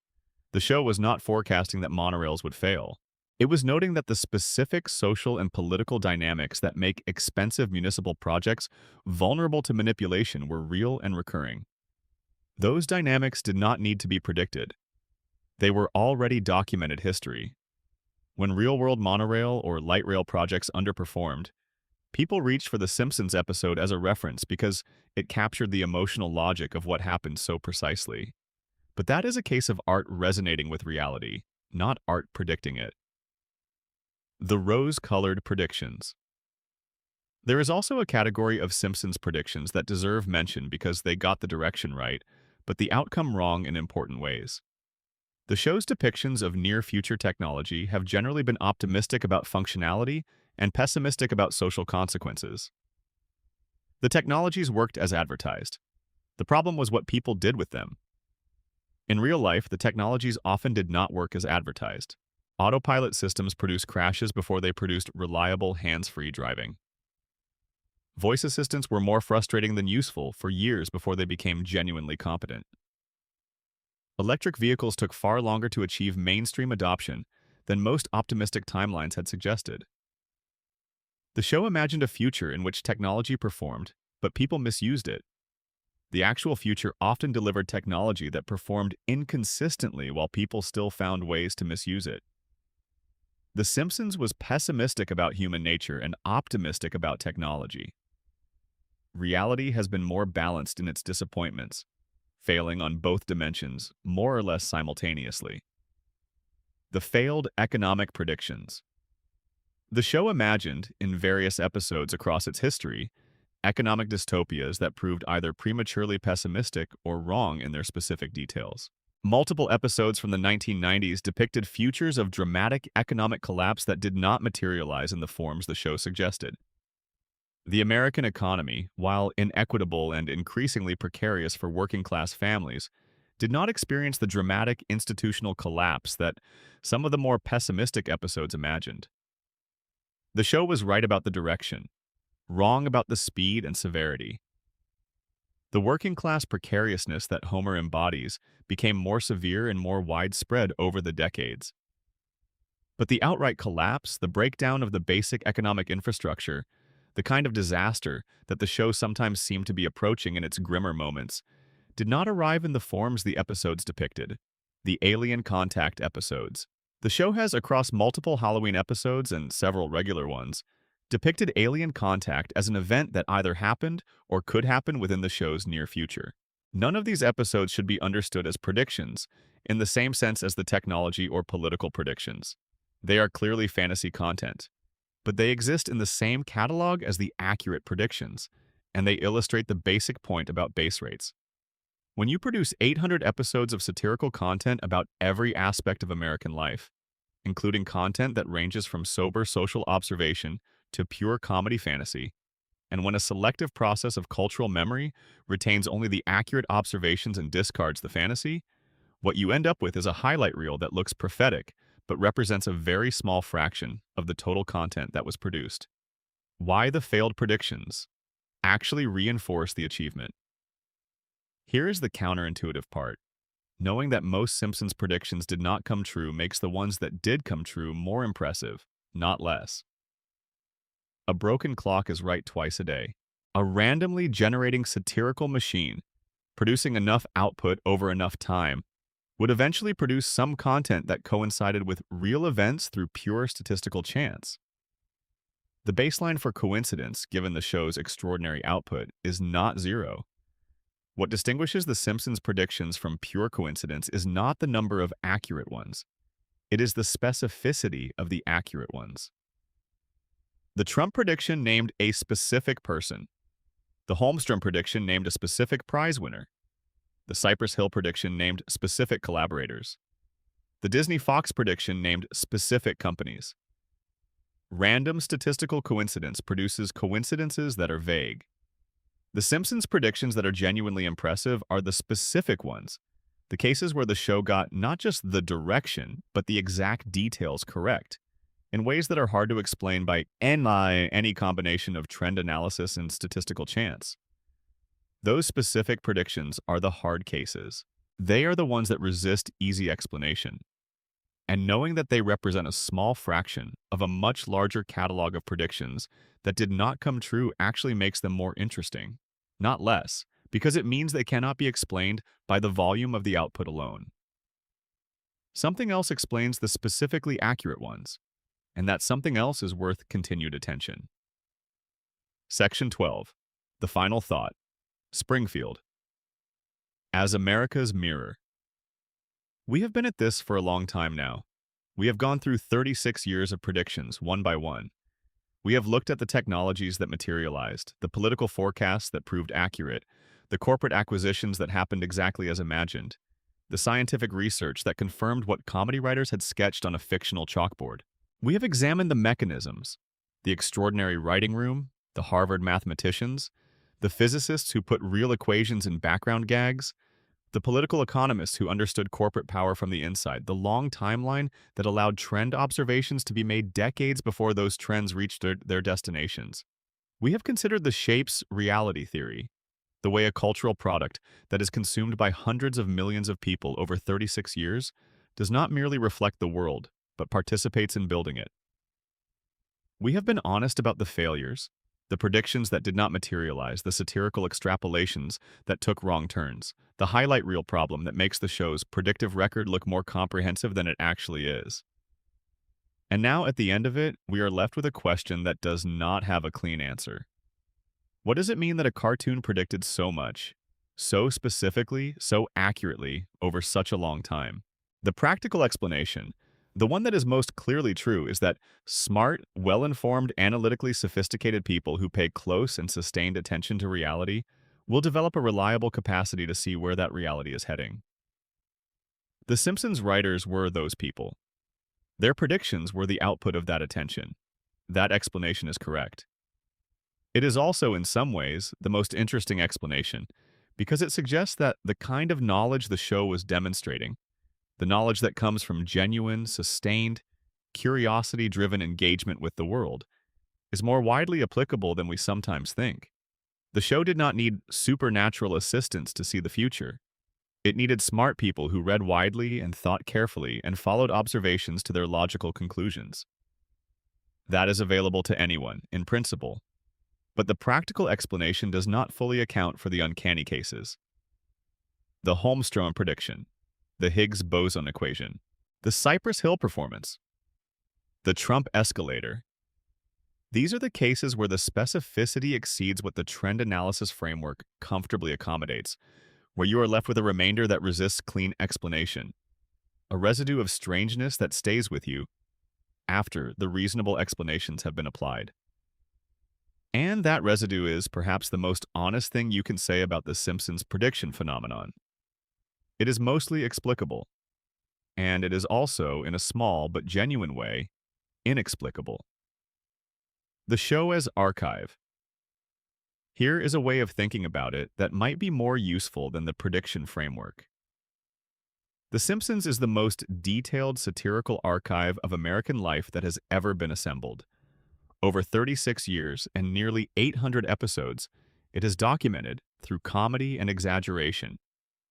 The show was not forecasting that monorails would fail. It was noting that the specific social and political dynamics that make expensive municipal projects vulnerable to manipulation were real and recurring. Those dynamics did not need to be predicted. They were already documented history. When real-world monorail or light rail projects underperformed, people reached for the Simpsons episode as a reference because it captured the emotional logic of what happened so precisely. But that is a case of art resonating with reality, not art predicting it. The rose-colored predictions. There is also a category of Simpsons predictions that deserve mention because they got the direction right, but the outcome wrong in important ways. The show's depictions of near-future technology have generally been optimistic about functionality and pessimistic about social consequences. The technologies worked as advertised. The problem was what people did with them. In real life, the technologies often did not work as advertised. Autopilot systems produced crashes before they produced reliable hands-free driving. Voice assistants were more frustrating than useful for years before they became genuinely competent. Electric vehicles took far longer to achieve mainstream adoption than most optimistic timelines had suggested. The show imagined a future in which technology performed, but people misused it. The actual future often delivered technology that performed inconsistently while people still found ways to misuse it. The Simpsons was pessimistic about human nature and optimistic about technology. Reality has been more balanced in its disappointments, failing on both dimensions more or less simultaneously. The failed economic predictions. The show imagined, in various episodes across its history, economic dystopias that proved either prematurely pessimistic or wrong in their specific details. Multiple episodes from the 1990s depicted futures of dramatic economic collapse that did not materialize in the forms the show suggested. The American economy, while inequitable and increasingly precarious for working-class families, did not experience the dramatic institutional collapse that some of the more pessimistic episodes imagined. The show was right about the direction, wrong about the speed and severity. The working-class precariousness that Homer embodies became more severe and more widespread over the decades. But the outright collapse, the breakdown of the basic economic infrastructure, the kind of disaster that the show sometimes seemed to be approaching in its grimmer moments, did not arrive in the forms the episodes depicted. The Alien Contact episodes. The show has, across multiple Halloween episodes and several regular ones, depicted alien contact as an event that either happened or could happen within the show's near future. None of these episodes should be understood as predictions, in the same sense as the technology or political predictions. They are clearly fantasy content, but they exist in the same catalog as the accurate predictions, and they illustrate the basic point about base rates. When you produce 800 episodes of satirical content about every aspect of American life, including content that ranges from sober social observation to pure comedy fantasy, and when a selective process of cultural memory retains only the accurate observations and discards the fantasy, what you end up with is a highlight reel that looks prophetic but represents a very small fraction of the total content that was produced. Why the failed predictions actually reinforce the achievement. Here is the counterintuitive part. Knowing that most Simpsons predictions did not come true makes the ones that did come true more impressive, not less. A broken clock is right twice a day. A randomly generating satirical machine, producing enough output over enough time, would eventually produce some content that coincided with real events through pure statistical chance. The baseline for coincidence, given the show's extraordinary output, is not zero. What distinguishes The Simpsons predictions from pure coincidence is not the number of accurate ones. It is the specificity of the accurate ones. The Trump prediction named a specific person. The Holmstrom prediction named a specific prize winner. The Cypress Hill prediction named specific collaborators. The Disney-Fox prediction named specific companies. Random statistical coincidence produces coincidences that are vague. The Simpsons predictions that are genuinely impressive are the specific ones, the cases where the show got not just the direction, but the exact details correct, in ways that are hard to explain by any combination of trend analysis and statistical chance. Those specific predictions are the hard cases. They are the ones that resist easy explanation. And knowing that they represent a small fraction of a much larger catalog of predictions that did not come true actually makes them more interesting, not less, because it means they cannot be explained by the volume of the output alone. Something else explains the specifically accurate ones, and that something else is worth continued attention. Section 12. The final thought. Springfield. As America's mirror. We have been at this for a long time now. We have gone through 36 years of predictions, one by one. We have looked at the technologies that materialized, the political forecasts that proved accurate, the corporate acquisitions that happened exactly as imagined, the scientific research that confirmed what comedy writers had sketched on a fictional chalkboard. We have examined the mechanisms, the extraordinary writing room, the Harvard mathematicians, the physicists who put real equations in background gags, the political economists who understood corporate power from the inside, the long timeline that allowed trend observations to be made decades before those trends reached their destinations. We have considered the shapes reality theory, the way a cultural product that is consumed by hundreds of millions of people over 36 years does not merely reflect the world, but participates in building it. We have been honest about the failures, the predictions that did not materialize, the satirical extrapolations that took wrong turns, the highlight reel problem that makes the show's predictive record look more comprehensive than it actually is. And now, at the end of it, we are left with a question that does not have a clean answer. What does it mean that a cartoon predicted so much, so specifically, so accurately, over such a long time? The practical explanation, the one that is most clearly true, is that smart, well-informed, analytically sophisticated people who pay close and sustained attention to reality will develop a reliable capacity to see where that reality is heading. The Simpsons writers were those people. Their predictions were the output of that attention. That explanation is correct. It is also, in some ways, the most interesting explanation, because it suggests that the kind of knowledge the show was demonstrating, the knowledge that comes from genuine, sustained, curiosity-driven engagement with the world, is more widely applicable than we sometimes think. The show did not need supernatural assistance to see the future. It needed smart people who read widely and thought carefully and followed observations to their logical conclusions. That is available to anyone, in principle. But the practical explanation does not fully account for the uncanny cases. The Holmstrom prediction, the Higgs boson equation, the Cypress Hill performance, the Trump escalator. These are the cases where the specificity exceeds what the trend analysis framework comfortably accommodates, where you are left with a remainder that resists clean explanation, a residue of strangeness that stays with you after the reasonable explanations have been applied. And that residue is perhaps the most honest thing you can say about the Simpsons prediction phenomenon. It is mostly explicable, and it is also, in a small but genuine way, inexplicable. The show as archive. Here is a way of thinking about it that might be more useful than the prediction framework. The Simpsons is the most detailed satirical archive of American life that has ever been assembled. Over 36 years and nearly 800 episodes, it has documented, through comedy and exaggeration,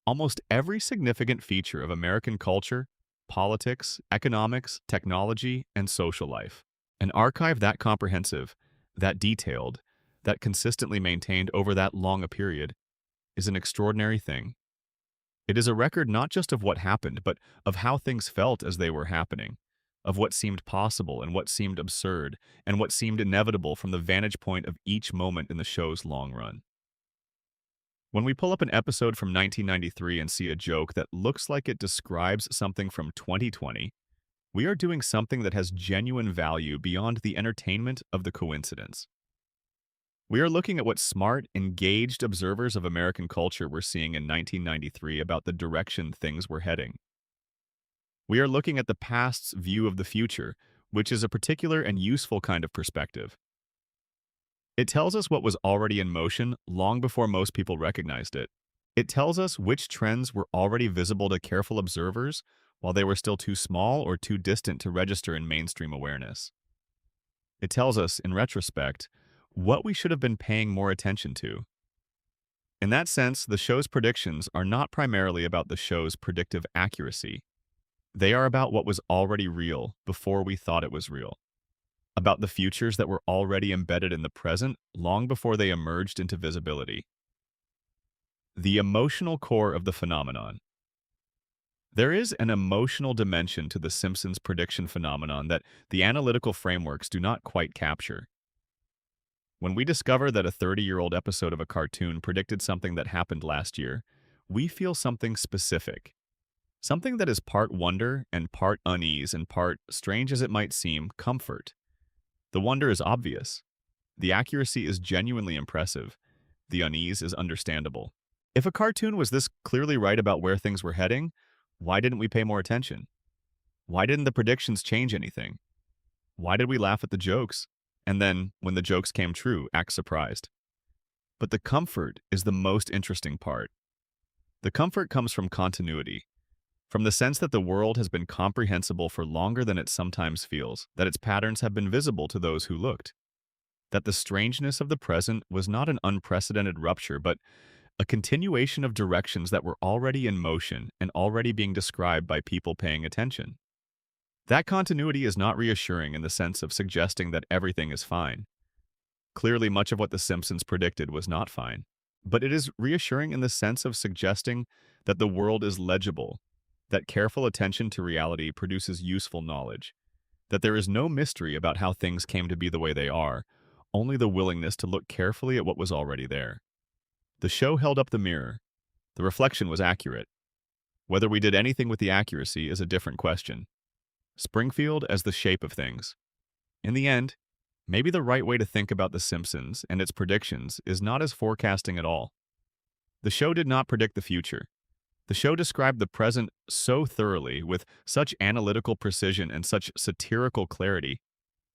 almost every significant feature of American culture, politics, economics, technology, and social life. An archive that comprehensive, that detailed, that consistently maintained over that long a period is an extraordinary thing. It is a record not just of what happened, but of how things felt as they were happening, of what seemed possible and what seemed absurd, and what seemed inevitable from the vantage point of each moment in the show's long run. When we pull up an episode from 1993 and see a joke that looks like it describes something from 2020, we are doing something that has genuine value beyond the entertainment of the coincidence. We are looking at what smart, engaged observers of American culture were seeing in 1993 about the direction things were heading. We are looking at the past's view of the future, which is a particular and useful kind of perspective. It tells us what was already in motion long before most people recognized it. It tells us which trends were already visible to careful observers while they were still too small or too distant to register in mainstream awareness. It tells us, in retrospect, what we should have been paying more attention to. In that sense, the show's predictions are not primarily about the show's predictive accuracy. They are about what was already real before we thought it was real, about the futures that were already embedded in the present long before they emerged into visibility. The emotional core of the phenomenon. There is an emotional dimension to the Simpsons prediction phenomenon that the analytical frameworks do not quite capture. When we discover that a 30-year-old episode of a cartoon predicted something that happened last year, we feel something specific. Something that is part wonder and part unease and part, strange as it might seem, comfort. The wonder is obvious. The accuracy is genuinely impressive. The unease is understandable. If a cartoon was this clearly right about where things were heading, why didn't we pay more attention? Why didn't the predictions change anything? Why did we laugh at the jokes? And then, when the jokes came true, act surprised. But the comfort is the most interesting part. The comfort comes from continuity, from the sense that the world has been comprehensible for longer than it sometimes feels, that its patterns have been visible to those who looked, that the strangeness of the present was not an unprecedented rupture, but a continuation of directions that were already in motion and already being described by people paying attention. That continuity is not reassuring in the sense of suggesting that everything is fine. Clearly, much of what The Simpsons predicted was not fine. But it is reassuring in the sense of suggesting that the world is legible, that careful attention to reality produces useful knowledge, that there is no mystery about how things came to be the way they are, only the willingness to look carefully at what was already there. The show held up the mirror. The reflection was accurate. Whether we did anything with the accuracy is a different question. Springfield as the shape of things. In the end, maybe the right way to think about The Simpsons and its predictions is not as forecasting at all. The show did not predict the future. The show described the present so thoroughly, with such analytical precision and such satirical clarity,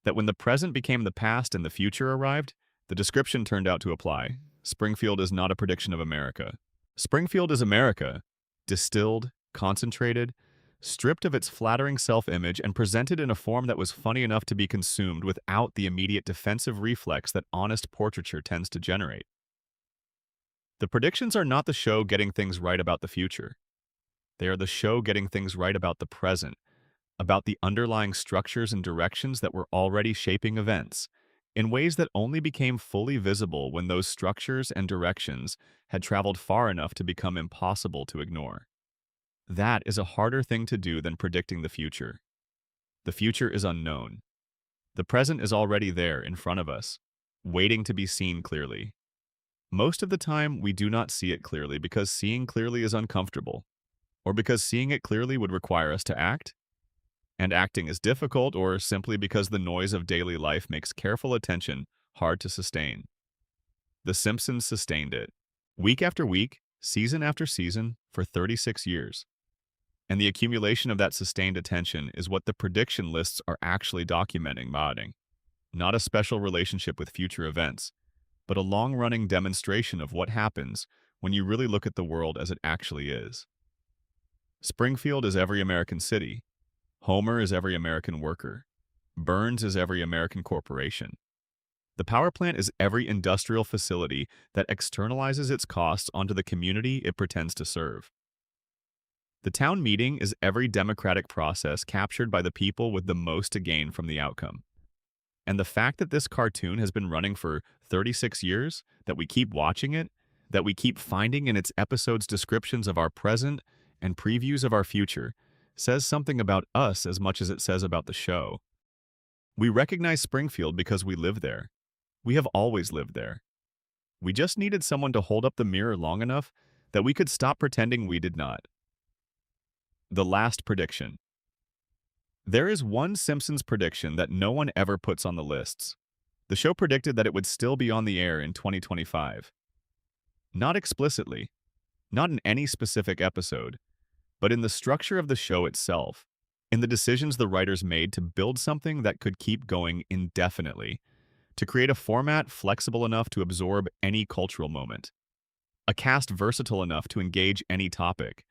that when the present became the past and the future arrived, the description turned out to apply. Springfield is not a prediction of America. Springfield is America, distilled, concentrated, stripped of its flattering self-image and presented in a form that was funny enough to be consumed without the immediate defensive reflex that honest portraiture tends to generate. The predictions are not the show getting things right about the future. They are the show getting things right about the present, about the underlying structures and directions that were already shaping events, in ways that only became fully visible when those structures and directions had traveled far enough to become impossible to ignore. That is a harder thing to do than predicting the future. The future is unknown. The present is already there in front of us, waiting to be seen clearly. Most of the time, we do not see it clearly because seeing clearly is uncomfortable, or because seeing it clearly would require us to act, and acting is difficult, or simply because the noise of daily life makes careful attention hard to sustain. The Simpsons sustained it, week after week, season after season, for 36 years. And the accumulation of that sustained attention is what the prediction lists are actually documenting, not a special relationship with future events, but a long-running demonstration of what happens when you really look at the world as it actually is. Springfield is every American city. Homer is every American worker. Burns is every American corporation. The power plant is every industrial facility that externalizes its costs onto the community it pretends to serve. The town meeting is every democratic process captured by the people with the most to gain from the outcome. And the fact that this cartoon has been running for 36 years, that we keep watching it, that we keep finding in its episodes descriptions of our present and previews of our future, says something about us as much as it says about the show. We recognize Springfield because we live there. We have always lived there. We just needed someone to hold up the mirror long enough that we could stop pretending we did not. The last prediction. There is one Simpsons prediction that no one ever puts on the lists. The show predicted that it would still be on the air in 2025. Not explicitly, not in any specific episode, but in the structure of the show itself, in the decisions the writers made to build something that could keep going indefinitely, to create a format flexible enough to absorb any cultural moment, a cast versatile enough to engage any topic,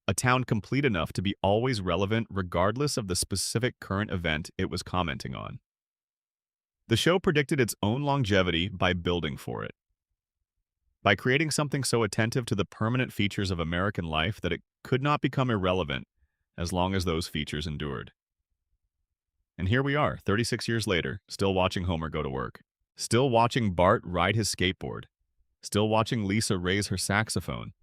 a town complete enough to be always relevant regardless of the specific current event it was commenting on. The show predicted its own longevity by building for it, by creating something so attentive to the permanent features of American life that it could not become irrelevant as long as those features endured. And here we are, 36 years later, still watching Homer go to work, still watching Bart ride his skateboard, still watching Lisa raise her saxophone,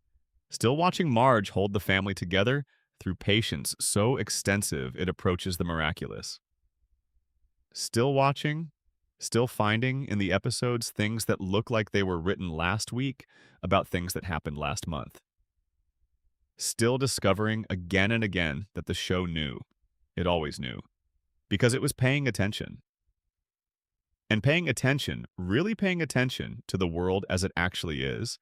still watching Marge hold the family together through patience so extensive it approaches the miraculous. Still watching, still finding in the episodes things that look like they were written last week about things that happened last month. Still discovering again and again that the show knew. It always knew. Because it was paying attention. And paying attention, really paying attention to the world as it actually is,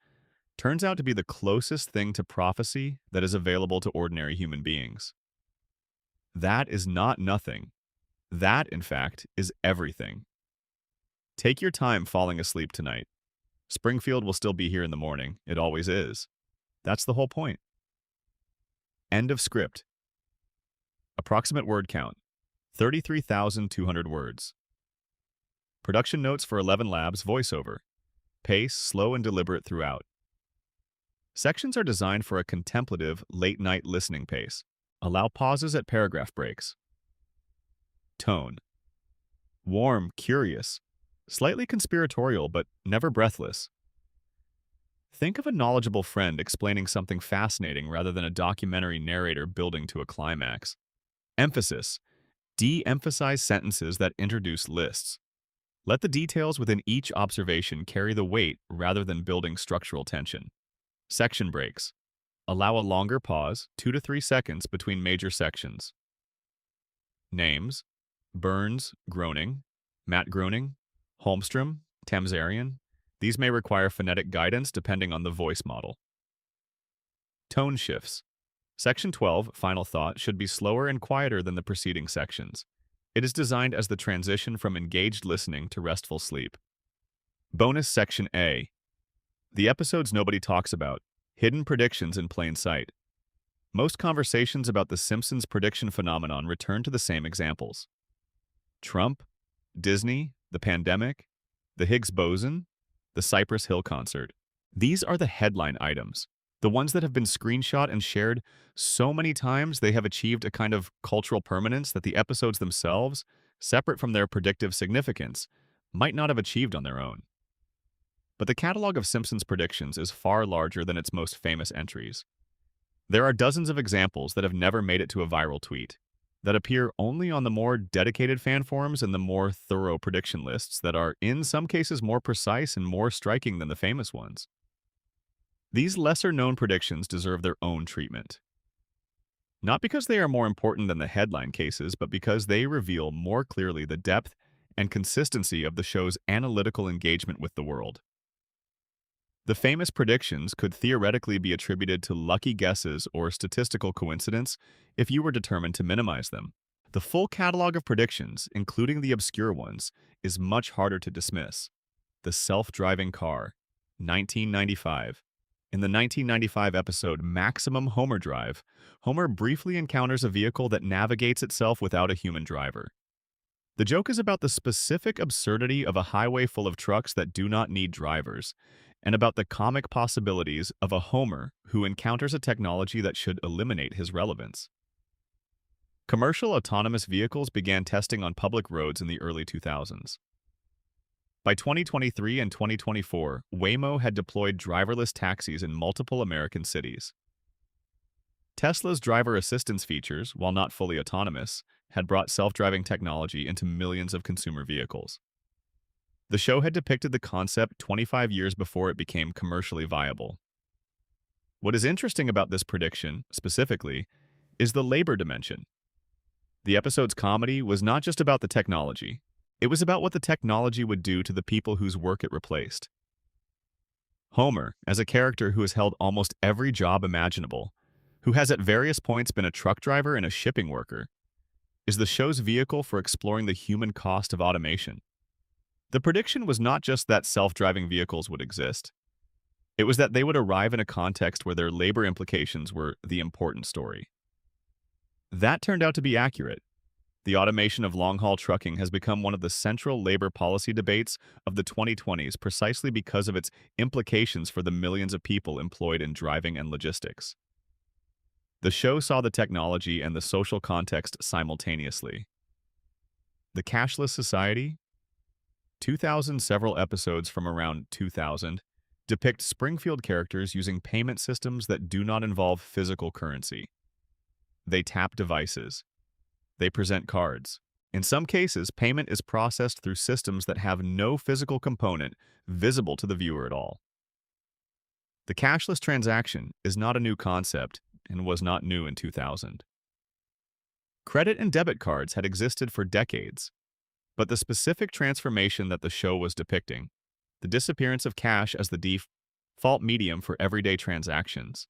turns out to be the closest thing to prophecy that is available to ordinary human beings. That is not nothing. That, in fact, is everything. Take your time falling asleep tonight. Springfield will still be here in the morning. It always is. That's the whole point. End of script. Approximate word count, 33,200 words. Production notes for 11 Labs voiceover. Pace slow and deliberate throughout. Sections are designed for a contemplative, late-night listening pace. Allow pauses at paragraph breaks. Tone. Warm, curious, slightly conspiratorial, but never breathless. Think of a knowledgeable friend explaining something fascinating rather than a documentary narrator building to a climax. Emphasis. De-emphasize sentences that introduce lists. Let the details within each observation carry the weight rather than building structural tension. Section breaks. Allow a longer pause, 2 to 3 seconds between major sections. Names. Burns, Groening, Matt Groening, Holmstrom, Tamzarian. These may require phonetic guidance depending on the voice model. Tone shifts. Section 12, Final Thought, should be slower and quieter than the preceding sections. It is designed as the transition from engaged listening to restful sleep. Bonus Section A. The episodes nobody talks about. Hidden predictions in plain sight. Most conversations about the Simpsons prediction phenomenon return to the same examples. Trump, Disney, the pandemic, the Higgs boson, the Cypress Hill concert. These are the headline items, the ones that have been screenshot and shared so many times they have achieved a kind of cultural permanence that the episodes themselves, separate from their predictive significance, might not have achieved on their own. But the catalog of Simpsons predictions is far larger than its most famous entries. There are dozens of examples that have never made it to a viral tweet, that appear only on the more dedicated fan forums and the more thorough prediction lists that are, in some cases, more precise and more striking than the famous ones. These lesser-known predictions deserve their own treatment. Not because they are more important than the headline cases, but because they reveal more clearly the depth and consistency of the show's analytical engagement with the world. The famous predictions could theoretically be attributed to lucky guesses or statistical coincidence if you were determined to minimize them. The full catalog of predictions, including the obscure ones, is much harder to dismiss. The self-driving car, 1995. In the 1995 episode Maximum Homer Drive, Homer briefly encounters a vehicle that navigates itself without a human driver. The joke is about the specific absurdity of a highway full of trucks that do not need drivers, and about the comic possibilities of a Homer who encounters a technology that should eliminate his relevance. Commercial autonomous vehicles began testing on public roads in the early 2000s. By 2023 and 2024, Waymo had deployed driverless taxis in multiple American cities. Tesla's driver assistance features, while not fully autonomous, had brought self-driving technology into millions of consumer vehicles. The show had depicted the concept 25 years before it became commercially viable. What is interesting about this prediction, specifically, is the labor dimension. The episode's comedy was not just about the technology. It was about what the technology would do to the people whose work it replaced. Homer, as a character who has held almost every job imaginable, who has at various points been a truck driver and a shipping worker, is the show's vehicle for exploring the human cost of automation. The prediction was not just that self-driving vehicles would exist. It was that they would arrive in a context where their labor implications were the important story. That turned out to be accurate. The automation of long-haul trucking has become one of the central labor policy debates of the 2020s precisely because of its implications for the millions of people employed in driving and logistics. The show saw the technology and the social context simultaneously. The Cashless Society? 2000 several episodes from around 2000 depict Springfield characters using payment systems that do not involve physical currency. They tap devices. They present cards. In some cases, payment is processed through systems that have no physical component visible to the viewer at all. The cashless transaction is not a new concept and was not new in 2000. Credit and debit cards had existed for decades, but the specific transformation that the show was depicting, the disappearance of cash as the default medium for everyday transactions,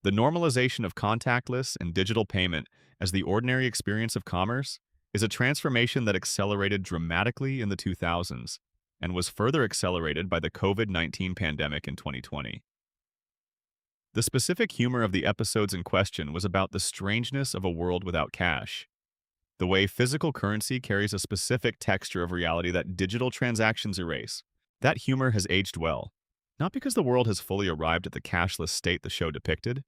the normalization of contactless and digital payment as the ordinary experience of commerce, is a transformation that accelerated dramatically in the 2000s and was further accelerated by the COVID-19 pandemic in 2020. The specific humor of the episodes in question was about the strangeness of a world without cash, the way physical currency carries a specific texture of reality that digital transactions erase. That humor has aged well, not because the world has fully arrived at the cashless state the show depicted,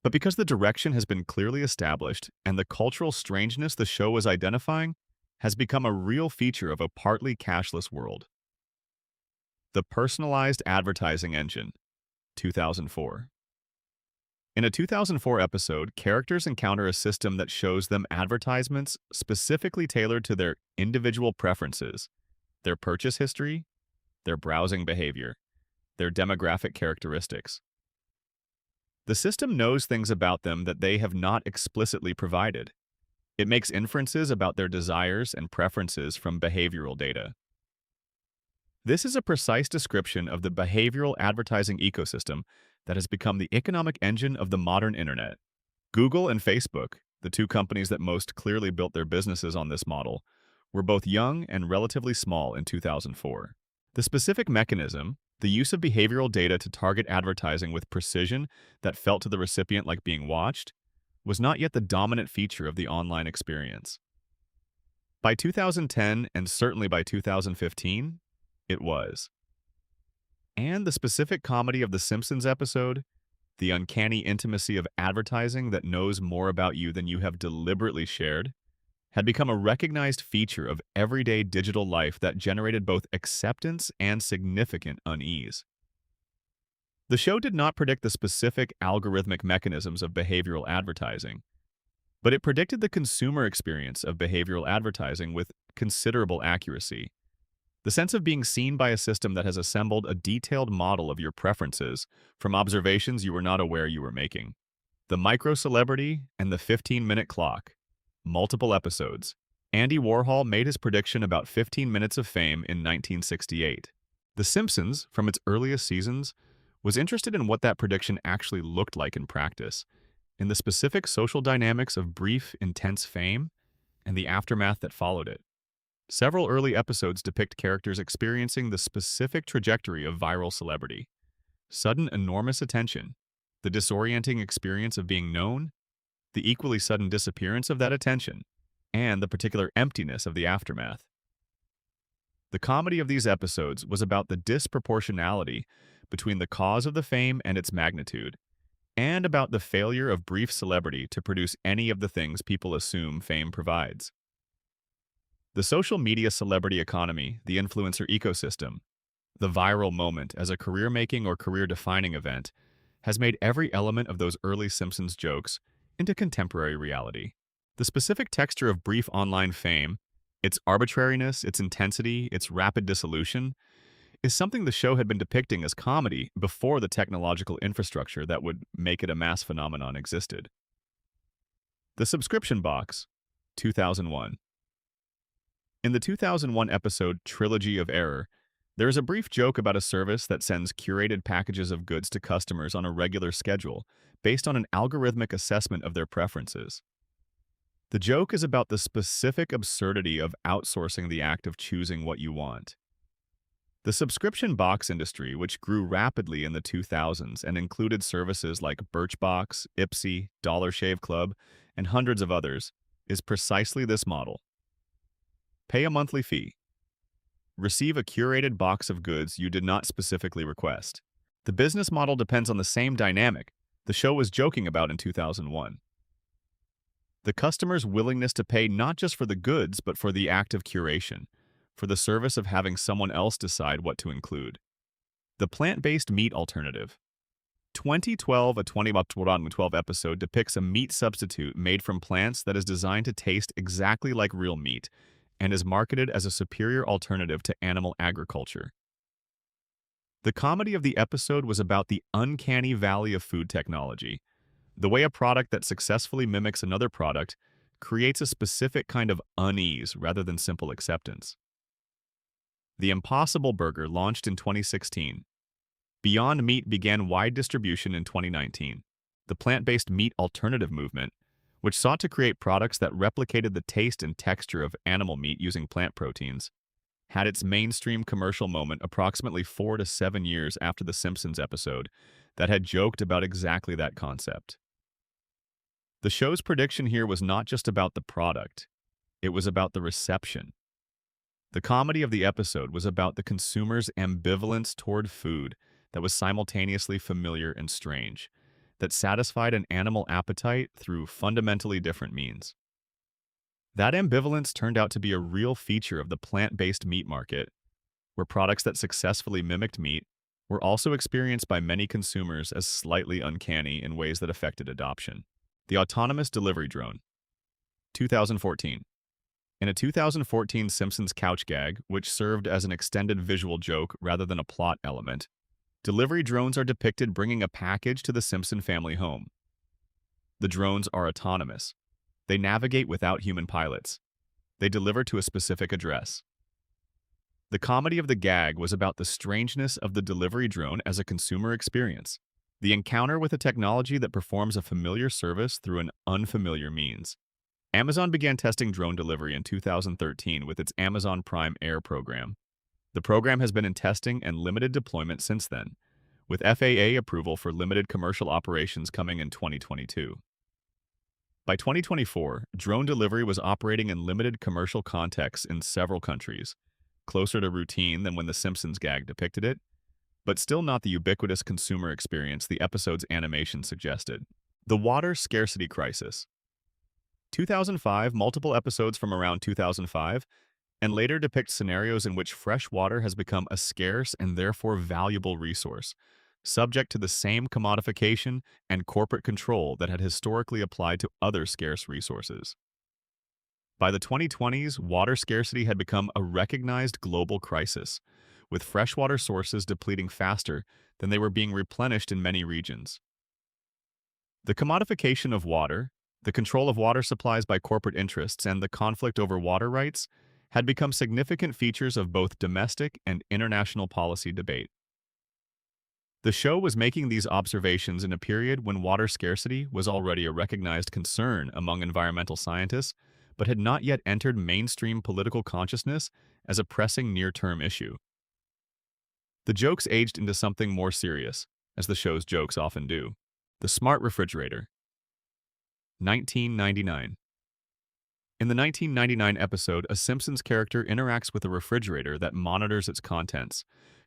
but because the direction has been clearly established and the cultural strangeness the show was identifying has become a real feature of a partly cashless world. The Personalized Advertising Engine, 2004. In a 2004 episode, characters encounter a system that shows them advertisements specifically tailored to their individual preferences, their purchase history, their browsing behavior, their demographic characteristics. The system knows things about them that they have not explicitly provided. It makes inferences about their desires and preferences from behavioral data. This is a precise description of the behavioral advertising ecosystem that has become the economic engine of the modern internet. Google and Facebook, the two companies that most clearly built their businesses on this model, were both young and relatively small in 2004. The specific mechanism, the use of behavioral data to target advertising with precision that felt to the recipient like being watched, was not yet the dominant feature of the online experience. By 2010, and certainly by 2015, it was. And the specific comedy of the Simpsons episode, the uncanny intimacy of advertising that knows more about you than you have deliberately shared, had become a recognized feature of everyday digital life that generated both acceptance and significant unease. The show did not predict the specific algorithmic mechanisms of behavioral advertising, but it predicted the consumer experience of behavioral advertising with considerable accuracy. The sense of being seen by a system that has assembled a detailed model of your preferences from observations you were not aware you were making. The micro-celebrity and the 15-minute clock. Multiple episodes. Andy Warhol made his prediction about 15 minutes of fame in 1968. The Simpsons, from its earliest seasons, was interested in what that prediction actually looked like in practice, in the specific social dynamics of brief, intense fame, and the aftermath that followed it. Several early episodes depict characters experiencing the specific trajectory of viral celebrity. Sudden enormous attention, the disorienting experience of being known, the equally sudden disappearance of that attention, and the particular emptiness of the aftermath. The comedy of these episodes was about the disproportionality between the cause of the fame and its magnitude, and about the failure of brief celebrity to produce any of the things people assume fame provides. The social media celebrity economy, the influencer ecosystem, the viral moment as a career-making or career-defining event, has made every element of those early Simpsons jokes into contemporary reality. The specific texture of brief online fame, its arbitrariness, its intensity, its rapid dissolution, is something the show had been depicting as comedy before the technological infrastructure that would make it a mass phenomenon existed. The Subscription Box, 2001. In the 2001 episode Trilogy of Error, there is a brief joke about a service that sends curated packages of goods to customers on a regular schedule based on an algorithmic assessment of their preferences. The joke is about the specific absurdity of outsourcing the act of choosing what you want. The subscription box industry, which grew rapidly in the 2000s and included services like Birchbox, Ipsy, Dollar Shave Club, and hundreds of others, is precisely this model. Pay a monthly fee. Receive a curated box of goods you did not specifically request. The business model depends on the same dynamic the show was joking about in 2001. The customer's willingness to pay not just for the goods, but for the act of curation, for the service of having someone else decide what to include. The plant-based meat alternative. 2012, a 2012 episode depicts a meat substitute made from plants that is designed to taste exactly like real meat and is marketed as a superior alternative to animal agriculture. The comedy of the episode was about the uncanny valley of food technology, the way a product that successfully mimics another product creates a specific kind of unease rather than simple acceptance. The Impossible Burger launched in 2016. Beyond Meat began wide distribution in 2019. The plant-based meat alternative movement, which sought to create products that replicated the taste and texture of animal meat using plant proteins, had its mainstream commercial moment approximately 4 to 7 years after the Simpsons episode that had joked about exactly that concept. The show's prediction here was not just about the product, it was about the reception. The comedy of the episode was about the consumer's ambivalence toward food that was simultaneously familiar and strange, that satisfied an animal appetite through fundamentally different means. That ambivalence turned out to be a real feature of the plant-based meat market, where products that successfully mimicked meat were also experienced by many consumers as slightly uncanny in ways that affected adoption. The Autonomous Delivery Drone, 2014. In a 2014 Simpsons couch gag, which served as an extended visual joke rather than a plot element, delivery drones are depicted bringing a package to the Simpson family home. The drones are autonomous. They navigate without human pilots. They deliver to a specific address. The comedy of the gag was about the strangeness of the delivery drone as a consumer experience, the encounter with a technology that performs a familiar service through an unfamiliar means. Amazon began testing drone delivery in 2013 with its Amazon Prime Air program. The program has been in testing and limited deployment since then, with FAA approval for limited commercial operations coming in 2022. By 2024, drone delivery was operating in limited commercial contexts in several countries, closer to routine than when The Simpsons gag depicted it, but still not the ubiquitous consumer experience the episode's animation suggested. The Water Scarcity Crisis. 2005, multiple episodes from around 2005, and later depict scenarios in which fresh water has become a scarce and therefore valuable resource, subject to the same commodification and corporate control that had historically applied to other scarce resources. By the 2020s, water scarcity had become a recognized global crisis, with freshwater sources depleting faster than they were being replenished in many regions. The commodification of water, the control of water supplies by corporate interests, and the conflict over water rights had become significant features of both domestic and international policy debate. The show was making these observations in a period when water scarcity was already a recognized concern among environmental scientists, but had not yet entered mainstream political consciousness as a pressing near-term issue. The jokes aged into something more serious, as the show's jokes often do. The Smart Refrigerator, 1999. In the 1999 episode, a Simpsons character interacts with a refrigerator that monitors its contents,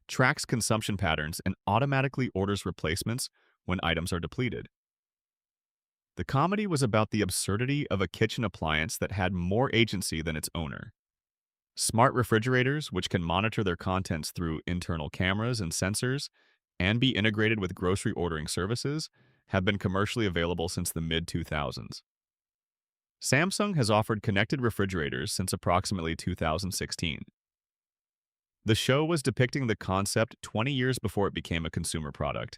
tracks consumption patterns, and automatically orders replacements when items are depleted. The comedy was about the absurdity of a kitchen appliance that had more agency than its owner. Smart refrigerators, which can monitor their contents through internal cameras and sensors and be integrated with grocery ordering services, have been commercially available since the mid-2000s. Samsung has offered connected refrigerators since approximately 2016. The show was depicting the concept 20 years before it became a consumer product,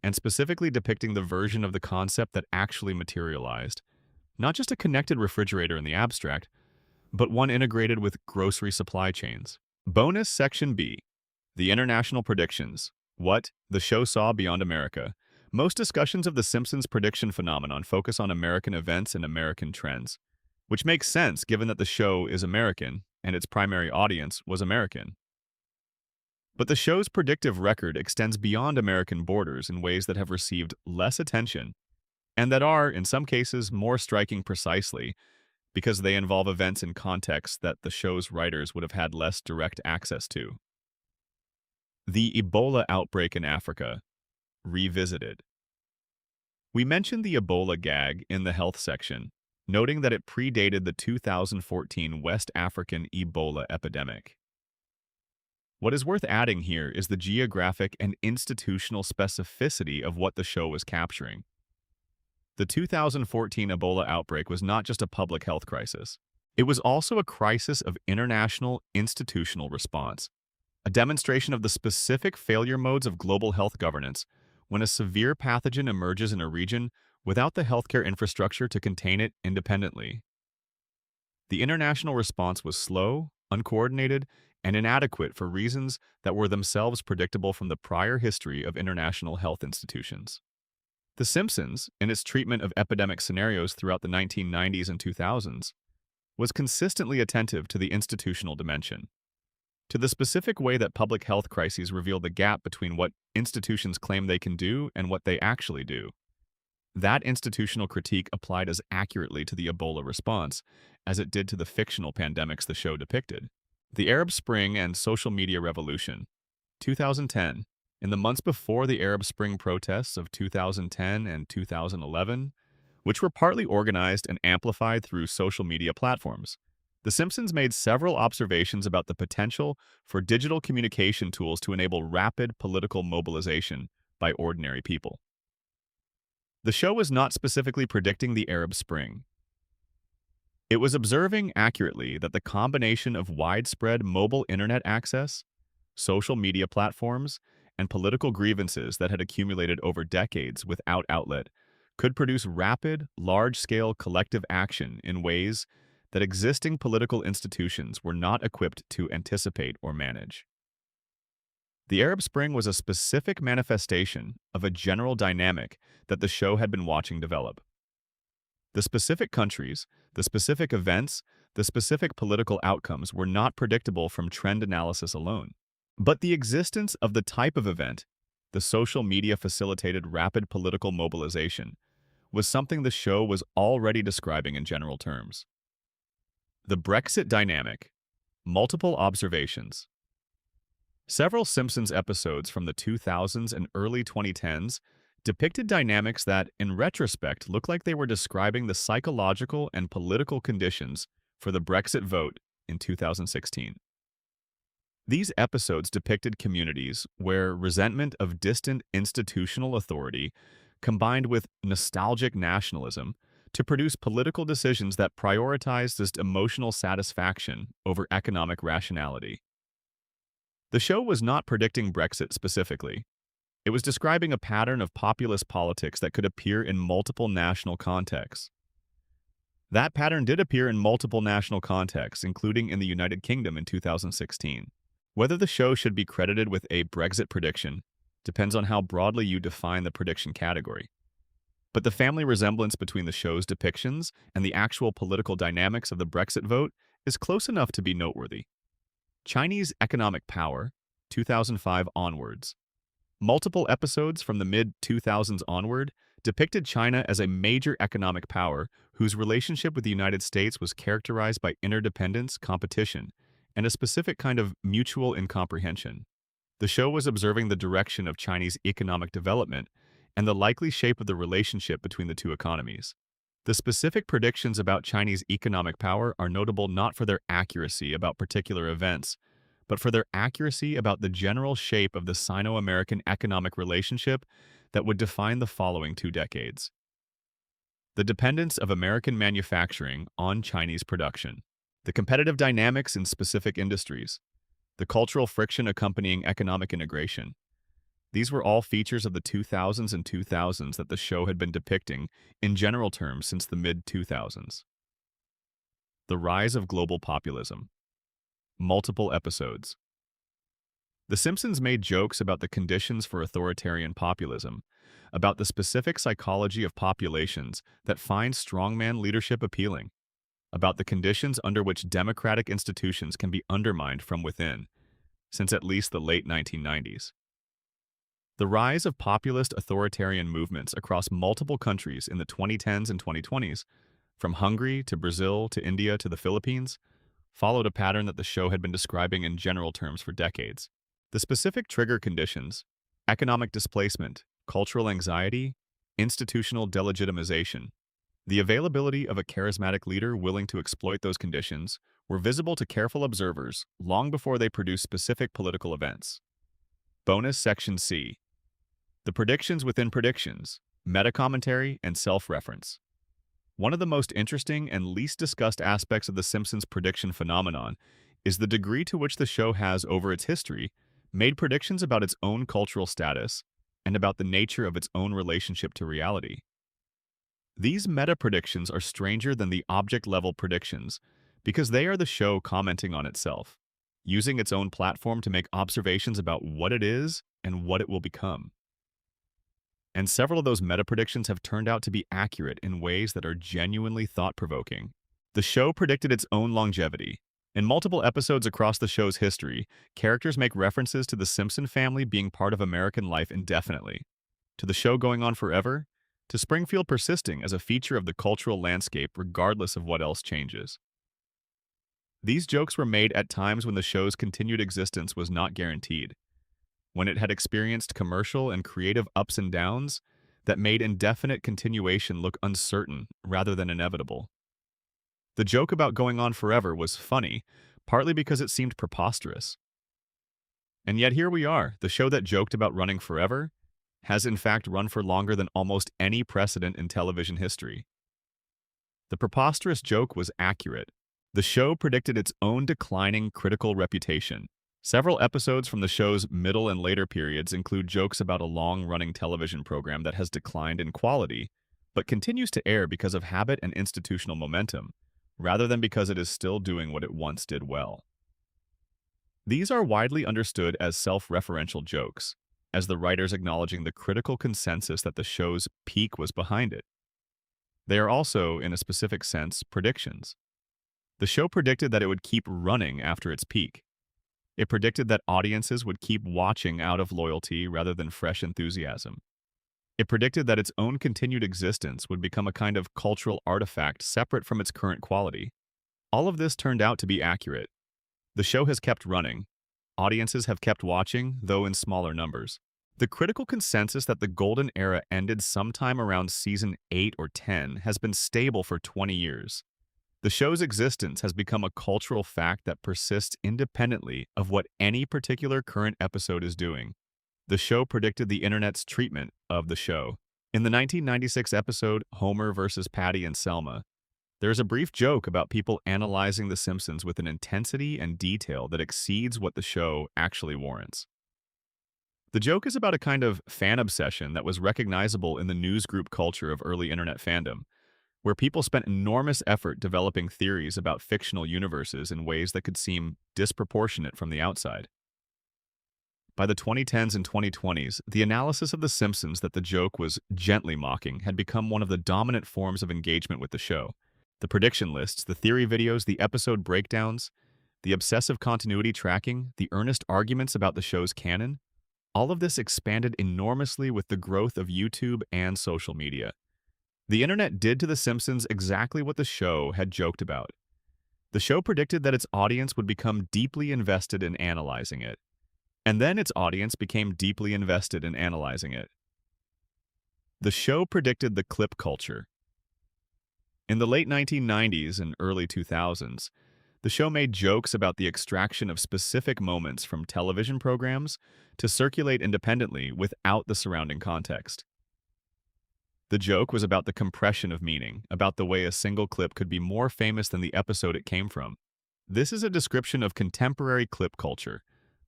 and specifically depicting the version of the concept that actually materialized. Not just a connected refrigerator in the abstract, but one integrated with grocery supply chains. Bonus Section B. The International Predictions. What the show saw beyond America. Most discussions of The Simpsons prediction phenomenon focus on American events and American trends, which makes sense given that the show is American and its primary audience was American. But the show's predictive record extends beyond American borders in ways that have received less attention and that are, in some cases, more striking precisely because they involve events in contexts that the show's writers would have had less direct access to. The Ebola outbreak in Africa, revisited. We mentioned the Ebola gag in the health section, noting that it predated the 2014 West African Ebola epidemic. What is worth adding here is the geographic and institutional specificity of what the show was capturing. The 2014 Ebola outbreak was not just a public health crisis. It was also a crisis of international institutional response, a demonstration of the specific failure modes of global health governance when a severe pathogen emerges in a region without the healthcare infrastructure to contain it independently. The international response was slow, uncoordinated, and inadequate for reasons that were themselves predictable from the prior history of international health institutions. The Simpsons, in its treatment of epidemic scenarios throughout the 1990s and 2000s, was consistently attentive to the institutional dimension, to the specific way that public health crises reveal the gap between what institutions claim they can do and what they actually do. That institutional critique applied as accurately to the Ebola response as it did to the fictional pandemics the show depicted. The Arab Spring and social media revolution, 2010. In the months before the Arab Spring protests of 2010 and 2011, which were partly organized and amplified through social media platforms, The Simpsons made several observations about the potential for digital communication tools to enable rapid political mobilization by ordinary people. The show was not specifically predicting the Arab Spring. It was observing accurately that the combination of widespread mobile internet access, social media platforms, and political grievances that had accumulated over decades without outlet could produce rapid, large-scale collective action in ways that existing political institutions were not equipped to anticipate or manage. The Arab Spring was a specific manifestation of a general dynamic that the show had been watching develop. The specific countries, the specific events, the specific political outcomes were not predictable from trend analysis alone. But the existence of the type of event, the social media-facilitated rapid political mobilization, was something the show was already describing in general terms. The Brexit dynamic. Multiple observations. Several Simpsons episodes from the 2000s and early 2010s depicted dynamics that, in retrospect, look like they were describing the psychological and political conditions for the Brexit vote in 2016. These episodes depicted communities where resentment of distant institutional authority combined with nostalgic nationalism to produce political decisions that prioritized this emotional satisfaction over economic rationality. The show was not predicting Brexit specifically. It was describing a pattern of populist politics that could appear in multiple national contexts. That pattern did appear in multiple national contexts, including in the United Kingdom in 2016. Whether the show should be credited with a Brexit prediction depends on how broadly you define the prediction category. But the family resemblance between the show's depictions and the actual political dynamics of the Brexit vote is close enough to be noteworthy. Chinese economic power, 2005 onwards. Multiple episodes from the mid-2000s onward depicted China as a major economic power whose relationship with the United States was characterized by interdependence, competition, and a specific kind of mutual incomprehension. The show was observing the direction of Chinese economic development and the likely shape of the relationship between the two economies. The specific predictions about Chinese economic power are notable not for their accuracy about particular events, but for their accuracy about the general shape of the Sino-American economic relationship that would define the following 2 decades. The dependence of American manufacturing on Chinese production, the competitive dynamics in specific industries, the cultural friction accompanying economic integration. These were all features of the 2000s that the show had been depicting in general terms since the mid-2000s. The rise of global populism. Multiple episodes. The Simpsons made jokes about the conditions for authoritarian populism, about the specific psychology of populations that find strongman leadership appealing, about the conditions under which democratic institutions can be undermined from within, since at least the late 1990s. The rise of populist authoritarian movements across multiple countries in the 2010s and 2020s, from Hungary to Brazil to India to the Philippines, followed a pattern that the show had been describing in general terms for decades. The specific trigger conditions, economic displacement, cultural anxiety, institutional delegitimization, the availability of a charismatic leader willing to exploit those conditions were visible to careful observers long before they produced specific political events. Bonus Section C. The predictions within predictions, meta-commentary, and self-reference. One of the most interesting and least discussed aspects of The Simpsons prediction phenomenon is the degree to which the show has, over its history, made predictions about its own cultural status and about the nature of its own relationship to reality. These meta-predictions are stranger than the object-level predictions because they are the show commenting on itself, using its own platform to make observations about what it is and what it will become. And several of those meta-predictions have turned out to be accurate in ways that are genuinely thought-provoking. The show predicted its own longevity. In multiple episodes across the show's history, characters make references to the Simpson family being part of American life indefinitely, to the show going on forever, to Springfield persisting as a feature of the cultural landscape regardless of what else changes. These jokes were made at times when the show's continued existence was not guaranteed, when it had experienced commercial and creative ups and downs that made indefinite continuation look uncertain rather than inevitable. The joke about going on forever was funny, partly because it seemed preposterous. And yet here we are, the show that joked about running forever has in fact run for longer than almost any precedent in television history. The preposterous joke was accurate. The show predicted its own declining critical reputation. Several episodes from the show's middle and later periods include jokes about a long-running television program that has declined in quality, but continues to air because of habit and institutional momentum, rather than because it is still doing what it once did well. These are widely understood as self-referential jokes, as the writers acknowledging the critical consensus that the show's peak was behind it. They are also, in a specific sense, predictions. The show predicted that it would keep running after its peak. It predicted that audiences would keep watching out of loyalty rather than fresh enthusiasm. It predicted that its own continued existence would become a kind of cultural artifact separate from its current quality. All of this turned out to be accurate. The show has kept running. Audiences have kept watching, though in smaller numbers. The critical consensus that the golden era ended sometime around season 8 or 10 has been stable for 20 years. The show's existence has become a cultural fact that persists independently of what any particular current episode is doing. The show predicted the internet's treatment of the show. In the 1996 episode Homer vs. Patty and Selma, there is a brief joke about people analyzing The Simpsons with an intensity and detail that exceeds what the show actually warrants. The joke is about a kind of fan obsession that was recognizable in the newsgroup culture of early internet fandom, where people spent enormous effort developing theories about fictional universes in ways that could seem disproportionate from the outside. By the 2010s and 2020s, the analysis of The Simpsons that the joke was gently mocking had become one of the dominant forms of engagement with the show. The prediction lists, the theory videos, the episode breakdowns, the obsessive continuity tracking, the earnest arguments about the show's canon, All of this expanded enormously with the growth of YouTube and social media. The internet did to The Simpsons exactly what the show had joked about. The show predicted that its audience would become deeply invested in analyzing it. And then its audience became deeply invested in analyzing it. The show predicted the clip culture. In the late 1990s and early 2000s, the show made jokes about the extraction of specific moments from television programs to circulate independently without the surrounding context. The joke was about the compression of meaning, about the way a single clip could be more famous than the episode it came from. This is a description of contemporary clip culture,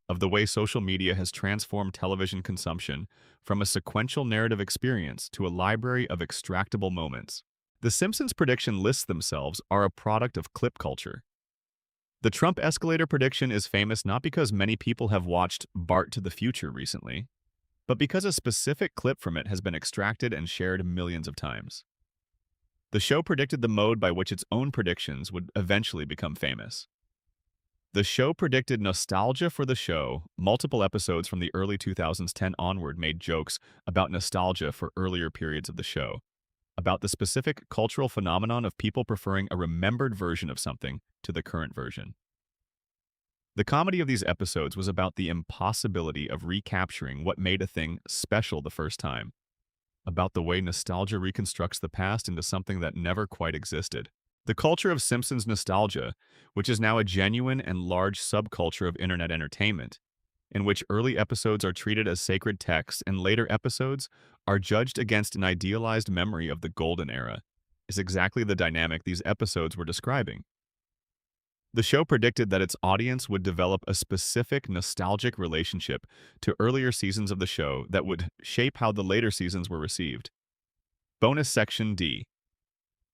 of the way social media has transformed television consumption from a sequential narrative experience to a library of extractable moments. The Simpsons prediction lists themselves are a product of clip culture. The Trump escalator prediction is famous not because many people have watched Bart to the Future recently, but because a specific clip from it has been extracted and shared millions of times. The show predicted the mode by which its own predictions would eventually become famous. The show predicted nostalgia for the show. Multiple episodes from the early 2010 onward made jokes about nostalgia for earlier periods of the show, about the specific cultural phenomenon of people preferring a remembered version of something to the current version. The comedy of these episodes was about the impossibility of recapturing what made a thing special the first time, about the way nostalgia reconstructs the past into something that never quite existed. The culture of Simpsons nostalgia, which is now a genuine and large subculture of internet entertainment, in which early episodes are treated as sacred texts and later episodes are judged against an idealized memory of the golden era, is exactly the dynamic these episodes were describing. The show predicted that its audience would develop a specific nostalgic relationship to earlier seasons of the show that would shape how the later seasons were received. Bonus Section D.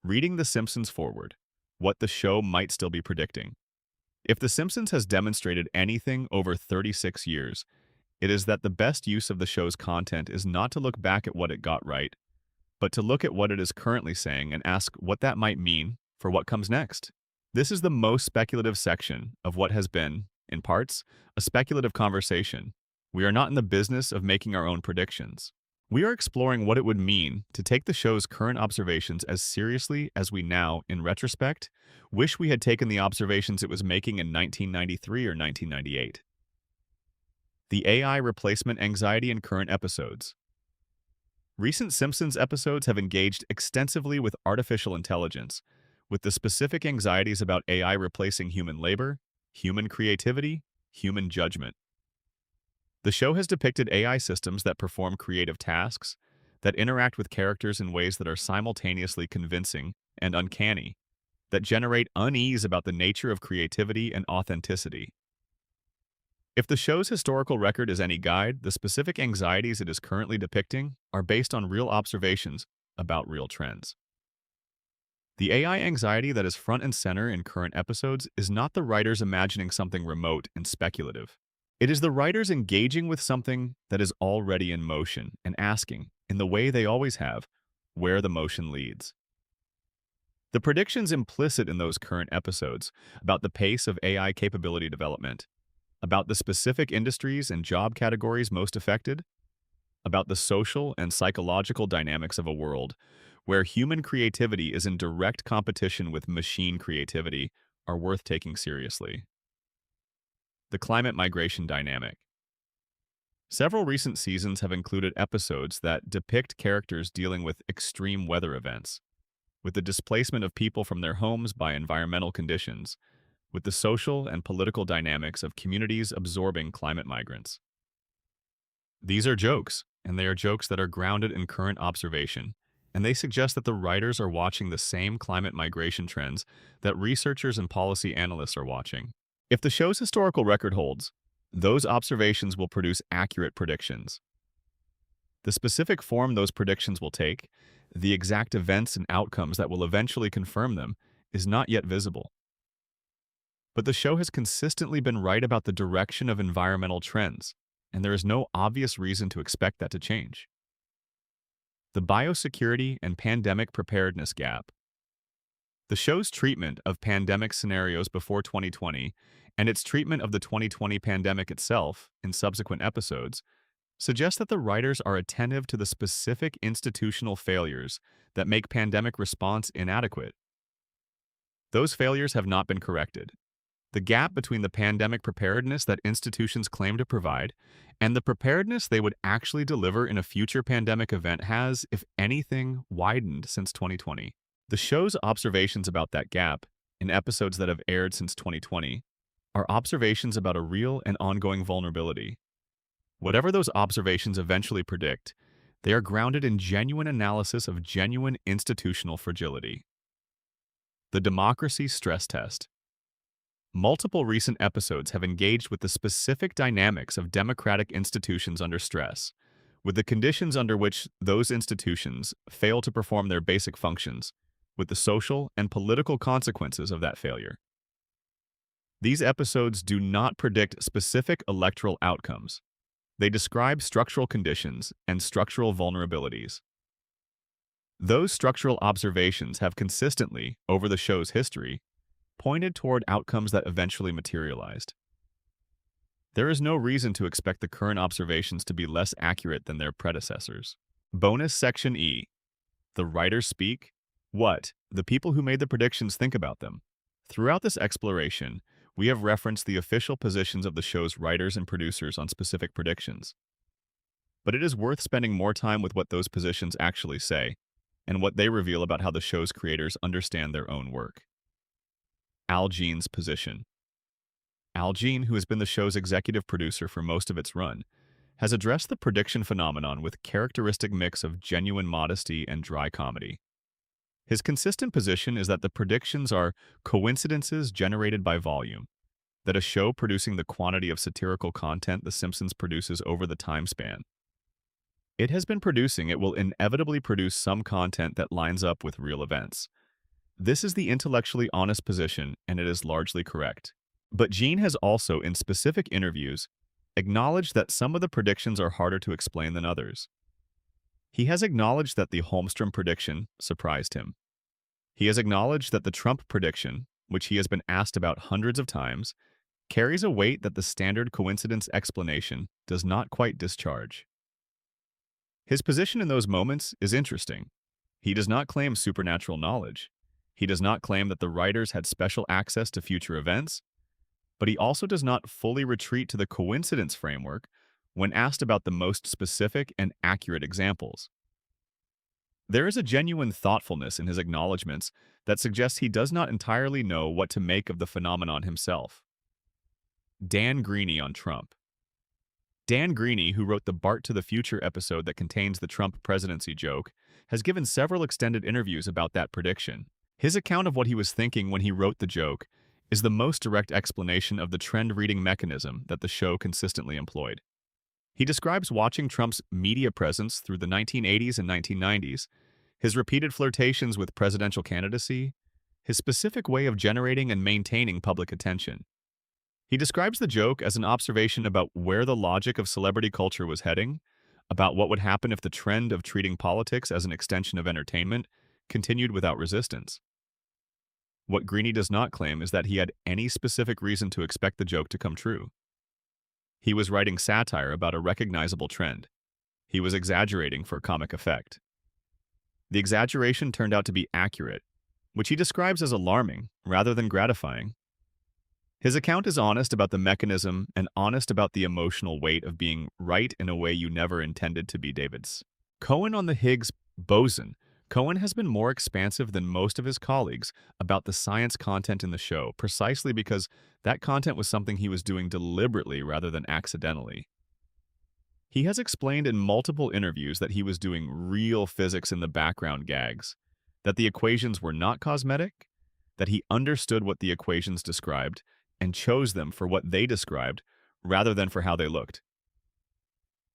Reading The Simpsons forward. What the show might still be predicting. If The Simpsons has demonstrated anything over 36 years, it is that the best use of the show's content is not to look back at what it got right, but to look at what it is currently saying and ask what that might mean for what comes next. This is the most speculative section of what has been, in parts, a speculative conversation. We are not in the business of making our own predictions. We are exploring what it would mean to take the show's current observations as seriously as we now, in retrospect, wish we had taken the observations it was making in 1993 or 1998. The AI replacement anxiety in current episodes. Recent Simpsons episodes have engaged extensively with artificial intelligence, with the specific anxieties about AI replacing human labor, human creativity, human judgment. The show has depicted AI systems that perform creative tasks, that interact with characters in ways that are simultaneously convincing and uncanny, that generate unease about the nature of creativity and authenticity. If the show's historical record is any guide, the specific anxieties it is currently depicting are based on real observations about real trends. The AI anxiety that is front and center in current episodes is not the writers imagining something remote and speculative. It is the writers engaging with something that is already in motion and asking, in the way they always have, where the motion leads. The predictions implicit in those current episodes about the pace of AI capability development, about the specific industries and job categories most affected, about the social and psychological dynamics of a world where human creativity is in direct competition with machine creativity, are worth taking seriously. The climate migration dynamic. Several recent seasons have included episodes that depict characters dealing with extreme weather events, with the displacement of people from their homes by environmental conditions, with the social and political dynamics of communities absorbing climate migrants. These are jokes, and they are jokes that are grounded in current observation, and they suggest that the writers are watching the same climate migration trends that researchers and policy analysts are watching. If the show's historical record holds, those observations will produce accurate predictions. The specific form those predictions will take, the exact events and outcomes that will eventually confirm them, is not yet visible. But the show has consistently been right about the direction of environmental trends, and there is no obvious reason to expect that to change. The biosecurity and pandemic preparedness gap. The show's treatment of pandemic scenarios before 2020 and its treatment of the 2020 pandemic itself in subsequent episodes suggests that the writers are attentive to the specific institutional failures that make pandemic response inadequate. Those failures have not been corrected. The gap between the pandemic preparedness that institutions claim to provide and the preparedness they would actually deliver in a future pandemic event has, if anything, widened since 2020. The show's observations about that gap, in episodes that have aired since 2020, are observations about a real and ongoing vulnerability. Whatever those observations eventually predict, they are grounded in genuine analysis of genuine institutional fragility. The democracy stress test. Multiple recent episodes have engaged with the specific dynamics of democratic institutions under stress, with the conditions under which those institutions fail to perform their basic functions, with the social and political consequences of that failure. These episodes do not predict specific electoral outcomes. They describe structural conditions and structural vulnerabilities. Those structural observations have consistently, over the show's history, pointed toward outcomes that eventually materialized. There is no reason to expect the current observations to be less accurate than their predecessors. Bonus Section E. The writers speak. What? The people who made the predictions think about them. Throughout this exploration, we have referenced the official positions of the show's writers and producers on specific predictions. But it is worth spending more time with what those positions actually say, and what they reveal about how the show's creators understand their own work. Al Jean's position. Al Jean, who has been the show's executive producer for most of its run, has addressed the prediction phenomenon with characteristic mix of genuine modesty and dry comedy. His consistent position is that the predictions are coincidences generated by volume, that a show producing the quantity of satirical content The Simpsons produces over the time span it has been producing, it will inevitably produce some content that lines up with real events. This is the intellectually honest position, and it is largely correct. But Gene has also, in specific interviews, acknowledged that some of the predictions are harder to explain than others. He has acknowledged that the Holmstrom prediction surprised him. He has acknowledged that the Trump prediction, which he has been asked about hundreds of times, carries a weight that the standard coincidence explanation does not quite discharge. His position in those moments is interesting. He does not claim supernatural knowledge. He does not claim that the writers had special access to future events, but he also does not fully retreat to the coincidence framework when asked about the most specific and accurate examples. There is a genuine thoughtfulness in his acknowledgments that suggests he does not entirely know what to make of the phenomenon himself. Dan Greaney on Trump. Dan Greaney, who wrote the Bart to the Future episode that contains the Trump presidency joke, has given several extended interviews about that prediction. His account of what he was thinking when he wrote the joke is the most direct explanation of the trend-reading mechanism that the show consistently employed. He describes watching Trump's media presence through the 1980s and 1990s, his repeated flirtations with presidential candidacy, his specific way of generating and maintaining public attention. He describes the joke as an observation about where the logic of celebrity culture was heading, about what would happen if the trend of treating politics as an extension of entertainment continued without resistance. What Greaney does not claim is that he had any specific reason to expect the joke to come true. He was writing satire about a recognizable trend. He was exaggerating for comic effect. The exaggeration turned out to be accurate, which he describes as alarming rather than gratifying. His account is honest about the mechanism and honest about the emotional weight of being right in a way you never intended to be David's. Cohen on the Higgs boson. Cohen has been more expansive than most of his colleagues about the science content in the show, precisely because that content was something he was doing deliberately rather than accidentally. He has explained in multiple interviews that he was doing real physics in the background gags, that the equations were not cosmetic, that he understood what the equations described, and chose them for what they described rather than for how they looked.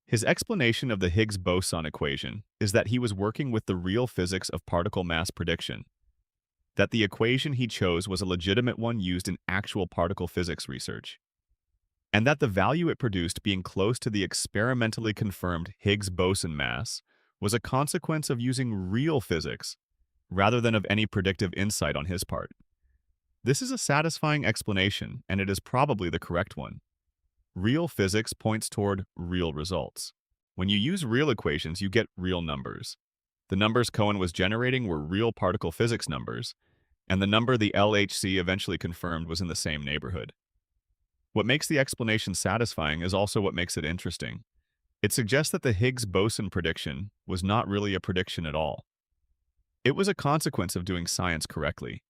His explanation of the Higgs boson equation is that he was working with the real physics of particle mass prediction, that the equation he chose was a legitimate one used in actual particle physics research, and that the value it produced being close to the experimentally confirmed Higgs boson mass was a consequence of using real physics rather than of any predictive insight on his part. This is a satisfying explanation, and it is probably the correct one. Real physics points toward real results. When you use real equations, you get real numbers. The numbers Cohen was generating were real particle physics numbers, and the number the LHC eventually confirmed was in the same neighborhood. What makes the explanation satisfying is also what makes it interesting. It suggests that the Higgs boson prediction was not really a prediction at all. It was a consequence of doing science correctly.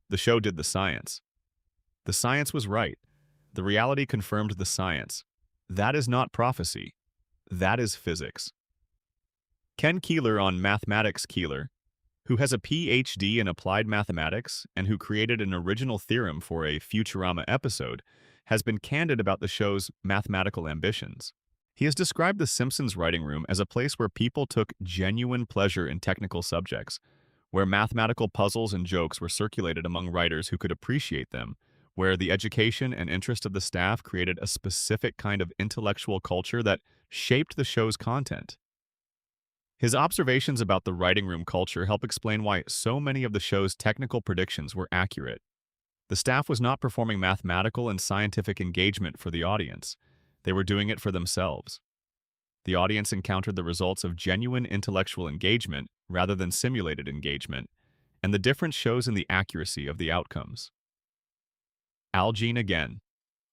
The show did the science. The science was right. The reality confirmed the science. That is not prophecy. That is physics. Ken Keeler on Mathematics Keeler, who has a PhD in applied mathematics and who created an original theorem for a Futurama episode, has been candid about the show's mathematical ambitions. He has described the Simpsons writing room as a place where people took genuine pleasure in technical subjects, where mathematical puzzles and jokes were circulated among writers who could appreciate them, where the education and interest of the staff created a specific kind of intellectual culture that shaped the show's content. His observations about the writing room culture help explain why so many of the show's technical predictions were accurate. The staff was not performing mathematical and scientific engagement for the audience. They were doing it for themselves. The audience encountered the results of genuine intellectual engagement rather than simulated engagement, and the difference shows in the accuracy of the outcomes. Al Jean again.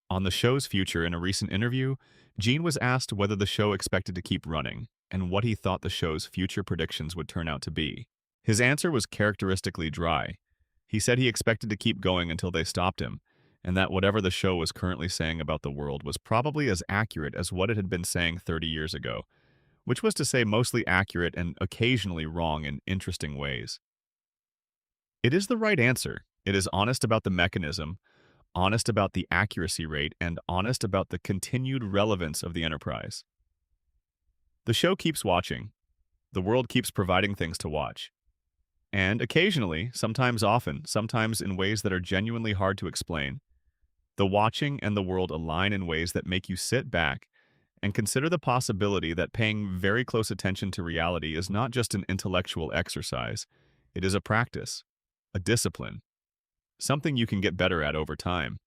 On the show's future in a recent interview, Gene was asked whether the show expected to keep running and what he thought the show's future predictions would turn out to be. His answer was characteristically dry. He said he expected to keep going until they stopped him, and that whatever the show was currently saying about the world was probably as accurate as what it had been saying 30 years ago, which was to say mostly accurate and occasionally wrong in interesting ways. It is the right answer. It is honest about the mechanism, honest about the accuracy rate, and honest about the continued relevance of the enterprise. The show keeps watching. The world keeps providing things to watch. And occasionally, sometimes often, sometimes in ways that are genuinely hard to explain, the watching and the world align in ways that make you sit back and consider the possibility that paying very close attention to reality is not just an intellectual exercise. It is a practice, a discipline, something you can get better at over time.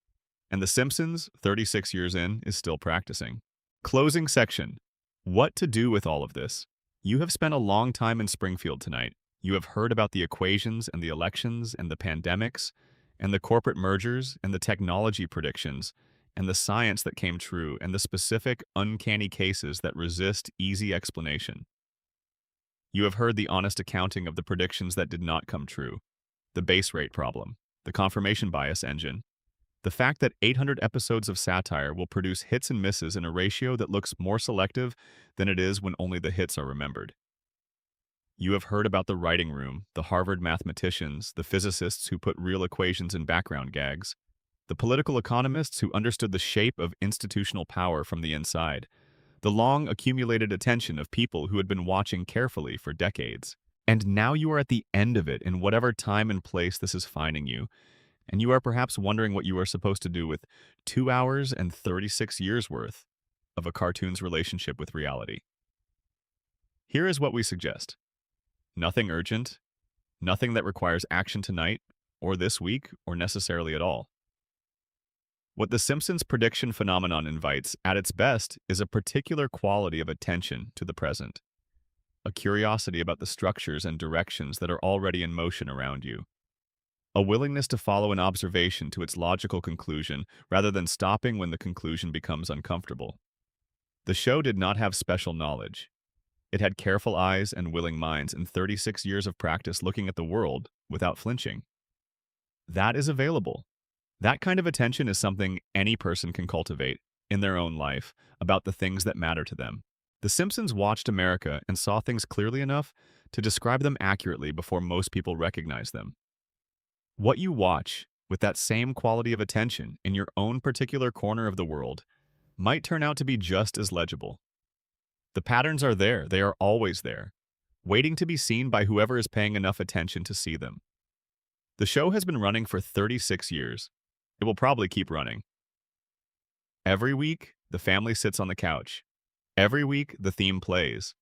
And The Simpsons, 36 years in, is still practicing. Closing section. What to do with all of this? You have spent a long time in Springfield tonight. You have heard about the equations and the elections and the pandemics and the corporate mergers and the technology predictions and the science that came true and the specific uncanny cases that resist easy explanation. You have heard the honest accounting of the predictions that did not come true, the base rate problem, the confirmation bias engine, the fact that 800 episodes of satire will produce hits and misses in a ratio that looks more selective than it is when only the hits are remembered. You have heard about the writing room, the Harvard mathematicians, the physicists who put real equations in background gags, the political economists who understood the shape of institutional power from the inside, the long accumulated attention of people who had been watching carefully for decades. And now you are at the end of it in whatever time and place this is finding you, and you are perhaps wondering what you are supposed to do with 2 hours and 36 years worth of a cartoon's relationship with reality. Here is what we suggest. Nothing urgent, nothing that requires action tonight, or this week, or necessarily at all. What the Simpsons prediction phenomenon invites, at its best, is a particular quality of attention to the present, a curiosity about the structures and directions that are already in motion around you, a willingness to follow an observation to its logical conclusion rather than stopping when the conclusion becomes uncomfortable. The show did not have special knowledge. It had careful eyes and willing minds and 36 years of practice looking at the world without flinching. That is available. That kind of attention is something any person can cultivate in their own life about the things that matter to them. The Simpsons watched America and saw things clearly enough to describe them accurately before most people recognize them. What you watch with that same quality of attention in your own particular corner of the world might turn out to be just as legible. The patterns are there, they are always there, waiting to be seen by whoever is paying enough attention to see them. The show has been running for 36 years. It will probably keep running. Every week, the family sits on the couch. Every week, the theme plays.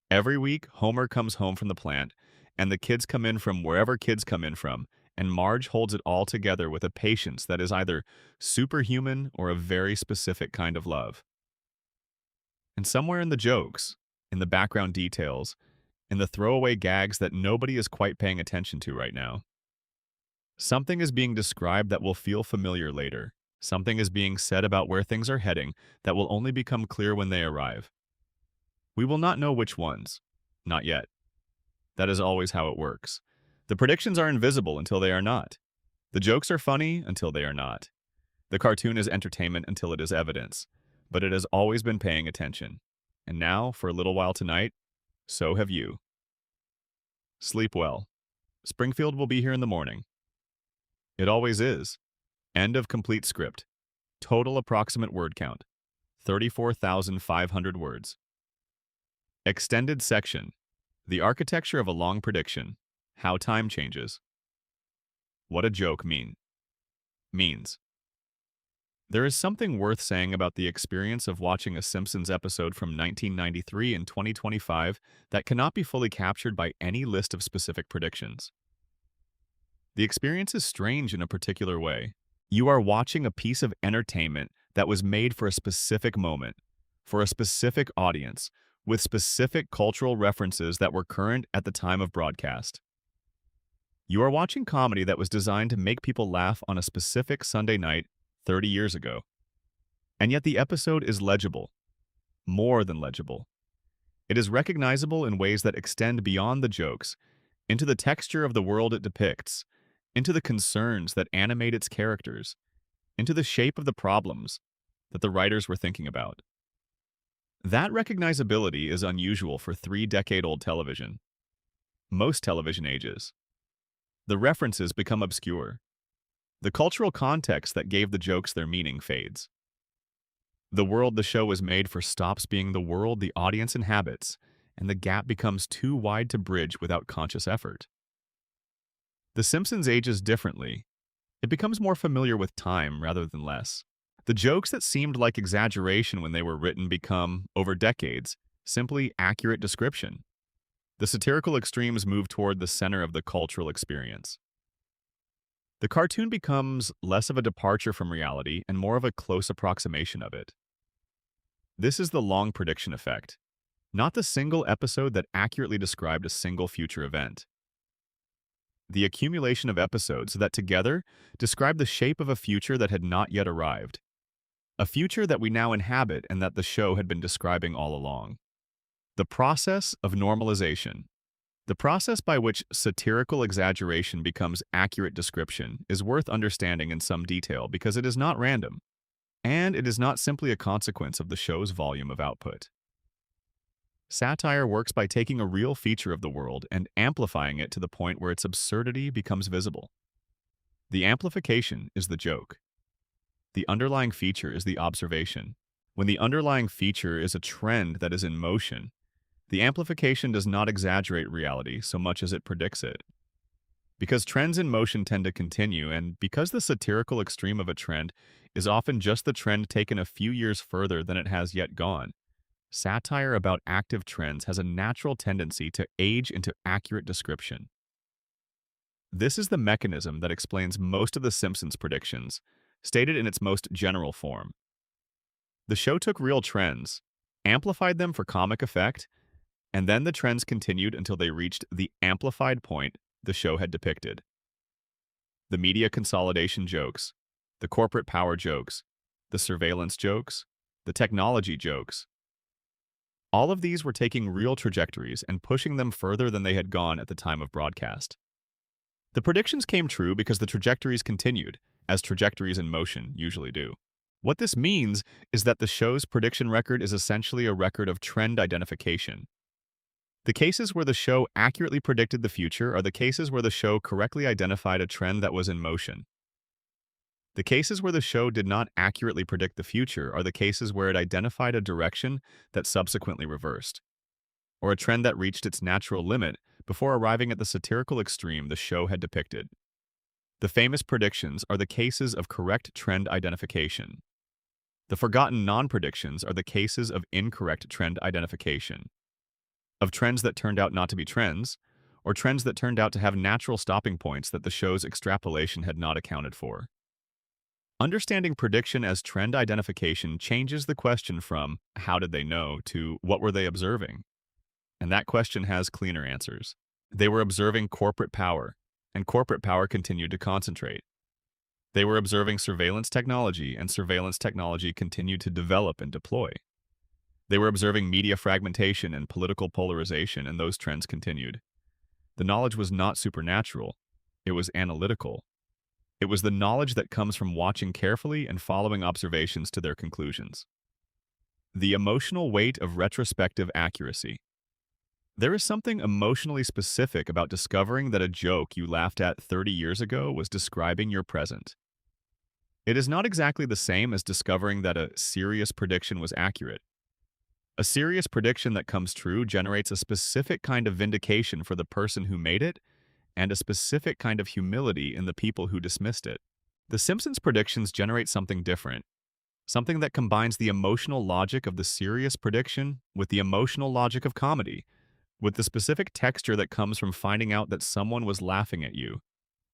Every week, Homer comes home from the plant, and the kids come in from wherever kids come in from, and Marge holds it all together with a patience that is either superhuman or a very specific kind of love. And somewhere in the jokes, in the background details, in the throwaway gags that nobody is quite paying attention to right now. Something is being described that will feel familiar later. Something is being said about where things are heading that will only become clear when they arrive. We will not know which ones. Not yet. That is always how it works. The predictions are invisible until they are not. The jokes are funny until they are not. The cartoon is entertainment until it is evidence. But it has always been paying attention. And now, for a little while tonight, so have you. Sleep well. Springfield will be here in the morning. It always is. End of complete script. Total approximate word count. 34,500 words. Extended section. The architecture of a long prediction. How time changes. What a joke means. There is something worth saying about the experience of watching a Simpsons episode from 1993 and 2025 that cannot be fully captured by any list of specific predictions. The experience is strange in a particular way. You are watching a piece of entertainment that was made for a specific moment, for a specific audience, with specific cultural references that were current at the time of broadcast. You are watching comedy that was designed to make people laugh on a specific Sunday night 30 years ago. And yet the episode is legible, more than legible. It is recognizable in ways that extend beyond the jokes, into the texture of the world it depicts, into the concerns that animate its characters, into the shape of the problems that the writers were thinking about. That recognizability is unusual for 3-decade-old television. Most television ages. The references become obscure. The cultural context that gave the jokes their meaning fades. The world the show was made for stops being the world the audience inhabits, and the gap becomes too wide to bridge without conscious effort. The Simpsons ages differently. It becomes more familiar with time rather than less. The jokes that seemed like exaggeration when they were written become, over decades, simply accurate description. The satirical extremes move toward the center of the cultural experience. The cartoon becomes less of a departure from reality and more of a close approximation of it. This is the long prediction effect, not the single episode that accurately described a single future event. The accumulation of episodes that together describe the shape of a future that had not yet arrived. A future that we now inhabit and that the show had been describing all along. The process of normalization. The process by which satirical exaggeration becomes accurate description is worth understanding in some detail because it is not random, and it is not simply a consequence of the show's volume of output. Satire works by taking a real feature of the world and amplifying it to the point where its absurdity becomes visible. The amplification is the joke. The underlying feature is the observation. When the underlying feature is a trend that is in motion, the amplification does not exaggerate reality so much as it predicts it. Because trends in motion tend to continue, and because the satirical extreme of a trend is often just the trend taken a few years further than it has yet gone, satire about active trends has a natural tendency to age into accurate description. This is the mechanism that explains most of The Simpsons predictions, stated in its most general form. The show took real trends, amplified them for comic effect, and then the trends continued until they reached the amplified point the show had depicted. The media consolidation jokes, the corporate power jokes, the surveillance jokes, the technology jokes. All of these were taking real trajectories and pushing them further than they had gone at the time of broadcast. The predictions came true because the trajectories continued, as trajectories in motion usually do. What this means is that the show's prediction record is essentially a record of trend identification. The cases where the show accurately predicted the future are the cases where the show correctly identified a trend that was in motion. The cases where the show did not accurately predict the future are the cases where it identified a direction that subsequently reversed, or a trend that reached its natural limit before arriving at the satirical extreme the show had depicted. The famous predictions are the cases of correct trend identification. The forgotten non-predictions are the cases of incorrect trend identification. Of trends that turned out not to be trends, or trends that turned out to have natural stopping points that the show's extrapolation had not accounted for. Understanding prediction as trend identification changes the question from how did they know to what were they observing. And that question has cleaner answers. They were observing corporate power, and corporate power continued to concentrate. They were observing surveillance technology, and surveillance technology continued to develop and deploy. They were observing media fragmentation and political polarization, and those trends continued. The knowledge was not supernatural, it was analytical. It was the knowledge that comes from watching carefully and following observations to their conclusions. The emotional weight of retrospective accuracy. There is something emotionally specific about discovering that a joke you laughed at 30 years ago was describing your present. It is not exactly the same as discovering that a serious prediction was accurate. A serious prediction that comes true generates a specific kind of vindication for the person who made it and a specific kind of humility in the people who dismissed it. The Simpsons predictions generate something different, something that combines the emotional logic of the serious prediction with the emotional logic of comedy, with the specific texture that comes from finding out that someone was laughing at you,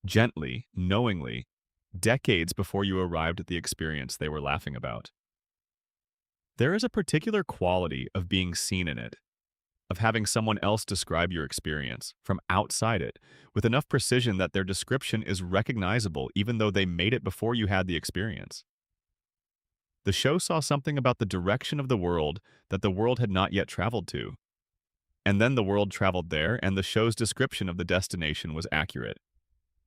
gently, knowingly, decades before you arrived at the experience they were laughing about. There is a particular quality of being seen in it, of having someone else describe your experience from outside it with enough precision that their description is recognizable even though they made it before you had the experience. The show saw something about the direction of the world that the world had not yet traveled to. And then the world traveled there, and the show's description of the destination was accurate.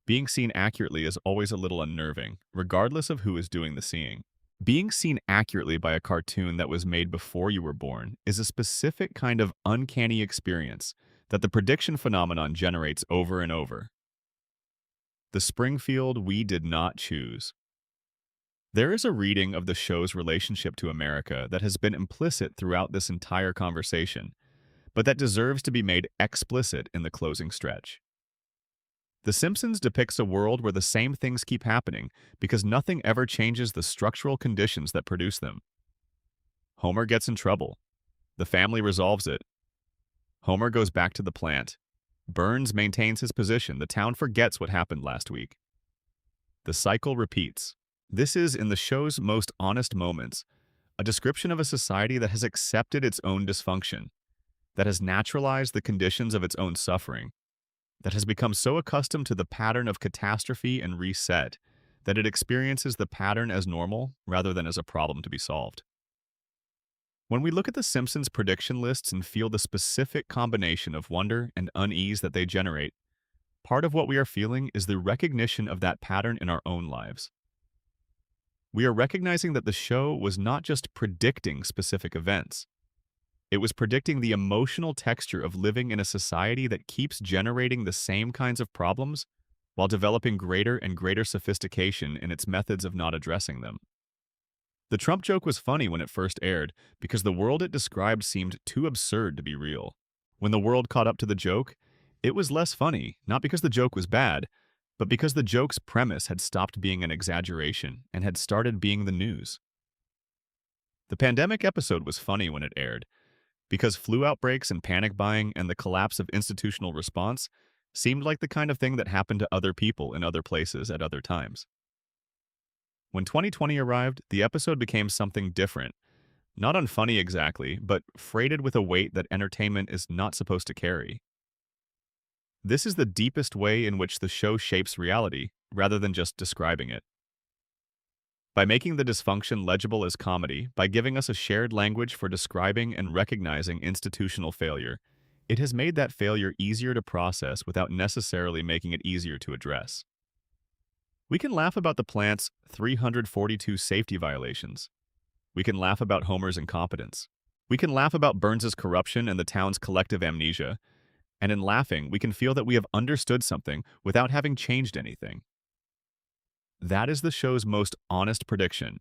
Being seen accurately is always a little unnerving, regardless of who is doing the seeing. Being seen accurately by a cartoon that was made before you were born is a specific kind of uncanny experience that the prediction phenomenon generates over and over. The Springfield we did not choose. There is a reading of the show's relationship to America that has been implicit throughout this entire conversation, but that deserves to be made explicit in the closing stretch. The Simpsons depicts a world where the same things keep happening because nothing ever changes the structural conditions that produce them. Homer gets in trouble. The family resolves it. Homer goes back to the plant. Burns maintains his position. The town forgets what happened last week. The cycle repeats. This is, in the show's most honest moments, a description of a society that has accepted its own dysfunction, that has naturalized the conditions of its own suffering, that has become so accustomed to the pattern of catastrophe and reset that it experiences the pattern as normal rather than as a problem to be solved. When we look at the Simpsons prediction lists and feel the specific combination of wonder and unease that they generate, part of what we are feeling is the recognition of that pattern in our own lives. We are recognizing that the show was not just predicting specific events. It was predicting the emotional texture of living in a society that keeps generating the same kinds of problems while developing greater and greater sophistication in its methods of not addressing them. The Trump joke was funny when it first aired because the world it described seemed too absurd to be real. When the world caught up to the joke, it was less funny, not because the joke was bad, but because the joke's premise had stopped being an exaggeration and had started being the news. The pandemic episode was funny when it aired, because flu outbreaks and panic buying and the collapse of institutional response seemed like the kind of thing that happened to other people in other places at other times. When 2020 arrived, the episode became something different. Not unfunny exactly, but freighted with a weight that entertainment is not supposed to carry. This is the deepest way in which the show shapes reality, rather than just describing it. By making the dysfunction legible as comedy, by giving us a shared language for describing and recognizing institutional failure, it has made that failure easier to process without necessarily making it easier to address. We can laugh about the plant's 342 safety violations. We can laugh about Homer's incompetence. We can laugh about Burns's corruption and the town's collective amnesia. And in laughing, we can feel that we have understood something without having changed anything. That is the show's most honest prediction,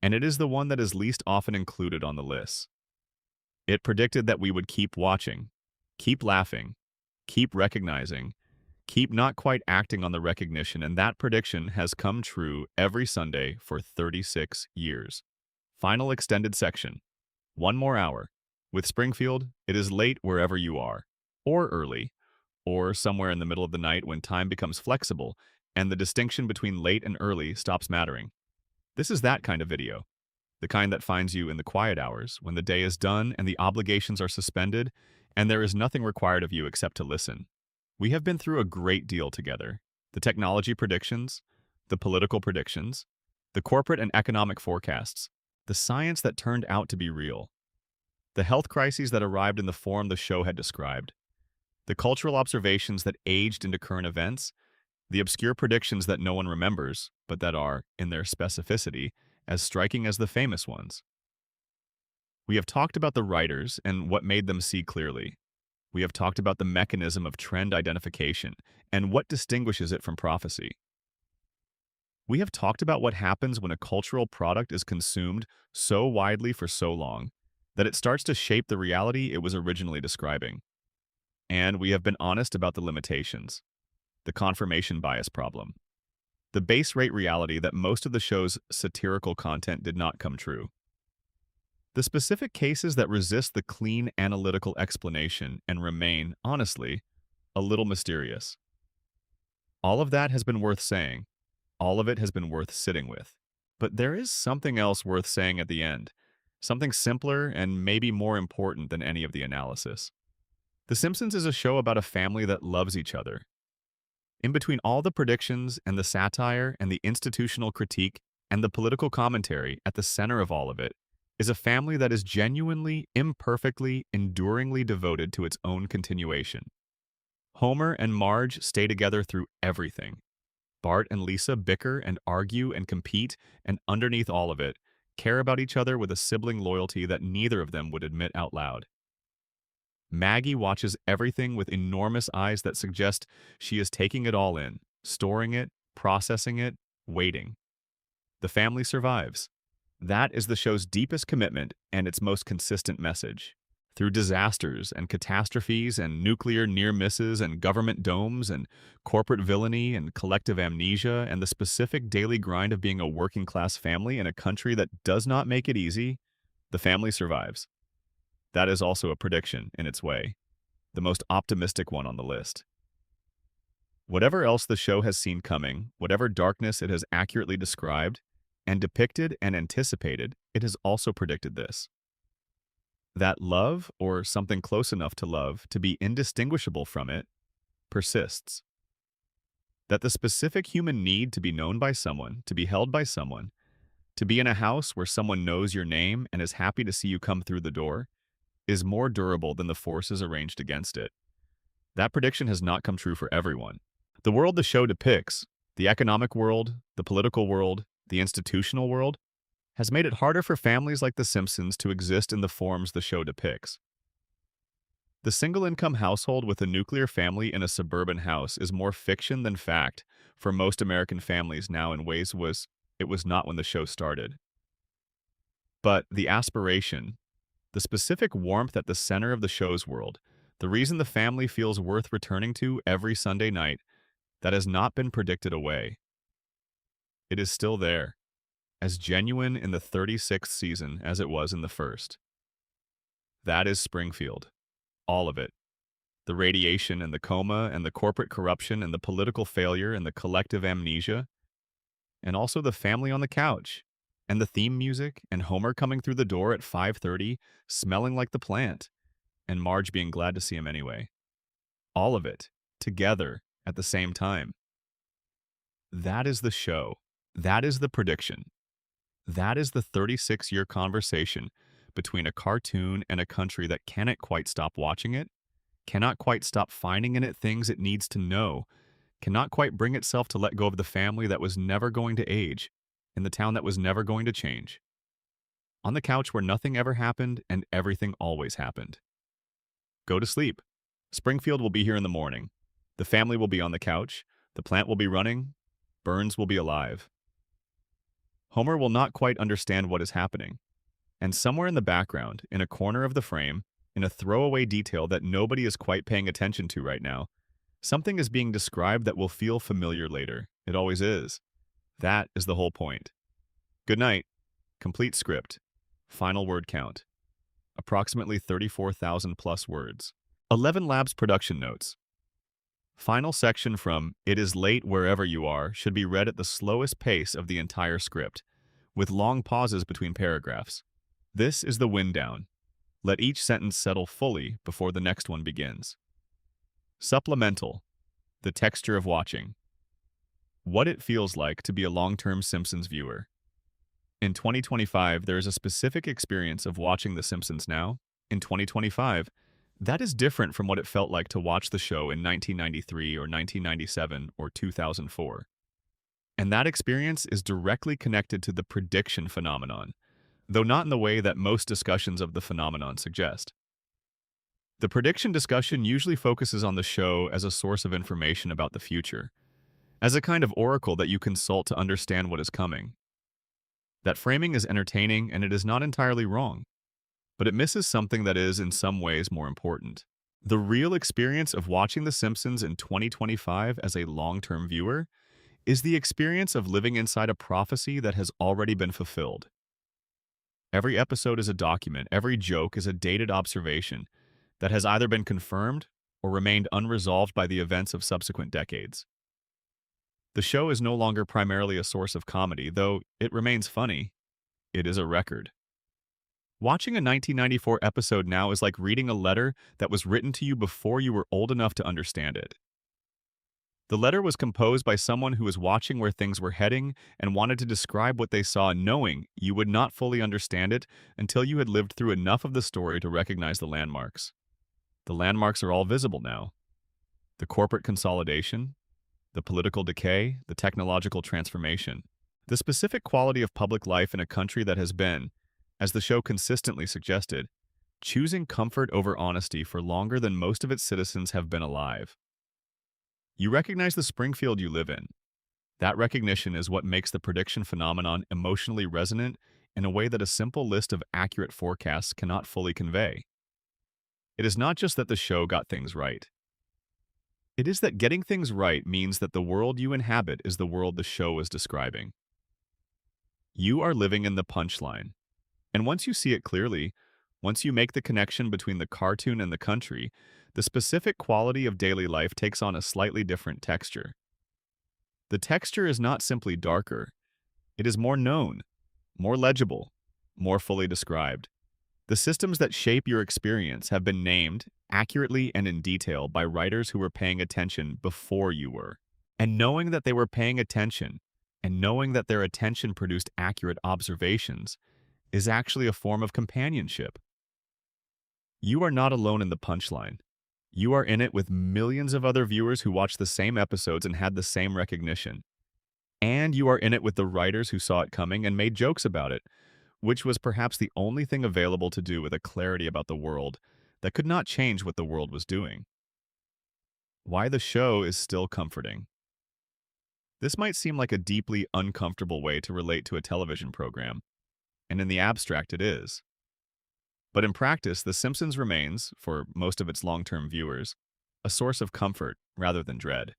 and it is the one that is least often included on the list. It predicted that we would keep watching, keep laughing, keep recognizing, keep not quite acting on the recognition, and that prediction has come true every Sunday for 36 years. Final extended section. One more hour. With Springfield, it is late wherever you are, or early, or somewhere in the middle of the night when time becomes flexible and the distinction between late and early stops mattering. This is that kind of video, the kind that finds you in the quiet hours when the day is done and the obligations are suspended And there is nothing required of you except to listen. We have been through a great deal together. The technology predictions, the political predictions, the corporate and economic forecasts, the science that turned out to be real, the health crises that arrived in the form the show had described, the cultural observations that aged into current events, the obscure predictions that no one remembers, but that are, in their specificity, as striking as the famous ones. We have talked about the writers and what made them see clearly. We have talked about the mechanism of trend identification and what distinguishes it from prophecy. We have talked about what happens when a cultural product is consumed so widely for so long that it starts to shape the reality it was originally describing. And we have been honest about the limitations, the confirmation bias problem, the base rate reality that most of the show's satirical content did not come true. The specific cases that resist the clean analytical explanation and remain, honestly, a little mysterious. All of that has been worth saying. All of it has been worth sitting with. But there is something else worth saying at the end, something simpler and maybe more important than any of the analysis. The Simpsons is a show about a family that loves each other. In between all the predictions and the satire and the institutional critique and the political commentary, at the center of all of it is a family that is genuinely, imperfectly, enduringly devoted to its own continuation. Homer and Marge stay together through everything. Bart and Lisa bicker and argue and compete, and underneath all of it, care about each other with a sibling loyalty that neither of them would admit out loud. Maggie watches everything with enormous eyes that suggest she is taking it all in, storing it, processing it, waiting. The family survives. That is the show's deepest commitment and its most consistent message. Through disasters and catastrophes and nuclear near misses and government domes and corporate villainy and collective amnesia and the specific daily grind of being a working-class family in a country that does not make it easy, the family survives. That is also a prediction in its way, the most optimistic one on the list. Whatever else the show has seen coming, whatever darkness it has accurately described and depicted and anticipated, it has also predicted this. That love, or something close enough to love to be indistinguishable from it, persists. That the specific human need to be known by someone, to be held by someone, to be in a house where someone knows your name and is happy to see you come through the door, is more durable than the forces arranged against it. That prediction has not come true for everyone. The world the show depicts, the economic world, the political world, the institutional world, has made it harder for families like The Simpsons to exist in the forms the show depicts. The single-income household with a nuclear family in a suburban house is more fiction than fact for most American families now in ways it was not when the show started. But the aspiration, the specific warmth at the center of the show's world, the reason the family feels worth returning to every Sunday night, that has not been predicted away. It is still there, as genuine in the 36th season as it was in the first. That is Springfield. All of it. The radiation and the coma and the corporate corruption and the political failure and the collective amnesia. And also the family on the couch. And the theme music and Homer coming through the door at 5:30, smelling like the plant. And Marge being glad to see him anyway. All of it, together, at the same time. That is the show. That is the prediction. That is the 36-year conversation between a cartoon and a country that cannot quite stop watching it, cannot quite stop finding in it things it needs to know, cannot quite bring itself to let go of the family that was never going to age, in the town that was never going to change. On the couch where nothing ever happened and everything always happened. Go to sleep. Springfield will be here in the morning. The family will be on the couch. The plant will be running. Burns will be alive. Homer will not quite understand what is happening. And somewhere in the background, in a corner of the frame, in a throwaway detail that nobody is quite paying attention to right now, something is being described that will feel familiar later. It always is. That is the whole point. Good night. Complete script. Final word count. Approximately 34,000 plus words. 11 Labs production notes. Final section from "It is late wherever you are" should be read at the slowest pace of the entire script, with long pauses between paragraphs. This is the wind down. Let each sentence settle fully before the next one begins. Supplemental, the texture of watching. What it feels like to be a long-term Simpsons viewer. In 2025, there is a specific experience of watching The Simpsons now. In 2025, that is different from what it felt like to watch the show in 1993 or 1997 or 2004. And that experience is directly connected to the prediction phenomenon, though not in the way that most discussions of the phenomenon suggest. The prediction discussion usually focuses on the show as a source of information about the future, as a kind of oracle that you consult to understand what is coming. That framing is entertaining and it is not entirely wrong, but it misses something that is, in some ways, more important. The real experience of watching The Simpsons in 2025 as a long-term viewer is the experience of living inside a prophecy that has already been fulfilled. Every episode is a document, every joke is a dated observation that has either been confirmed or remained unresolved by the events of subsequent decades. The show is no longer primarily a source of comedy, though it remains funny. It is a record. Watching a 1994 episode now is like reading a letter that was written to you before you were old enough to understand it. The letter was composed by someone who was watching where things were heading and wanted to describe what they saw, knowing you would not fully understand it until you had lived through enough of the story to recognize the landmarks. The landmarks are all visible now. The corporate consolidation, the political decay, the technological transformation. The specific quality of public life in a country that has been, as the show consistently suggested, choosing comfort over honesty for longer than most of its citizens have been alive. You recognize the Springfield you live in. That recognition is what makes the prediction phenomenon emotionally resonant in a way that a simple list of accurate forecasts cannot fully convey. It is not just that the show got things right. It is that getting things right means that the world you inhabit is the world the show is describing. You are living in the punchline. And once you see it clearly, once you make the connection between the cartoon and the country, the specific quality of daily life takes on a slightly different texture. The texture is not simply darker. It is more known, more legible, more fully described. The systems that shape your experience have been named, accurately and in detail, by writers who were paying attention before you were. And knowing that they were paying attention, and knowing that their attention produced accurate observations, is actually a form of companionship. You are not alone in the punchline. You are in it with millions of other viewers who watched the same episodes and had the same recognition. And you are in it with the writers who saw it coming and made jokes about it, which was perhaps the only thing available to do with a clarity about the world that could not change what the world was doing. Why the show is still comforting. This might seem like a deeply uncomfortable way to relate to a television program, and in the abstract it is. But in practice, The Simpsons remains, for most of its long-term viewers, a source of comfort rather than dread.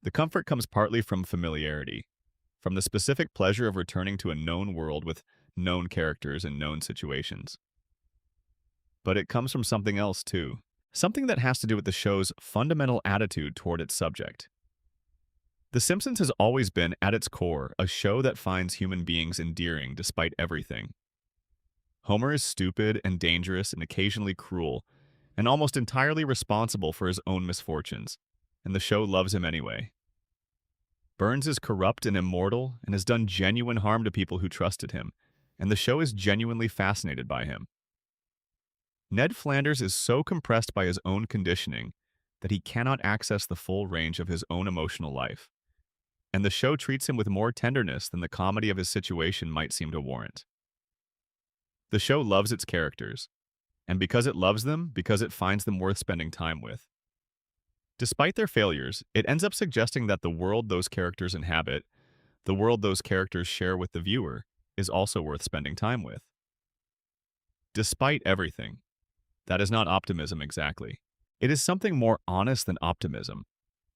The comfort comes partly from familiarity, from the specific pleasure of returning to a known world with known characters and known situations. But it comes from something else too, something that has to do with the show's fundamental attitude toward its subject. The Simpsons has always been, at its core, a show that finds human beings endearing despite everything. Homer is stupid and dangerous and occasionally cruel, and almost entirely responsible for his own misfortunes, and the show loves him anyway. Burns is corrupt and immortal and has done genuine harm to people who trusted him, and the show is genuinely fascinated by him. Ned Flanders is so compressed by his own conditioning that he cannot access the full range of his own emotional life, and the show treats him with more tenderness than the comedy of his situation might seem to warrant. The show loves its characters, and because it loves them, because it finds them worth spending time with. Despite their failures, it ends up suggesting that the world those characters inhabit, the world those characters share with the viewer, is also worth spending time with. Despite everything, that is not optimism exactly. It is something more honest than optimism.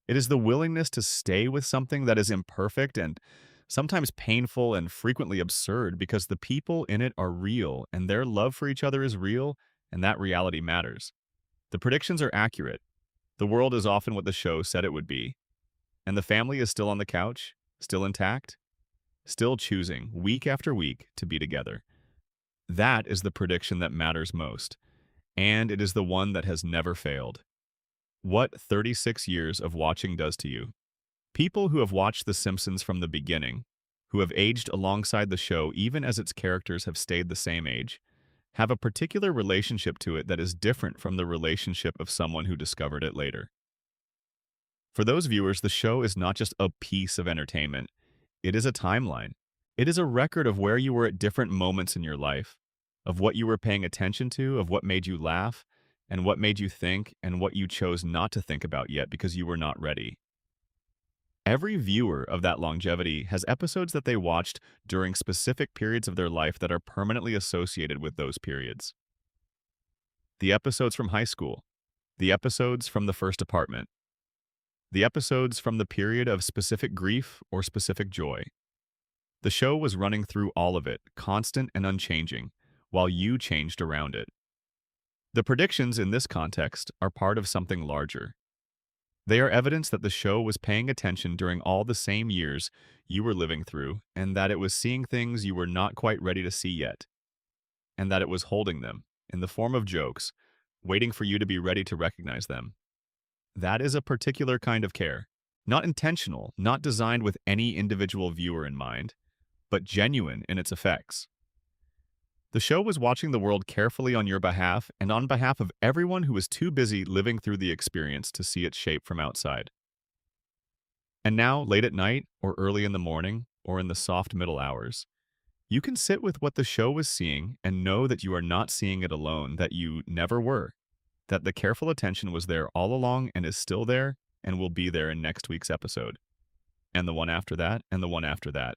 It is the willingness to stay with something that is imperfect and sometimes painful and frequently absurd because the people in it are real and their love for each other is real, and that reality matters. The predictions are accurate. The world is often what the show said it would be. And the family is still on the couch, still intact, still choosing, week after week, to be together. That is the prediction that matters most, and it is the one that has never failed. What 36 years of watching does to you. People who have watched The Simpsons from the beginning, who have aged alongside the show even as its characters have stayed the same age, have a particular relationship to it that is different from the relationship of someone who discovered it later. For those viewers, the show is not just a piece of entertainment, it is a timeline. It is a record of where you were at different moments in your life, of what you were paying attention to, of what made you laugh, and what made you think, and what you chose not to think about yet because you were not ready. Every viewer of that longevity has episodes that they watched during specific periods of their life that are permanently associated with those periods. The episodes from high school, the episodes from the first apartment, the episodes from the period of specific grief or specific joy. The show was running through all of it, constant and unchanging, while you changed around it. The predictions in this context are part of something larger. They are evidence that the show was paying attention during all the same years you were living through, and that it was seeing things you were not quite ready to see yet, and that it was holding them, in the form of jokes, waiting for you to be ready to recognize them. That is a particular kind of care. Not intentional, not designed with any individual viewer in mind, but genuine in its effects. The show was watching the world carefully on your behalf and on behalf of everyone who was too busy living through the experience to see its shape from outside. And now, late at night, or early in the morning, or in the soft middle hours, you can sit with what the show was seeing and know that you are not seeing it alone, that you never were, that the careful attention was there all along and is still there and will be there in next week's episode, and the one after that, and the one after that.